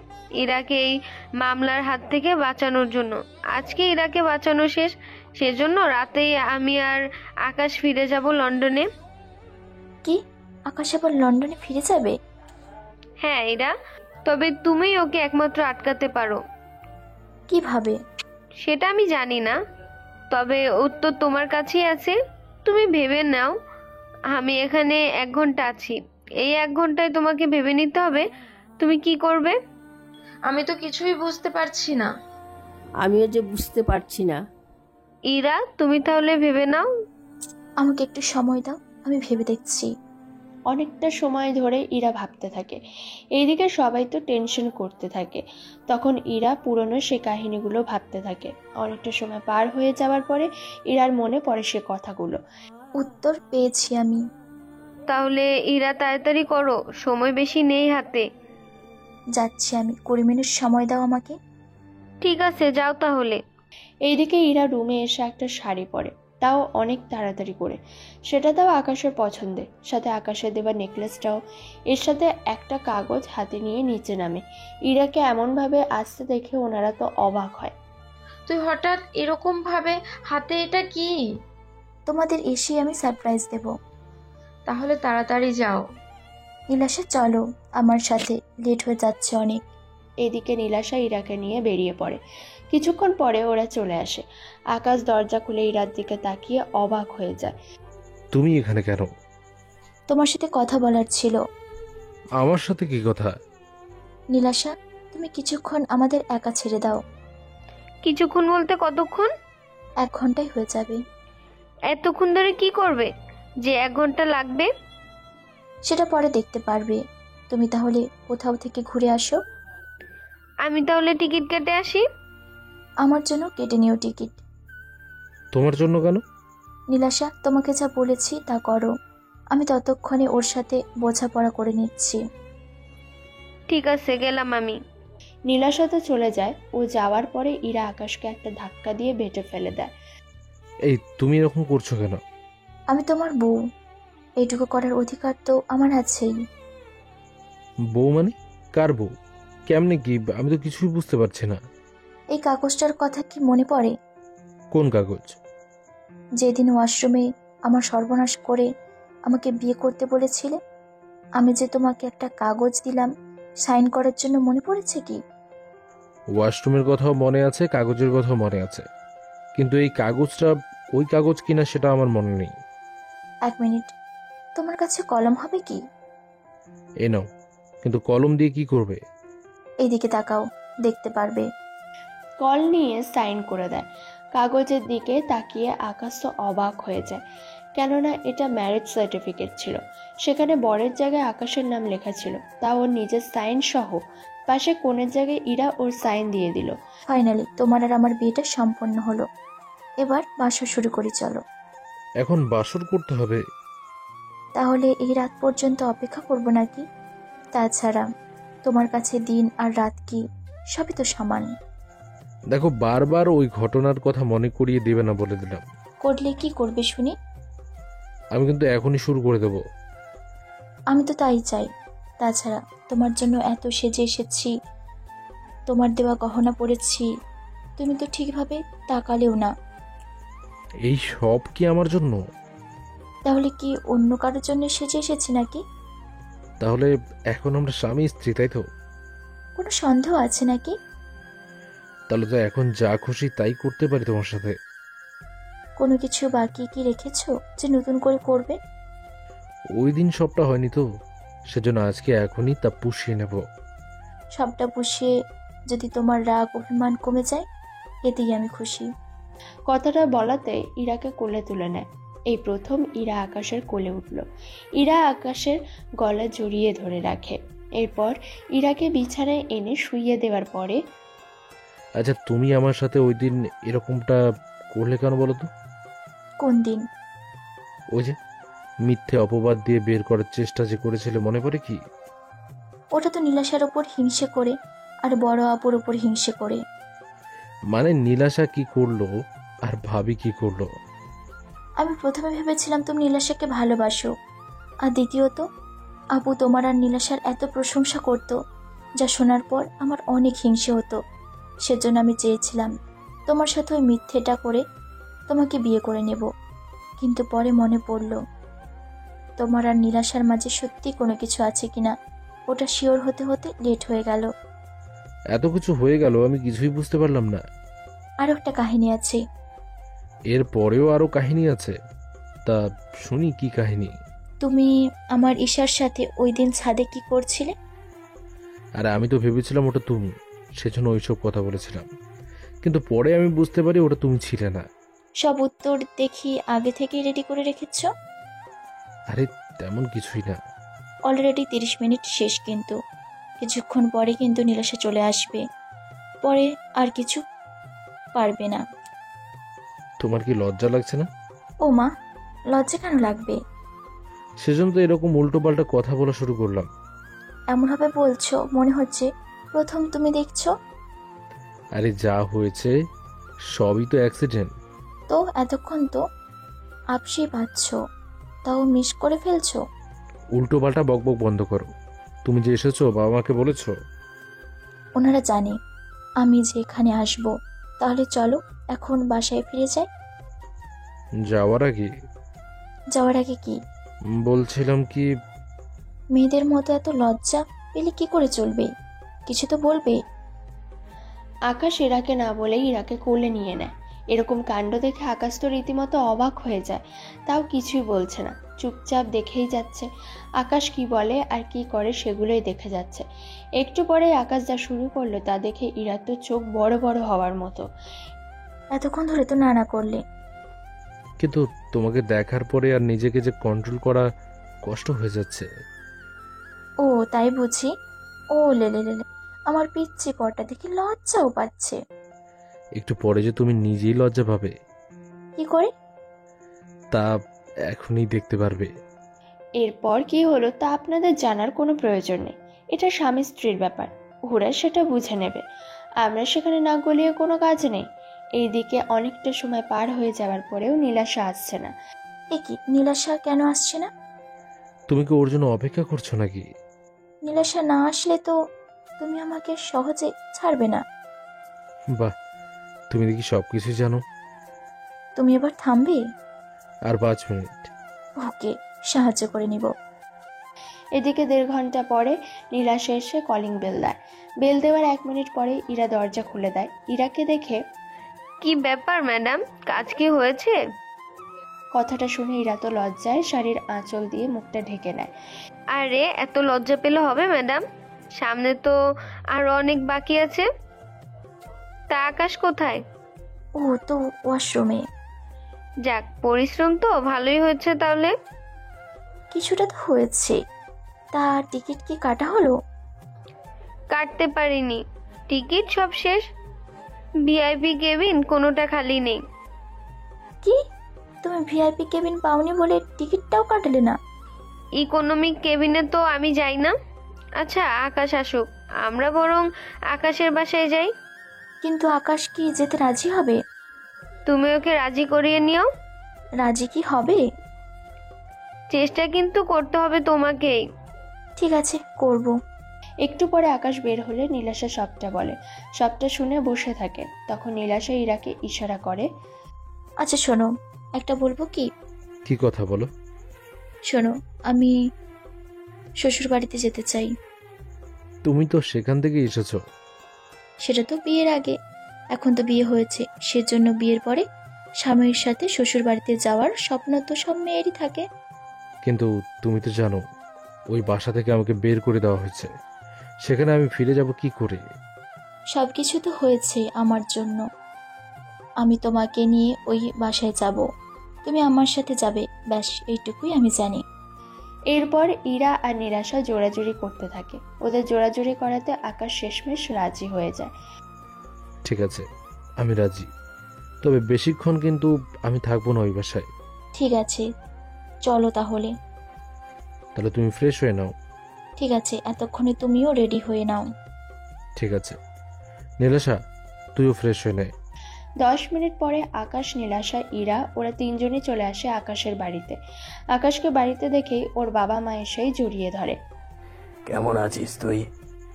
ইরাকে এই মামলার হাত থেকে বাঁচানোর জন্য। আজকে ইরাকে বাঁচানো শেষ, সেজন্য রাতেই আমি আর আকাশ ফিরে যাব লন্ডনে। কি, আকাশ আবার লন্ডনে ফিরে যাবে? হ্যাঁ ইরা, তবে তুমি ওকে একমাত্র আটকাতে পারো। কিভাবে? সেটা আমি জানি না, তবে উত্তর তোমার কাছেই আছে। তুমি ভেবে নাও। আমি এখানে 1 ঘন্টা আছি। এই 1 ঘন্টায় তোমাকে ভেবে নিতে হবে তুমি কি করবে। আমি তো কিছুই বুঝতে পারছি না। আমিও যে বুঝতে পারছি না। ইরা, তুমি তাহলে ভেবে নাও। আমাকে একটু সময় দাও, আমি ভেবে দেখছি। অনেকটা সময় ধরে ইরা ভাবতে থাকে। এইদিকে সবাই তো টেনশন করতে থাকে। তখন ইরা পুরনো সে কাহিনীগুলো ভাবতে থাকে। অনেকটা সময় পার হয়ে যাওয়ার পরে ইরার মনে পড়ে সে কথাগুলো। উত্তর পেয়েছি আমি। তাহলে ইরা তাড়াতাড়ি করো, সময় বেশি নেই হাতে। যাচ্ছি আমি, 20 মিনিট সময় দাও আমাকে। ঠিক আছে, যাও তাহলে। এইদিকে ইরা রুমে এসে একটা শাড়ি পরে, তাও অনেক তাড়াতাড়ি করে। সেটা তাও আকাশের পছন্দের, সাথে আকাশের দেওয়া নেকলেসটাও। এর সাথে একটা কাগজ হাতে নিয়ে নিচে নামে। ইরাকে এমনভাবে আসতে দেখে ওনারা তো অবাক হয়। তুই হঠাৎ এরকম ভাবে হাতে এটা কি? তোমাদের এসে আমি সারপ্রাইজ দেব। তাহলে তাড়াতাড়ি যাও। নীলাশা চলো আমার সাথে, লেট হয়ে যাচ্ছে অনেক। এদিকে নীলাশা ইরাকে নিয়ে বেরিয়ে পড়ে। কিছুক্ষণ পরে ওরা চলে আসে। আকাশ দরজা খুলে ইরার দিকে তাকিয়ে অবাক হয়ে যায়। তুমি এখানে কেন? তোমার সাথে কথা বলার ছিল। আমার সাথে কি কথা? নীলাশা, তুমি কিছুক্ষণ আমাদের একা ছেড়ে দাও। কিছুক্ষণ বলতে কতক্ষণ? 1 ঘন্টাই হয়ে যাবে। এতক্ষণ ধরে কি করবে যে 1 ঘন্টা লাগবে? সেটা পরে দেখতে পারবে। তুমি তাহলে কোথাও থেকে ঘুরে আসো। আমি তাহলে টিকিট কেটে আসি। আমার জন্য কেটে নিও টিকিট। তোমার জন্য কেন? নীলাশা, তোমাকে যা বলেছি তা করো। আমি ততক্ষণে ওর সাথে বোঝাপড়া করে নিচ্ছি। ঠিক আছে, গেলাম আমি। নীলাশা তো চলে যায়। ও যাওয়ার পরে ইরা আকাশকে একটা ধাক্কা দিয়ে বেঁটে ফেলে দেয়। এই তুমি এরকম করছো কেন? আমি তোমার বউ, এইটুকু করার অধিকার তো আমার আছেই। বউ মানে? কার বউ? কেমনে কি? আমি তো কিছুই বুঝতে পারছি না। এই কাগজটার কথা কি মনে পড়ে? কোন কাগজ? যেদিন ওয়াশরুমে আমার সর্বনাশ করে আমাকে বিয়ে করতে বলেছিলে, আমি যে তোমাকে একটা কাগজ দিলাম সাইন করার জন্য, মনে পড়েছে কি? ওয়াশরুমের কথাও মনে আছে, কাগজের কথাও মনে আছে, কিন্তু এই কাগজটা ওই কাগজ কিনা সেটা আমার মনে নেই। 1 মিনিট, তোমার কাছে কলম হবে কি? এ নাও। কিন্তু কলম দিয়ে কি করবে? এইদিকে তাকাও, দেখতে পারবে। কল নিয়ে সাইন করে দেয়। কাগজের দিকে তাকিয়ে আকাশ তো অবাক হয়ে যায়, কেননা এটা ম্যারেজ সার্টিফিকেট ছিল। সেখানে বরের জায়গায় আকাশের নাম লেখা ছিল, তা ওর নিজের সাইন সহ। পাশে কোণের জায়গায় ইরা ওর সাইন দিয়ে দিল। ফাইনালি তোমার আর আমার বিয়েটা সম্পন্ন হলো। এবার বাসর শুরু করি, চলো। এখন বাসর করতে হবে? তাহলে এই রাত পর্যন্ত অপেক্ষা করব নাকি? তাছাড়া তোমার কাছে দিন আর রাত কি, সবই তো সমান। দেখো, বারবার ওই ঘটনার কথা মনে করিয়ে দেবে না, বলে দিলাম। করলে কি করবে শুনি? আমি কিন্তু এখনই শুরু করে দেব। আমি তো তাই চাই। তাছাড়া তোমার জন্য এত সেজে এসেছি, তোমার দেওয়া গহনা পরেছি, তুমি তো ঠিকভাবে তাকালেও না। এই সব কি আমার জন্য? তাহলে কি অন্য কারোর জন্য সেজে এসেছি নাকি? তাহলে এখন আমরা স্বামী স্ত্রী, তাই তো? কোনো সন্দেহ আছে নাকি? তাহলে তো এখন যা খুশি তাই করতে পারি তোমার সাথে। কোনো কিছু বাকি কি রেখেছো যে নতুন করে করবে? ওই দিন সবটা হয়নি তো, সেজন্য আজকে এখনই তা পুষিয়ে নেব। সবটা পুষিয়ে যদি তোমার রাগ অভিমান কমে যায়, এতেই আমি খুশি। কথাটা বলাতে ইরাকে কোলে তুলে নেয়। এই প্রথম ইরা আকাশের কোলে উঠল। ইরা আকাশের গলা জড়িয়ে ধরে রাখে। এরপর ইরাকে বিছানায় এনে শুইয়ে দেওয়ার পরে, আচ্ছা, তুমি আমার সাথে ওই দিন এরকমটা করলে কেন বলো তো? কোন দিন? ওই যে মিথ্যে অপবাদ দিয়ে বের করার চেষ্টা যে করেছিলে, মনে পড়ে কি? ওটা তো নীলাশার ওপর হিংসে করে আর বড় আপুর ওপর হিংসে করে। মানে নীলাশা কি করলো আর ভাবি কি করলো? আমি প্রথমে ভেবেছিলাম তুমি নীলাশাকে ভালোবাসো, আর দ্বিতীয়ত আপু তোমার আর নীলাশার এত প্রশংসা করতো, যা শোনার পর আমার অনেক হিংসে হতো। সেজন্য আমি চেয়েছিলাম তোমার সাথে ওই মিথ্যেটা করে তোমাকে বিয়ে করে নেব। কিন্তু পরে মনে পড়ল তোমার আর নীলাশার মাঝে সত্যি কোনো কিছু আছে কিনা, ওটা শিওর হতে হতে লেট হয়ে গেল। এত কিছু হয়ে গেল, আমি কিছুই বুঝতে পারলাম না। আরও একটা কাহিনী আছে। এর পরেও আরো কাহিনী আছে? তা শুনি, কি কাহিনী? তুমি আমার ঈশার সাথে ওই দিন ছাদে কি করছিলে? আরে আমি তো ভেবেছিলাম ওটা তুমি, সেজন্য ওইসব কথা বলেছিলাম, কিন্তু পরে আমি বুঝতে পারি ওটা তুমি ছিলে না। সব উত্তর দেখি আগে থেকেই রেডি করে রেখেছ। আরে তেমন কিছুই না। অলরেডি 30 মিনিট শেষ, কিন্তু কিছুক্ষণ পরে কিন্তু নীলাশা চলে আসবে, পরে আর কিছু পারবে না। তোমার কি লজ্জা লাগছে না? ও মা, লজ্জা কেন লাগবে? সেজন্য তো এরকম উল্টো পাল্টা কথা বলা শুরু করলাম। এমনভাবে বলছো মনে হচ্ছে প্রথম তুমি দেখছো। আরে যা হয়েছে সবই তো অ্যাক্সিডেন্ট। তো এতক্ষণ তো আপসি পাচ্ছ, তাও মিস করে ফেলছো। উল্টো পাল্টা বকবক বন্ধ করো। তুমি যে এসেছো বাবা মাকে বলেছো? ওনারা জানে আমি যে এখানে আসবো। তাহলে চলো এখন বাসায় ফিরে যাই। যাওয়ার আগে? যাওয়ার আগে কি? বলছিলাম কি, মেয়েদের মতো এত লজ্জা পেলে কি করে চলবে? কিছু তো বলবে। আকাশ ইরাকে না বলেই ইরাকে কোলে নিয়ে নেয়। এরকম কাণ্ড দেখে আকাশ তো রীতিমতো অবাক হয়ে যায়, তাও কিছুই বলছে না, চুপচাপ দেখেই যাচ্ছে। আকাশ কি বলে আর কি করে সেগুলোই দেখে যাচ্ছে। একটু পরে আকাশ যা শুরু করলো তা দেখে ইরা তো চোখ বড় বড় হওয়ার মতো। এতক্ষণ ধরে তো নানা করলে, কিন্তু তোমাকে দেখার পরে আর নিজেকে যে কন্ট্রোল করা কষ্ট হয়ে যাচ্ছে। ও তাই বুঝি। ও লেলে লেলে, আমার পিচ্ছি কটা দেখে লজ্জাও পাচ্ছে। একটু পরে যে তুমি নিজেই লজ্জা পাবে। কি করে? তা এখনই দেখতে পারবে। এরপর কি হলো তা আপনাদের জানার কোনো প্রয়োজন নেই, এটা স্বামী স্ত্রীর ব্যাপার, ওরা সেটা বুঝে নেবে। আমরা সেখানে না গলিয়ে কোনো কাজ নেই। এইদিকে অনেকটা সময় পার হয়ে যাওয়ার পরেও নীলাশা আসছে না। এ কি, নীলাশা কেন আসছে না? তুমি কি ওর জন্য অপেক্ষা করছো নাকি? নীলাশা না আসলে তো তুমি আমাকে সহজে ছাড়বে না। বাহ, তুমি দেখি সবকিছু জানো। তুমি এবার থামবে? আর 5 মিনিট। ওকে, সাহায্য করে নিব। এদিকে 1.5 ঘন্টা পরে নীলাশা এসে কলিং বেল দেয়। বেল দেওয়ার 1 মিনিট পরে ইরা দরজা খুলে দেয়। ইরাকে দেখে, কি ব্যাপার ম্যাডাম, কাজ কি হয়েছে? কথাটা শুনে ইরা তো লজ্জায় শাড়ির আঁচল দিয়ে মুখটা ঢেকে নেয়। আরে এত লজ্জা পেলে হবে ম্যাডাম, সামনে তো আরো অনেক বাকি আছে। তা আকাশ কোথায়? ও তো ওয়াশরুমে। যাক, পরিশ্রম তো ভালোই হয়েছে তাহলে। কিছুটা তো হয়েছে। তা টিকিট কি কাটা হলো? কাটতে পারিনি, টিকিট সব শেষ। ভিআইপি কেবিন কোনোটা খালি নেই। কি, তুমি ভিআইপি কেবিন পাওনি বলে টিকিটটাও কাটলে না? ইকোনমিক কেবিনে তো আমি যাই না। আচ্ছা আকাশ আসুক, আমরা বরং আকাশের বাসায় যাই। কিন্তু আকাশ কি যেতে রাজি হবে? তুমি ওকে রাজি করিয়ে নিও। রাজি কি হবে? চেষ্টা কিন্তু করতে হবে তোমাকেই। ঠিক আছে, করব। একটু পরে আকাশ বের হলে নীলাশা সবটা বলে। সবটা শুনে বসে থাকে। তখন নীলাশা ইরাকে ইশারা করে, আচ্ছা শোনো, একটা বলবো কি? কি কথা বলো? শোনো, আমি শ্বশুর বাড়িতে যেতে চাই। তুমি তো সেখান থেকে এসেছো। সেটা তো বিয়ের আগে, এখন তো বিয়ে হয়েছে, সেজন্য বিয়ের পরে স্বামীর সাথে শ্বশুর বাড়িতে যাওয়ার স্বপ্ন তো সব মেয়েরই থাকে। কিন্তু তুমি তো জানো ওই বাসা থেকে আমাকে বের করে দেওয়া হয়েছে, সেখানে আমি ফিরে যাব কি করে? সব কিছু তো হয়েছে আমার জন্য। আমি তোমাকে নিয়ে ওই বাসায় যাব, তুমি আমার সাথে যাবে, ব্যাস এইটুকুই আমি জানি। এরপর ইরা আর নিরাশা জোড়াজুড়ি করতে থাকে। ওদের জোড়াজুড়ি করাতে আকাশ শেষমেশ রাজি হয়ে যায়। ঠিক আছে, আমি রাজি, তবে বেশিক্ষণ কিন্তু আমি থাকবো না ওই বাসায়। ঠিক আছে, চলো তাহলে। তাহলে তুমি ফ্রেশ হয়ে নাও। ঠিক আছে, এতক্ষণে তুমিও রেডি হয়ে নাও। ঠিক আছে নীলাশা, তুইও ফ্রেশ হয়ে নে। 10 মিনিট পরে আকাশ, নীলাশা, ইরা ওরা তিনজনই চলে আসে আকাশের বাড়িতে। আকাশকে বাড়িতে দেখেই ওর বাবা মা এসেই জড়িয়ে ধরে। কেমন আছিস তুই?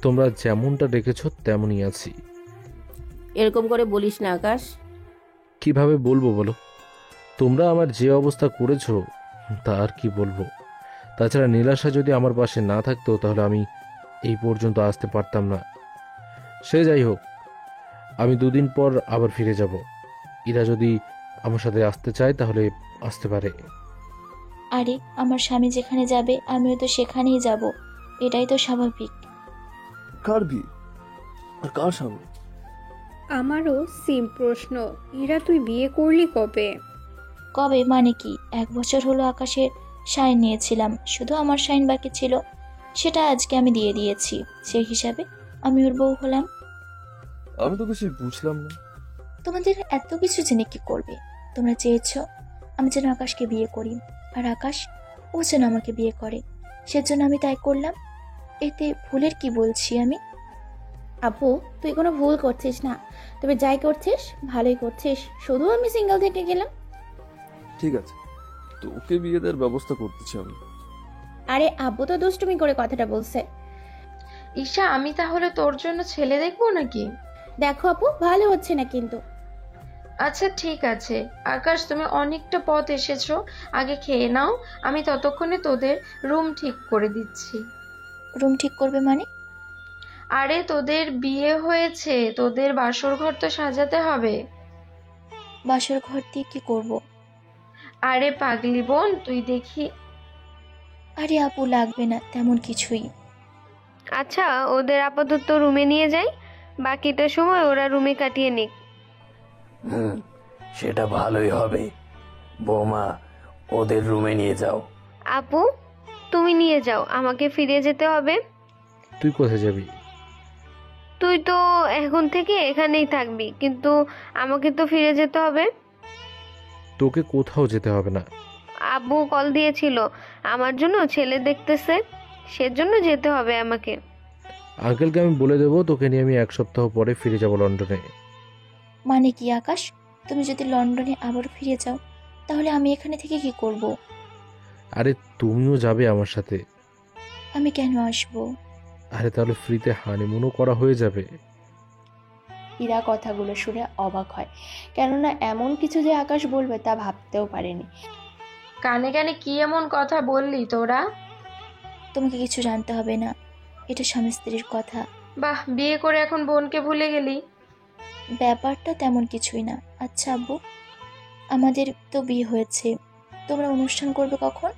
তোমরা যেমনটা দেখেছো তেমনই আছি। এরকম করে বলিস না আকাশ। কিভাবে বলবো বলো? তোমরা আমার যে অবস্থা করেছো তা আর কি বলবো। তাছাড়া নীলাশা যদি আমার পাশে না থাকতো তাহলে আমি এই পর্যন্ত আসতে পারতাম না। সে যাই হোক, আমি 2 দিন পর আবার ফিরে যাব। ইরা যদি আমার সাথে আসতে চায় তাহলে আসতে পারে। আরে আমার স্বামী যেখানে যাবে আমিও তো সেখানেই যাব, এটাই তো স্বাভাবিক। কার বিয়ে আর কার স্বামী? আমারও সেম প্রশ্ন। ইরা, তুই বিয়ে করলি কবে? কবে মানে কি? 1 বছর হলো আকাশের সাইন নিয়েছিলাম, শুধু আমার সাইন বাকি ছিল, সেটা আজকে আমি দিয়ে দিয়েছি। সেই হিসাবে আমি ওর বউ হলাম। আমি তো কিছু বুঝলাম না। তোমাদের এত কিছু জেনে কি করবে? তোমরা চেয়েছো আমি যেন আকাশকে বিয়ে করি, আর আকাশ ও যেন আমাকে বিয়ে করে, সেজন্য আমি তাই করলাম। এতে ভুলের কি বলছি আমি? আপু, তুই কোনো ভুল করছিস না, তবে যাই করছিস ভালোই করছিস। শুধু আমি সিঙ্গেল থেকে গেলাম। ঠিক আছে, তোকে বিয়ে দেওয়ার ব্যবস্থা করতেছি আমি। আরে আব্বু তো দুষ্টুমি করে কথাটা বলছে। ঈশা, আমি তাহলে তোর জন্য ছেলে দেখবো নাকি? দেখো আপু, ভালো হচ্ছে না কিন্তু। আচ্ছা ঠিক আছে আকাশ, তুমি অনেকটা পথ এসেছো, আগে খেয়ে নাও, আমি ততক্ষণে তোদের রুম ঠিক করে দিচ্ছি। রুম ঠিক করবে মানে? আরে তোদের বিয়ে হয়েছে, তোদের বাসর ঘর তো সাজাতে হবে। বাসর ঘর দিয়ে কি করব? আরে পাগলি বোন, তুই দেখি। আরে আপু, লাগবে না তেমন কিছুই। আচ্ছা, ওদের আপাতত রুমে নিয়ে যাই, বাকিটা সময় ওরা রুমে কাটিয়ে নিক। সেটা ভালোই হবে। বৌমা, ওদের রুমে নিয়ে যাও। আপু, তুমি নিয়ে যাও, আমাকে ফিরে যেতে হবে। তুই কোথায় যাবি? তুই তো এখন থেকে এখানেই থাকবি, কিন্তু আমাকে তো ফিরে যেতে হবে। তোকে কোথাও যেতে হবে না। আব্বু কল দিয়েছিল, আমার জন্য ছেলে দেখতেছে, সেজন্য যেতে হবে আমাকে। আঙ্কেলকে আমি বলে দেবো তোকে নিয়ে আমি 1 সপ্তাহ পরে ফিরে যাব লন্ডনে। মানে কি আকাশ? তুমি যদি লন্ডনে আবার ফিরে যাও তাহলে আমি এখানে থেকে কি করব? আরে তুমিও যাবে আমার সাথে। আমি কেন আসবো? আরে তাহলে ফ্রিতে হানিমুনও করা হয়ে যাবে। ইরা কথাগুলো শুনে অবাক হয়, কেননা এমন কিছু যে আকাশ বলবে তা ভাবতেও পারেনি। কানে কানে কি এমন কথা বললি তোরা? তোমাকে কিছু জানতে হবে না, এটা স্বামী স্ত্রীর কথা। বাহ, বিয়ে করে এখন বোনকে ভুলে গেলি। ব্যাপারটা তেমন কিছুই না। আচ্ছা আব্বু, আমাদের তো বিয়ে হয়েছে, তোমরা অনুষ্ঠান করবে কখন?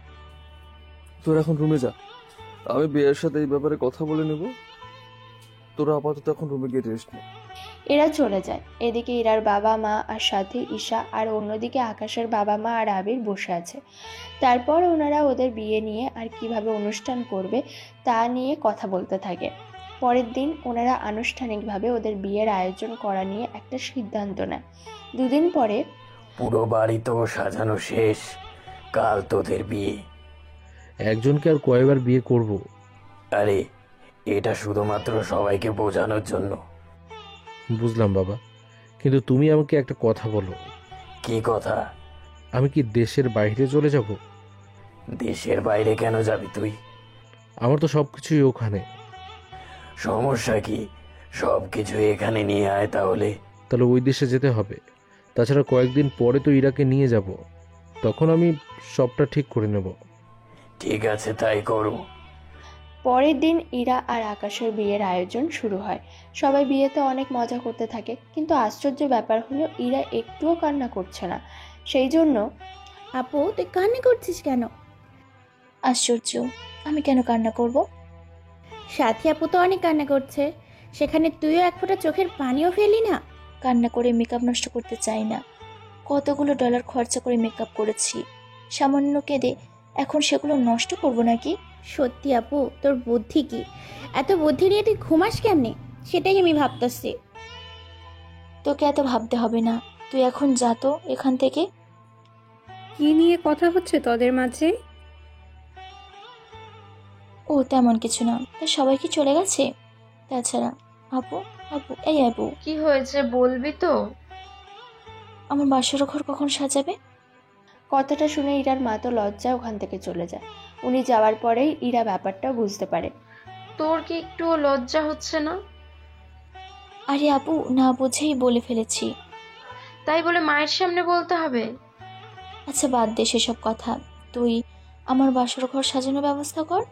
তোর এখন রুমে যা, আমি বিয়ের সাথে এই ব্যাপারে কথা বলে নেব। তোরা আপাতত এখন রুমে গিয়ে রেস্ট নে। এরা চলে যায়। এদিকে ইরার বাবা মা আর সাথে ঈশা, আর অন্যদিকে আকাশের বাবা মা আর আবির বসে আছে। তারপর ওনারা ওদের বিয়ে নিয়ে আর কিভাবে অনুষ্ঠান করবে তা নিয়ে কথা বলতে থাকে। পরের দিন ওনারা আনুষ্ঠানিকভাবে ওদের বিয়ের আয়োজন করা নিয়ে একটা সিদ্ধান্ত নেয়। 2 দিন পরে পুরো বাড়ি তো সাজানো শেষ, কাল তোদের বিয়ে। একজনকে আর কয়বার বিয়ে করব? আরে এটা শুধুমাত্র সবাইকে বোঝানোর জন্য। বুঝলাম বাবা, কিন্তু তুমি আমাকে একটা কথা বলো। কি কথা? আমি কি দেশের বাইরে চলে যাব? দেশের বাইরে কেন যাবি তুই? আমার তো সবকিছুই ওখানে। সমস্যা কি? সবকিছু এখানে নিয়ে আয় তাহলে। তাহলে ওই দেশে যেতে হবে। তাছাড়া কয়েকদিন পরে তো ইরাকে নিয়ে যাব, তখন আমি সবটা ঠিক করে নেব। ঠিক আছে, তাই করো। পরের দিন ইরা আর আকাশের বিয়ের আয়োজন শুরু হয়। সবাই বিয়েতে অনেক মজা করতে থাকে, কিন্তু আশ্চর্য ব্যাপার হলো ইরা একটুও কান্না করছে না। সেই জন্য, আপু তুই কান্না করছিস কেন? আশ্চর্য, আমি কেন কান্না করব? সাথী আপু তো অনেক কান্না করছে, সেখানে তুইও এক ফোঁটা চোখের পানিও ফেলি না। কান্না করে মেকআপ নষ্ট করতে চাই না। কতগুলো ডলার খরচা করে মেকআপ করেছি, সামান্য কেঁদে এখন সেগুলো নষ্ট করব নাকি? সত্যি আপু, তোর বুদ্ধি কি? এত বুদ্ধি নিয়ে তুই ঘুমাস কেমনে, সেটাই আমি ভাবতেছি। তোকে এত ভাবতে হবে না, তুই এখন যা তো এখান থেকে। কি নিয়ে কথা হচ্ছে তোদের মাঝে? ও তেমন কিছু না, তা সবাই কি চলে গেছে? তাছাড়া আপু, আপু, এই আপু, কি হয়েছে বলবি তো? আমার বাসর ঘর কখন সাজাবে? কথাটা শুনে ইরার মা তো লজ্জায় ওখান থেকে চলে যায়। উনি যাওয়ার পরেই ইরা ব্যাপারটা বুঝতে পারে। তোর কি একটুও লজ্জা হচ্ছে না? আরে আপু, না বুঝেই বলে ফেলেছি। তাই বলে মায়ের সামনে বলতে হবে? আচ্ছা বাদ দে সেসব কথা, তুই আমার বাসর ঘর সাজানোর ব্যবস্থা কর।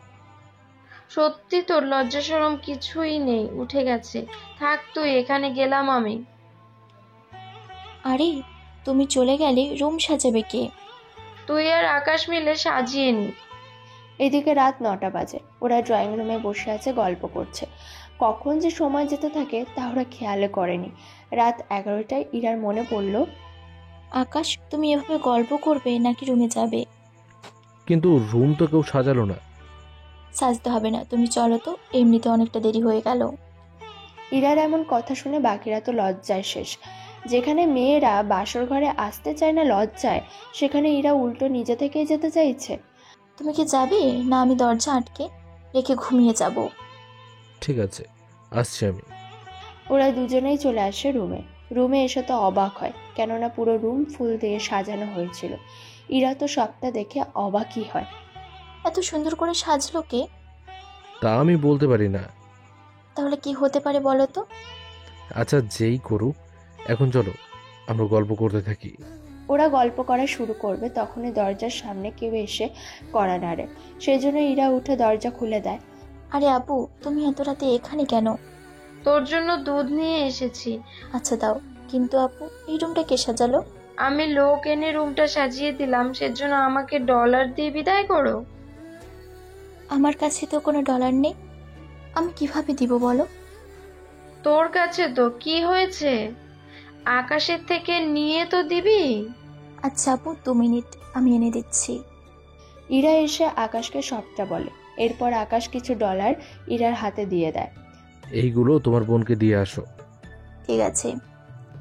সত্যি তোর লজ্জা শরম কিছুই নেই, উঠে গেছে। থাক তুই, এখানে গেলাম আমি। আরে তুমি চলে গেলে রুম সাজাবে কে? তুই আর আকাশ মিলে সাজিয়ে নি। এদিকে রাত 9টা বাজে। ওরা ড্রয়িং রুমে বসে আছে, গল্প করছে। কখন যে সময় যেতে থাকে তা ওরা খেয়ালে করেনি। রাত 11টায় ইরার মনে পড়ল, আকাশ তুমি এভাবে গল্প করবে নাকি রুমে যাবে? কিন্তু রুম তো কেউ সাজালো না। সাজতে হবে না, তুমি চলো তো, এমনিতে অনেকটা দেরি হয়ে গেল। ইরার এমন কথা শুনে বাকিরা তো লজ্জায় শেষ। যেখানে মেয়েরা বাসর ঘরে আসতে চায় না লজ্জায়, সেখানে ইরা উল্টো নিজে থেকেই যেতে চাইছে। তুমি কি যাবে না আমি দরজা আটকে রেখে ঘুমিয়ে যাব? ঠিক আছে, আসছি আমি। ওরা দুজনেই চলে আসে রুমে। রুমে এসে তো অবাক হয়, কেননা পুরো রুম ফুল দিয়ে সাজানো হয়েছিল। ইরা তো সবটা দেখে অবাকই হয়। এত সুন্দর করে সাজলো কে? তা আমি বলতে পারি না। তাহলে কি হতে পারে বলো তো? আচ্ছা যেই করুক, এখন চলো আমরা গল্প করতে থাকি। ওরা গল্প করা শুরু করবে তখনই দরজার সামনে কেউ এসে কড়া নাড়ে। সেই জন্য ইরা উঠে দরজা খুলে দেয়। আরে আপু, তুমি এত রাতে এখানে কেন? তোর জন্য দুধ নিয়ে এসেছি। আচ্ছা দাও, কিন্তু আপু এই রুমটা কে সাজালো? আমি লোক এনে রুমটা সাজিয়ে দিলাম, সেজন্য আমাকে ডলার দিয়ে বিদায় করো? আমার কাছে তো কোনো ডলার নেই, আমি কিভাবে দিব বলো? তোর কাছে তো কি হয়েছে, আকাশের থেকে নিয়ে তো দিবি। আচ্ছা আপু 2 মিনিট, আমি এনে দিচ্ছি। ইরা এসে আকাশকে সবটা বলে। এরপর আকাশ কিছু ডলার ইরার হাতে দিয়ে দেয়। এইগুলো তোমার বোনকে দিয়ে আসো। ঠিক আছে।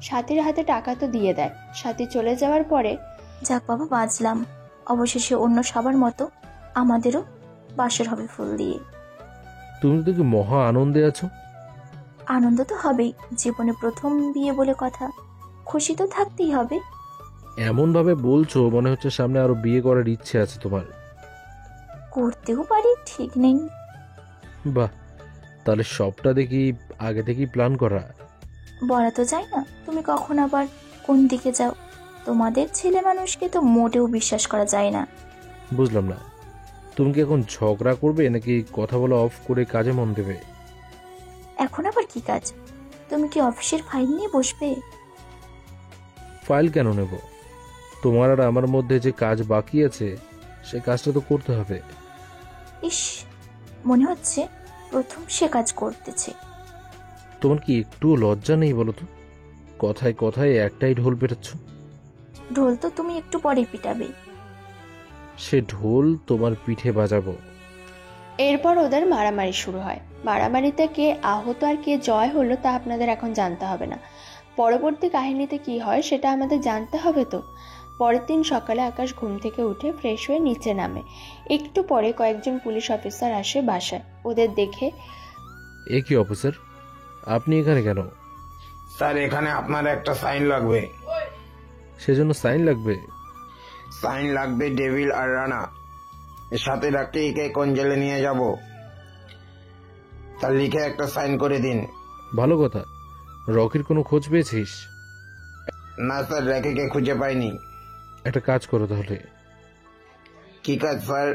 সাথীর হাতে টাকা তো দিয়ে দেয়। সাথী চলে যাওয়ার পরে, যাক বাবা বাঁচলাম, অবশেষে অন্য সবার মতো আমাদেরও বাসর হবে ফুল দিয়ে। তুমি তো কি মহা আনন্দে আছো? আনন্দ তো হবেই, জীবনে প্রথম বিয়ে বলে কথা, খুশি তো থাকতেই হবে। এমন ভাবে বলছো মনে হচ্ছে সামনে আরো বিয়ে করার ইচ্ছে আছে তোমার। করতেও পারি, ঠিক নেই। বাহ, তাহলে সবটা দেখি আগে থেকেই প্ল্যান করা। বলা তো যায় না তুমি কখন আবার কোন দিকে যাও। তোমাদের ছেলে মানুষকে তো মোটেও বিশ্বাস করা যায় না। বুঝলাম না, তুমি কি এখন ঝগড়া করবে নাকি কথা বলা অফ করে কাজে মন দেবে? এখন আবার কি কাজ? তুমি কি অফিসের ফাইল নিয়ে বসবে? ফাইল কেন নেব? তোমার আর আমার মধ্যে যে কাজ বাকি আছে সে কাজটা তো করতে হবে। ইস, মনে হচ্ছে প্রথম সে কাজ করতেছে। তোমার কি একটু লজ্জা নেই বলো তো? কথায় কথায় একটাই ঢোল পেটাচ্ছ। ঢোল তো তুমি একটু পরে পিটাবে। সে ঢোল তোমার পিঠে বাজাবো। এরপর ওদের মারামারি শুরু হয়। মারামারিতে কে আহত আর কে জয় হলো তা আপনাদের এখন জানতে হবে না। পরবর্তী কাহিনীতে কি হয় সেটা আমাদের জানতে হবে তো। পরের দিন সকালে আকাশ ঘুম থেকে উঠে ফ্রেশ হয়ে নিচে নামে। একটু পরে কয়েকজন পুলিশ অফিসার আসে বাসায়। ওদের দেখে, এ কি অফিসার, আপনি এখানে কেন? স্যার এখানে আপনার একটা সাইন লাগবে। সেজন্য সাইন লাগবে? সাইন লাগবে ডেভিল আর রানা, এর সাথে রাকিকে কোন জেলে নিয়ে যাব তার লিখে একটা সাইন করে দিন। ভালো কথা। রকির কোনো খোঁজ পেয়েছিস? না স্যার, রাকিকে খুঁজে পাইনি। একটা কাজ করো তাহলে। কি কাজ স্যার?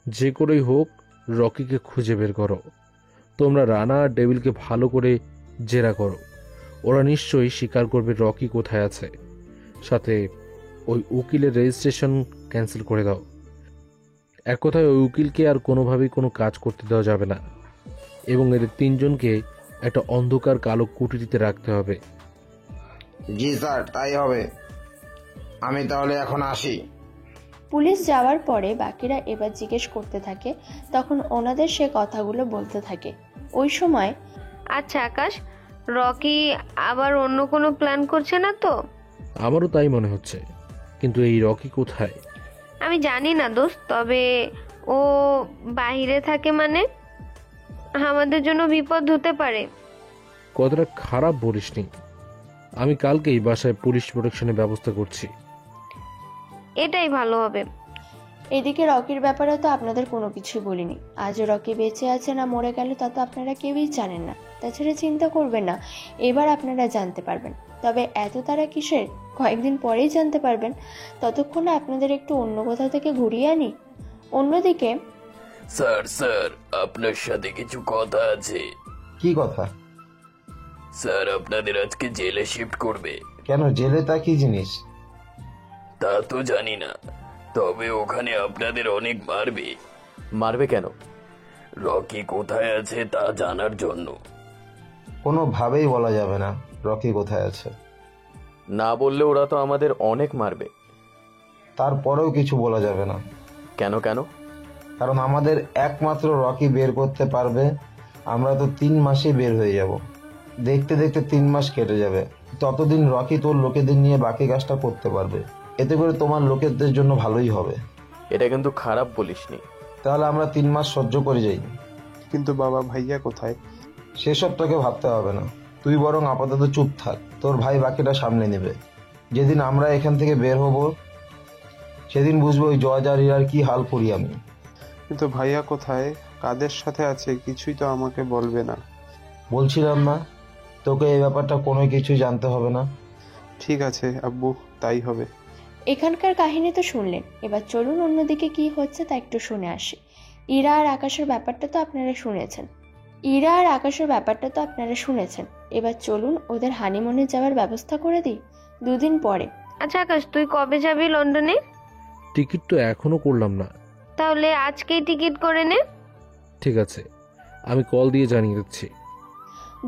যে করেই হোক রকিকে খুঁজে বের করো। তোমরা রানা আর ডেভিলকে ভালো করে জেরা করো। ওরা নিশ্চয়ই স্বীকার করবে রকি কোথায় আছে। সাথে ওই উকিলের রেজিস্ট্রেশন ক্যান্সেল করে দাও। এক কথায় ওই উকিলকে আর কোনোভাবেই কোনো কাজ করতে দেওয়া যাবে না এবং এদের তিনজনকে একটা অন্ধকার কালো কুটিরিতে রাখতে হবে। জি স্যার, তাই হবে। আমি তাহলে এখন আসি। পুলিশ যাওয়ার পরে বাকিরা এবার জিজ্ঞেস করতে থাকে, তখন ওনাদের সে কথাগুলো বলতে থাকে। ওই সময়, আচ্ছা আকাশ, রকি আবার অন্য কোনো প্ল্যান করছে না তো? আমারও তাই মনে হচ্ছে, কিন্তু এই রকি কোথায়? আমি জানি না দোস্ত, তবে ও বাইরে থাকে মানে আমাদের জন্য বিপদ হতে পারে। কতটা খারাপ বলিসনি। আমি কালকেই বাসায় পুলিশ প্রোটেকশনের ব্যবস্থা করছি। এটাই ভালো হবে। এদিকে রকির ব্যাপারে তো আপনাদের কোনো কিছুই বলিনি। আজও রকি বেঁচে আছে না মরে গেল তা তো আপনারা কেউই জানেন না। তাছাড়া চিন্তা করবেন না, এবার আপনারা জানতে পারবেন। তবে এত তারা কিসের, কয়েকদিন পরেই জানতে পারবেন। ততক্ষণে আপনাদের একটু অন্য কোথাও থেকে ঘুরিয়ে আনি। অন্যদিকে, স্যার আপনার সাথে কিছু কথা আছে। কি কথা? স্যার আপনাদের আজকে জেলে শিফট করবে। কেন জেলে? তা কি জিনিস? তা তো জানি না, তবে ওখানে আপনাদের অনেক মারবে। মারবে কেন? রকি কোথায় আছে তা জানার জন্য। কোনোভাবেই বলা যাবে না রকি কোথায় আছে। না বললে ওরা তো আমাদের অনেক মারবে। তারপরেও কিছু বলা যাবে না। কেন? কারণ আমাদের একমাত্র রকি বের করতে পারবে। আমরা তো 3 মাসেই বের হয়ে যাব। দেখতে দেখতে 3 মাস কেটে যাবে। ততদিন রকি তোর লোকেদের নিয়ে বাকি কাজটা করতে পারবে। এতে করে তোমার লোকেদের জন্য ভালোই হবে। এটা কিন্তু খারাপ বলিসনি। তাহলে আমরা 3 মাস সহ্য করে যাই। কিন্তু বাবা ভাইয়া কোথায়? সেসব তোকে ভাবতে হবে না। তুই বরং আপাতত চুপ থাক, তোর ভাই বাকিটা সামনে নেবে। যেদিন আমরা এখান থেকে বের হব সেদিন বুঝবো ওই জজ আর হীরার কি হাল করি আমি। কিন্তু ভাইয়া কোথায়, কাদের সাথে আছে, কিছুই তো আমাকে বলবে না। বলছিলাম না তোকে এই ব্যাপারটা কোনো কিছুই জানতে হবে না। ঠিক আছে আব্বু, তাই হবে। এখানকার কাহিনী তো শুনলেন, এবার চলুন অন্যদিকে কি হচ্ছে তা একটু শুনে আসি। ইরা আর আকাশের ব্যাপারটা তো আপনারা শুনেছেন। এবার চলুন ওদের হানিমুনে যাওয়ার ব্যবস্থা করে দিই 2 দিন পরে। আচ্ছা আকাশ, তুই কবে যাবি লন্ডনে? টিকিট তো এখনো করলাম না। তাহলে আজকেই টিকিট করে নে। ঠিক আছে, আমি কল দিয়ে জানিয়ে দিচ্ছি।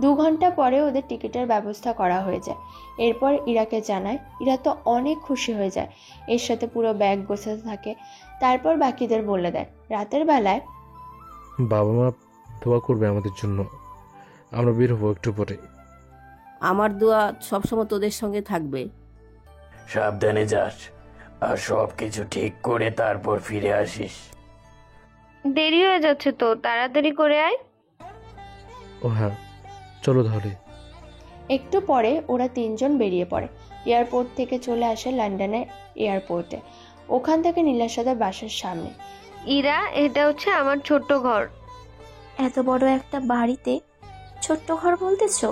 2 ঘন্টা পরে ওদের টিকিটের ব্যবস্থা করা হয়ে যায়। এরপর ইরাকে জানায়। ইরা তো অনেক খুশি হয়ে যায়, এর সাথে পুরো ব্যাগ গোছাতে থাকে। তারপর বাকিদের বলে দেয়। রাতের বেলায়, বাবা মা দোয়া করবে আমাদের জন্য। আমরা বের হবো একটু পরে। আমার দোয়া সবসময় তোদের সঙ্গে থাকবে। সাবধানে যাস আর সবকিছু ঠিক করে তারপর ফিরে আসিস। দেরি হয়ে যাচ্ছে তো, তাড়াতাড়ি করে আয়। ও হ্যাঁ, চলো তাহলে। একটু পরে ওরা 3 জন বেরিয়ে পড়ে। এয়ারপোর্ট থেকে চলে আসে লন্ডনের এয়ারপোর্টে। ওখান থেকে নীলাশাদের বাসার সামনে। ইরা, এটা হচ্ছে আমার ছোট্ট ঘর। এত বড় একটা বাড়িতে ছোট্ট ঘর বলতেছো?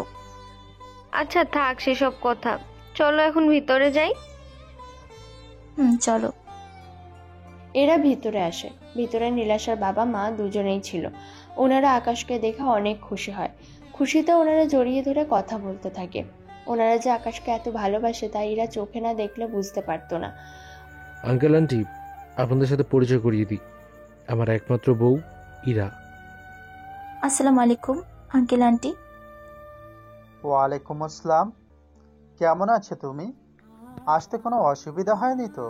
আচ্ছা থাক সেসব কথা, চলো এখন ভিতরে যাই। চলো। এরা ভিতরে আসে। ভিতরে নীলাশার বাবা মা দুজনেই ছিল। ওনারা আকাশকে দেখে অনেক খুশি হয়। খুশিতে ওনারা জড়িয়ে ধরে কথা বলতে থাকে। ওনারা যে আকাশকে এত ভালোবাসে তা এরা চোখে না দেখলে বুঝতে পারতো না। আঙ্কেল আন্টি, আপনাদের সাথে পরিচয় করিয়ে দিই, আমার একমাত্র বউ ইরা। আসসালামু আলাইকুম আঙ্কেল আন্টি। ওয়ালাইকুম আসসালাম। কেমন আছো তুমি? আসতে কোনো অসুবিধা হয়নি তো?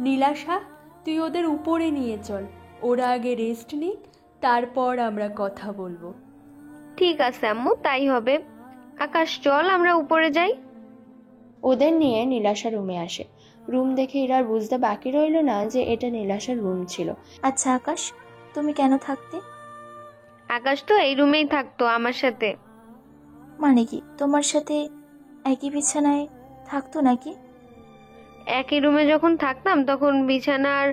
নীলাশা, তুই ওদের উপরে নিয়ে চল, ওরা আগে রেস্ট নিক, তারপর আমরা কথা বলবো। ঠিক আছে আম্মু, তাই হবে। আকাশ চল আমরা উপরে যাই। ওদের নিয়ে নীলাশা রুমে আসে। রুম দেখে ইরার বুঝতে বাকি রইল না যে এটা নীলাশার রুম ছিল। আচ্ছা আকাশ, তুমি কেন থাকতে? আকাশ তো এই রুমেই থাকতো আমার সাথে। মানে কি তোমার সাথে একই বিছানায় থাকতো নাকি? একই রুমে যখন থাকতাম তখন বিছানার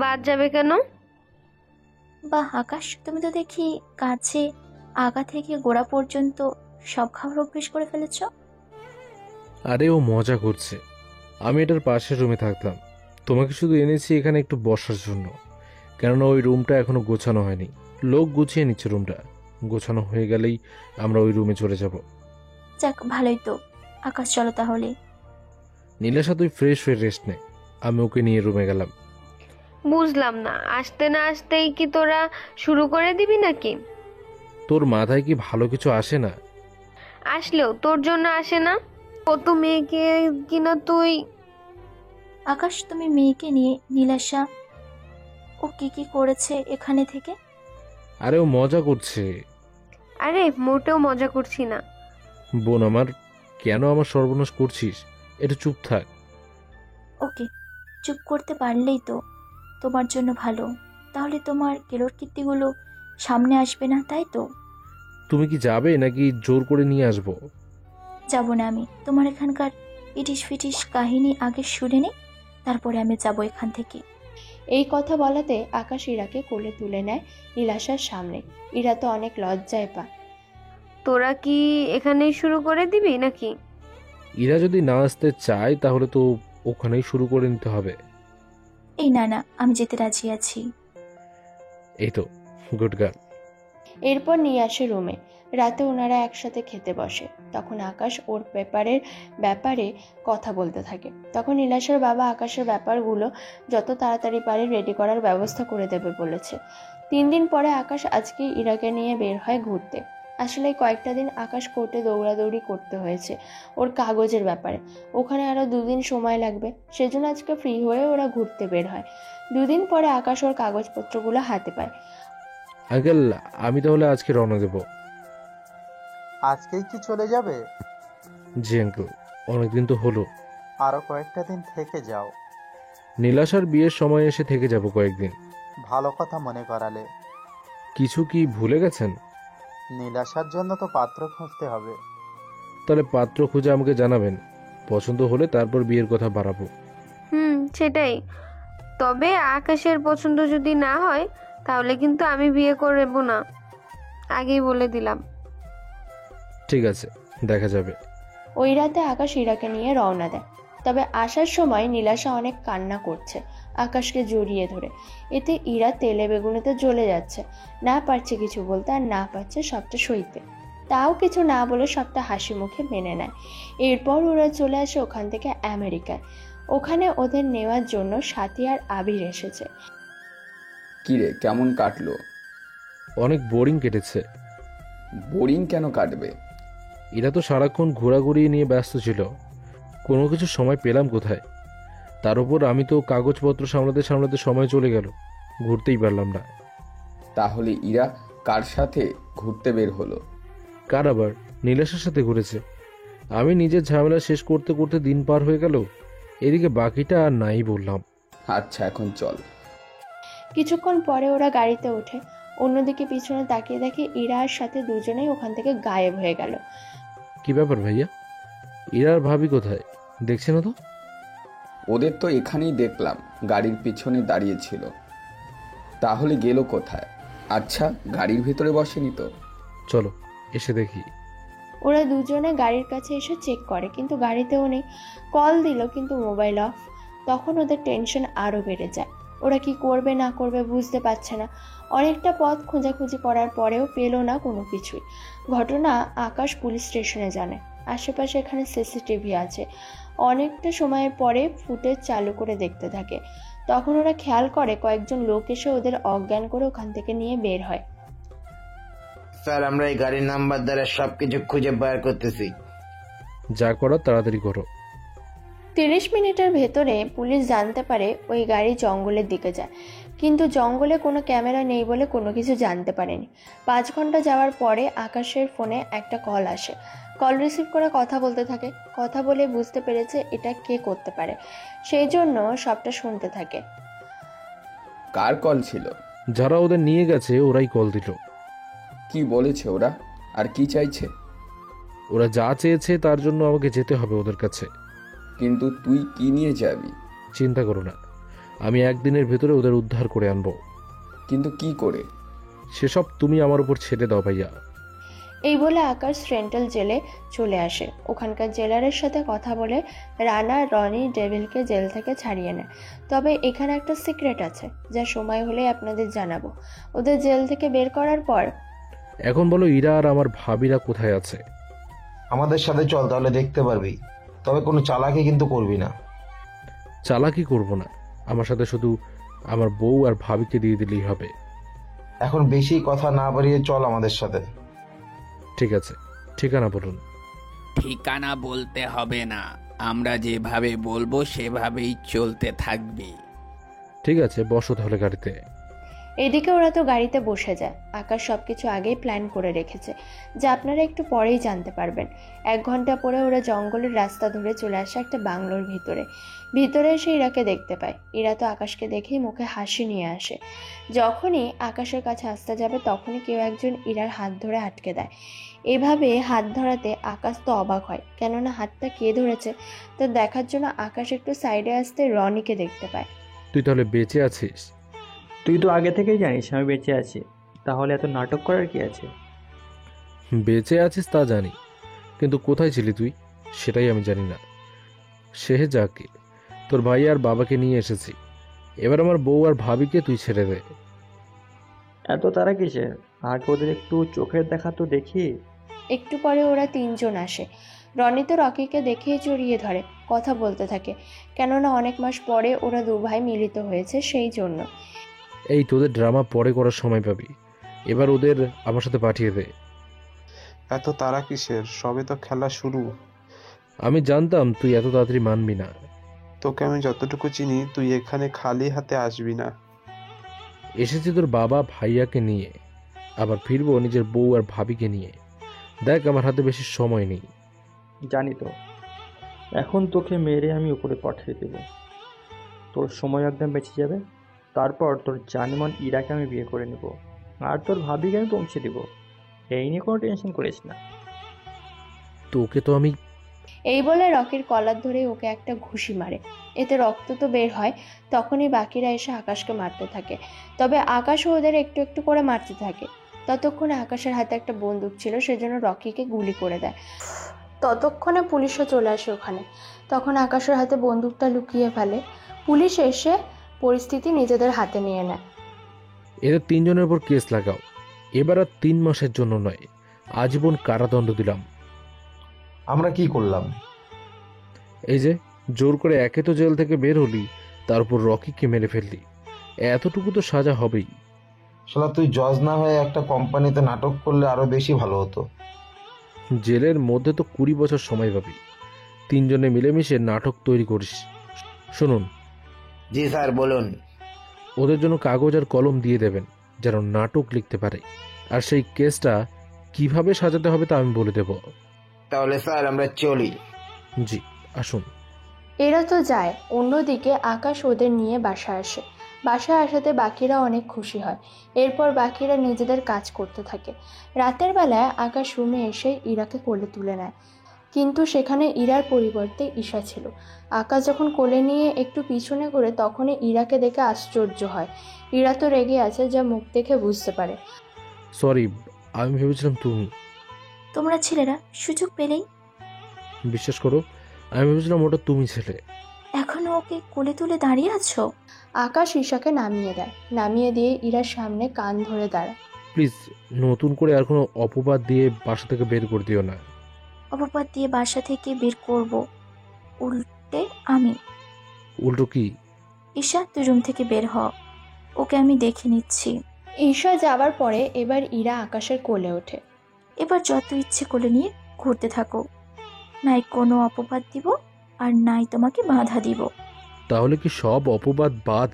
বাদ যাবে কেন? বাহ আকাশ, তুমি তো দেখি কাছে আগা থেকে গোড়া পর্যন্ত সব খাবার অভ্যেস করে ফেলেছ। আরে ও মজা করছে। আমি এটার পাশের রুমে থাকতাম। তোমাকে শুধু এনেছি এখানে একটু বসার জন্য, কেননা ওই রুমটা এখনো গোছানো হয়নি। লোক গুছিয়ে নিচ্ছে রুমটা। গোছানো হয়ে গেলেই আমরা ওই রুমে চলে যাব। যাক, ভালোই তো। আকাশ, চলো তাহলে। নীলাশা, তুই ফ্রেশ হয়ে রেস্ট নে। আমি ওকে নিয়ে রুমে গেলাম। বুঝলাম না, আসতে না আসতেই কি তোরা শুরু করে দিবি নাকি? তোর মাথায় কি ভালো কিছু আসে না? আসলেও তোর জন্য আসে না। কত মেয়েকে কিনা তুই। আকাশ, তুমি মেয়েকে নিয়ে নীলাশা ও কি কি করেছে এখানে থেকে? আরে ও মজা করছে। আরে মোটেও মজা করছি না। বোন আমার, কেন আমার সর্বনাশ করছিস? একটু চুপ থাক। ওকে, চুপ করতে পারলেই তো তোমার জন্য ভালো। তাহলে তোমার কেলোর কীর্তিগুলো সামনে আসবে না, তাই তো? তুমি কি যাবে নাকি জোর করে নিয়ে আসবো? যাব না আমি। তোমার এখানকার ইটিস ফিটিস কাহিনী আগে শুনে নি, তারপরে আমি যাব এখান থেকে। এই কথা বলাতে আকাশ ইরাকে কোলে তুলে নেয় নীলাশার সামনে। ইরা তো অনেক লজ্জায় পায়। তোরা কি এখানেই শুরু করে দিবি নাকি? ইরা যদি না আসতে চায় তাহলে তো ওখানেই শুরু করে নিতে হবে। এই না না, আমি যেতে রাজি আছি। এই তো, গুড গার্ল। এরপর নিয়ে আসে রুমে। রাতে ওনারা একসাথে খেতে বসে। তখন আকাশ ওর ব্যাপারে কথা বলতে থাকে। তখন নীলাশার বাবা আকাশের ব্যাপারগুলো যত তাড়াতাড়ি পারে রেডি করার ব্যবস্থা করে দেবে বলেছে। 3 দিন পরে আকাশ আজকে ইরাকে নিয়ে বের হয় ঘুরতে। আসলে কয়েকটা দিন আকাশ কোর্টে দৌড়াদৌড়ি করতে হয়েছে ওর কাগজের ব্যাপারে। ওখানে আরও 2 দিন সময় লাগবে, সেজন্য আজকে ফ্রি হয়ে ওরা ঘুরতে বের হয়। 2 দিন পরে আকাশ ওর কাগজপত্রগুলো হাতে পায়। আঙ্কেল, আমি তাহলে আজকে রওনা দেব। আজকেই কি চলে যাবে? জি আঙ্কেল, অনেকদিন তো হলো। আরো কয়েকটা দিন থেকে যাও। নীলাশার বিয়ের সময় এসে থেকে যাব কয়েকদিন। ভালো কথা মনে করালে। কিছু কি ভুলে গেছেন? নীলাশার জন্য তো পাত্র খুঁজতে হবে। তাহলে পাত্র খুঁজে আমাকে জানাবেন। পছন্দ হলে তারপর বিয়ের কথা বাড়াবো। সেটাই। তবে আকাশের পছন্দ যদি না হয় তাহলে কিন্তু আমি বিয়ে করব না, আগেই বলে দিলাম। ঠিক আছে, দেখা যাবে। ওই রাতে আকাশ ইরাকে নিয়ে রওনা দেয়। তবে আসার সময় নীলাশা অনেক কান্না করছে আকাশকে জড়িয়ে ধরে। এতে ইরা তেলে বেগুনেতে জ্বলে যাচ্ছে, না পারছে কিছু বলতে আর না পারছে সবটা সইতে। তাও কিছু না বলে সবটা হাসি মুখে মেনে নেয়। এরপর ওরা চলে আসে ওখান থেকে আমেরিকায়। ওখানে ওদের নেওয়ার জন্য সাথী আর আবির এসেছে। কিরে, কেমন কাটলো? অনেক বোরিং কেটেছে। বোরিং কেন কাটবে? এরা তো সারাক্ষণ ঘোরাঘুরি নিয়ে ব্যস্ত ছিল, কোনো কিছু সময় পেলাম কোথায়? তার উপর আমি তো কাগজপত্র সামলাতে সামলাতে সময় চলে গেল, ঘুরতেই পারলাম না। তাহলে ইরা কার সাথে ঘুরতে বের হলো? কার আবার? নীলাশার সাথে ঘুরেছে। আমি নিজের ঝামেলা শেষ করতে করতে দিন পার হয়ে গেল, এদিকে বাকিটা আর নাই বললাম। আচ্ছা, এখন চল। কিছুক্ষণ পরে ওরা গাড়িতে ওঠে। অন্যদিকে পিছনে তাকিয়ে দেখে ইরার সাথে দুজনেই ওখান থেকে গায়েব হয়ে গেল। কি ব্যাপার ভাইয়া? ইরার ভাবি কোথায়? দেখছি না তো। ওদের তো এখানেই দেখলাম, গাড়ির পিছনে দাঁড়িয়েছিল। তাহলে গেল কোথায়? আচ্ছা, গাড়ির ভিতরে বসেনি তো? চলো এসে দেখি। ওরা দুজনে গাড়ির কাছে এসে চেক করে, কিন্তু গাড়িতেও নেই। কল দিল কিন্তু মোবাইল অফ। তখন ওদের টেনশন আরও বেড়ে যায়। ওরা কি করবে না করবে বুঝতে পারছে না। অনেকটা পথ খোঁজাখুঁজি করার পরেও পেল না কোনো কিছুই। ঘটনা আকাশ পুলিশ স্টেশনে জানায়। আশেপাশে এখানে সিসিটিভি আছে। অনেকটা সময়ের পরে ফুটেজ চালু করে দেখতে থাকে। তখন ওরা খেয়াল করে কয়েকজন লোক এসে ওদের অজ্ঞান করে ওখান থেকে নিয়ে বের হয়। স্যার, আমরা এই গাড়ির নাম্বার দ্বারা সবকিছু খুঁজে বার করতেছি। যা করার তাড়াতাড়ি করো। 30 মিনিটের ভেতরে পুলিশ জানতে পারে ওই গাড়ি জঙ্গলের দিকে যায়, কিন্তু জঙ্গলে কোনো ক্যামেরা নেই বলে কোনো কিছু জানতে পারেনি। 5 ঘন্টা যাওয়ার পরে আকাশের ফোনে একটা কল আসে। কল রিসিভ করে কথা বলতে থাকে। কথা বলে বুঝতে পেরেছে এটা কে করতে পারে, সেই জন্য সবটা শুনতে থাকে। কার কল ছিল? যারা ওদের নিয়ে গেছে ওরাই কল দিল। কি বলেছে ওরা, আর কি চাইছে? ওরা যা চেয়েছে তার জন্য আমাকে যেতে হবে ওদের কাছে। কিন্তু তুই কি নিয়ে যাবি? চিন্তা করো না, আমি একদিনের ভেতরে ওদের উদ্ধার করে আনবো। কিন্তু কি করে? সেসব তুমি আমার উপর ছেড়ে দাও ভাইয়া। এই বলে আকাশ সেন্ট্রাল জেলে চলে আসে। ওখানকার জেলারের সাথে কথা বলে রানা রনি ডেভিলকে জেল থেকে ছাড়িয়ে নেয়। তবে এখানে একটা সিক্রেট আছে, যা সময় হলে আপনাদের জানাবো। ওদের জেল থেকে বের করার পর এখন বলো ইরা আর আমার ভাবিরা কোথায় আছে? আমাদের সাথে চল, তাহলে দেখতে পারবি। তবে কোনো চালাকি কিন্তু করবি না। চালাকি করব না, আমার সাথে শুধু আমার বউ আর ভাবিকে দিয়ে দিলেই হবে। এখন বেশি কথা না বাড়িয়ে চল আমাদের সাথে। ঠিক আছে, ঠিকানা বলুন। ঠিকানা বলতে হবে না, আমরা যেভাবে বলবো সেভাবেই চলতে থাকবে। ঠিক আছে, বসো তাহলে গাড়িতে। এদিকে ওরা তো গাড়িতে বসে যায়। আকাশ সবকিছু আগেই প্ল্যান করে রেখেছে, যা আপনারা একটু পরেই জানতে পারবেন। 1 ঘন্টা পরে ওরা জঙ্গলের রাস্তা ধরে চলে আসে একটা বাংলোর ভিতরে এসে ইরাকে দেখতে পায়। ইরা তো আকাশকে দেখেই মুখে হাসি নিয়ে আসে। যখনই আকাশের কাছে আসতে যাবে তখনই কেউ একজন ইরার হাত ধরে আটকে দেয়। এভাবে হাত ধরাতে আকাশ তো অবাক হয়, কেননা হাতটা কে ধরেছে তা দেখার জন্য আকাশ একটু সাইডে আসতে রনিকে দেখতে পায়। তুই তাহলে বেঁচে আছিস? তুই তো আগে থেকেই জানিস আমি বেঁচে আছি, তাহলে এত নাটক করার কি আছে? বেঁচে আছিস তা জানি, কিন্তু কোথায় ছিলি তুই সেটাই আমি জানি না। সে যাকে, তোর ভাই আর বাবাকে নিয়ে এসেছি, এবার আমার বউ আর ভাবিকে তুই ছেড়ে দে। এত তারা কিসের? আগে ওদের একটু চোখের দেখা তো দেখি। একটু পরে ওরা 3 জন আসে। রনি তো রকিকে দেখেই জড়িয়ে ধরে, কথা বলতে থাকে, কেননা অনেক মাস পরে ওরা 2 ভাই মিলিত হয়েছে সেই জন্য। এই তোদের ড্রামা পরে করার সময় পাবি, এবার ওদের আমার সাথে পাঠিয়ে দে। এত তারা কিসের? সবে তো খেলা শুরু। আমি জানতাম তুই এত তাড়াতাড়ি মানবি না। তোকে আমি যতটুকু চিনি তুই এখানে খালি হাতে আসবি না। এসেছি তোর বাবা ভাইয়াকে নিয়ে, আবার ফিরবো নিজের বউ আর ভাবিকে নিয়ে। দেখ আমার হাতে বেশি সময় নেই। জানি তো, এখন তোকে মেরে আমি উপরে পাঠিয়ে দেব, তোর সময় একদম বেঁচে যাবে। তারপর তোর জানমান ইরাকে আমি বিয়ে করে নেব, আর তোর ভাবিকে আমি পৌঁছে দেব। এই নিয়ে কোনো টেনশন করিস না। তোকে তো আমি। এই বলে রকির কলার ধরে ওকে একটা ঘুষি মারে, এতে রক্ত তো বের হয়। তখনই বাকিরা এসে আকাশকে মারতে থাকে, তবে আকাশও ওদের একটু একটু করে মারতে থাকে। ততক্ষণে আকাশের হাতে একটা বন্দুক ছিল, সেজন্য রকিকে গুলি করে দেয়। ততক্ষণে পুলিশও চলে আসে ওখানে। তখন আকাশের হাতে বন্দুকটা লুকিয়ে ফেলে। পুলিশ এসে পরিস্থিতি নিজেদের হাতে নিয়ে নেয়। এদের 3 জনের উপর কেস লাগাও, এবার আর 3 মাসের জন্য নয়, আজীবন কারাদণ্ড দিলাম। আমরা কি করলাম? এই যে জোর করে একে তো জেল থেকে বের হলি, তার উপর রকিকে মেরে ফেললি, এতটুকু তো সাজা হবেই। শালা তুই জজ না হয়ে একটা কোম্পানিতে নাটক করলে আরো বেশি ভালো হতো। জেলের মধ্যে তো 20 বছর সময় পাবি, 3 জনে মিলেমিশে নাটক তৈরি করিস। শুনুন। জি স্যার, বলুন। ওদের জন্য কাগজ আর কলম দিয়ে দেবেন, যেন নাটক লিখতে পারে, আর সেই কেসটা কিভাবে সাজাতে হবে তা আমি বলে দেব। তাহলে স্যার আমরা চলি। জি, আসুন। এরা তো যায়। অন্যদিকে আকাশ ওদের নিয়ে বাসায় আসে। বাসায় আসাতে বাকিরা অনেক খুশি হয়। এরপর বাকিরা নিজেদের কাজ করতে থাকে। রাতের বেলায় আকাশ রুমে এসে ইরাকে কোলে তুলে নেয়, কিন্তু সেখানে ইরার পরিবর্তে ঈশা ছিল। আকাশ যখন কোলে নিয়ে একটু পিছনে করে তখনই ইরাকে দেখে আশ্চর্য হয়। ইরা তো রেগে আছে, যা মুখ দেখে বুঝতে পারে। সরি, আমি ভেবেছিলাম তুমি। তোমরা ছেলেরা সুযোগ পেলেই। বিশ্বাস করো, আমি ভেবেছিলাম ওটা তুমি ছেলে। এখনো ওকে কোলে তুলে দাঁড়িয়ে আছো? আকাশ ঈশাকে নামিয়ে দেয়, নামিয়ে দিয়ে ইরার সামনে কান ধরে দাঁড়ায়। প্লিজ নতুন করে আর কোনো অপবাদ দিয়ে বাসা থেকে বের করে দিও না। অপবাদ দিয়ে বাসা থেকে বের করব উল্টে আমি? উল্টো কি? ঈশা, তুই রুম থেকে বের হ, ওকে আমি দেখে নিচ্ছি। ঈশা যাবার পরে এবার ইরা আকাশের কোলে ওঠে। এবার যত ইচ্ছে কোলে নিয়ে ঘুরতে থাকো, নাই কোনো অপবাদ দিব আর নাই তোমাকে বাধা দিব। তাহলে কি সব অপবাদ বাদ?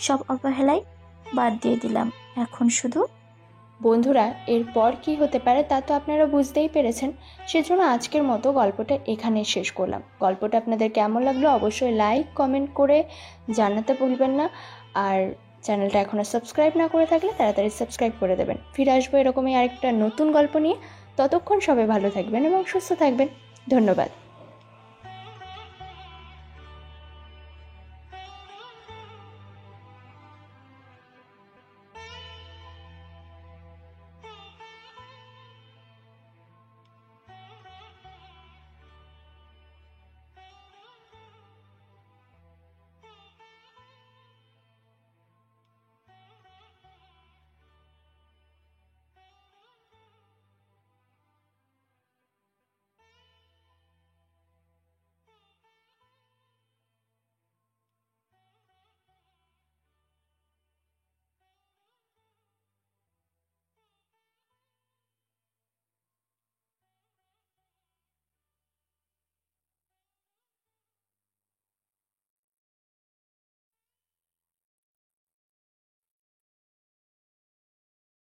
সব অবহেলাই বাদ দিয়ে দিলাম। এখন শুধু বন্ধুরা, এরপর কি হতে পারে তা তো আপনারা বুঝতেই পেরেছেন। সেজন্য আজকের মতো গল্পটা এখানেই শেষ করলাম। গল্পটা আপনাদের কেমন লাগলো অবশ্যই লাইক কমেন্ট করে জানাতে ভুলবেন না। আর চ্যানেলটা এখনও সাবস্ক্রাইব না করে থাকলে তাড়াতাড়ি সাবস্ক্রাইব করে দেবেন। ফিরে আসবো এরকমই আরেকটা নতুন গল্প নিয়ে। ততক্ষণ সবাই ভালো থাকবেন এবং সুস্থ থাকবেন। ধন্যবাদ।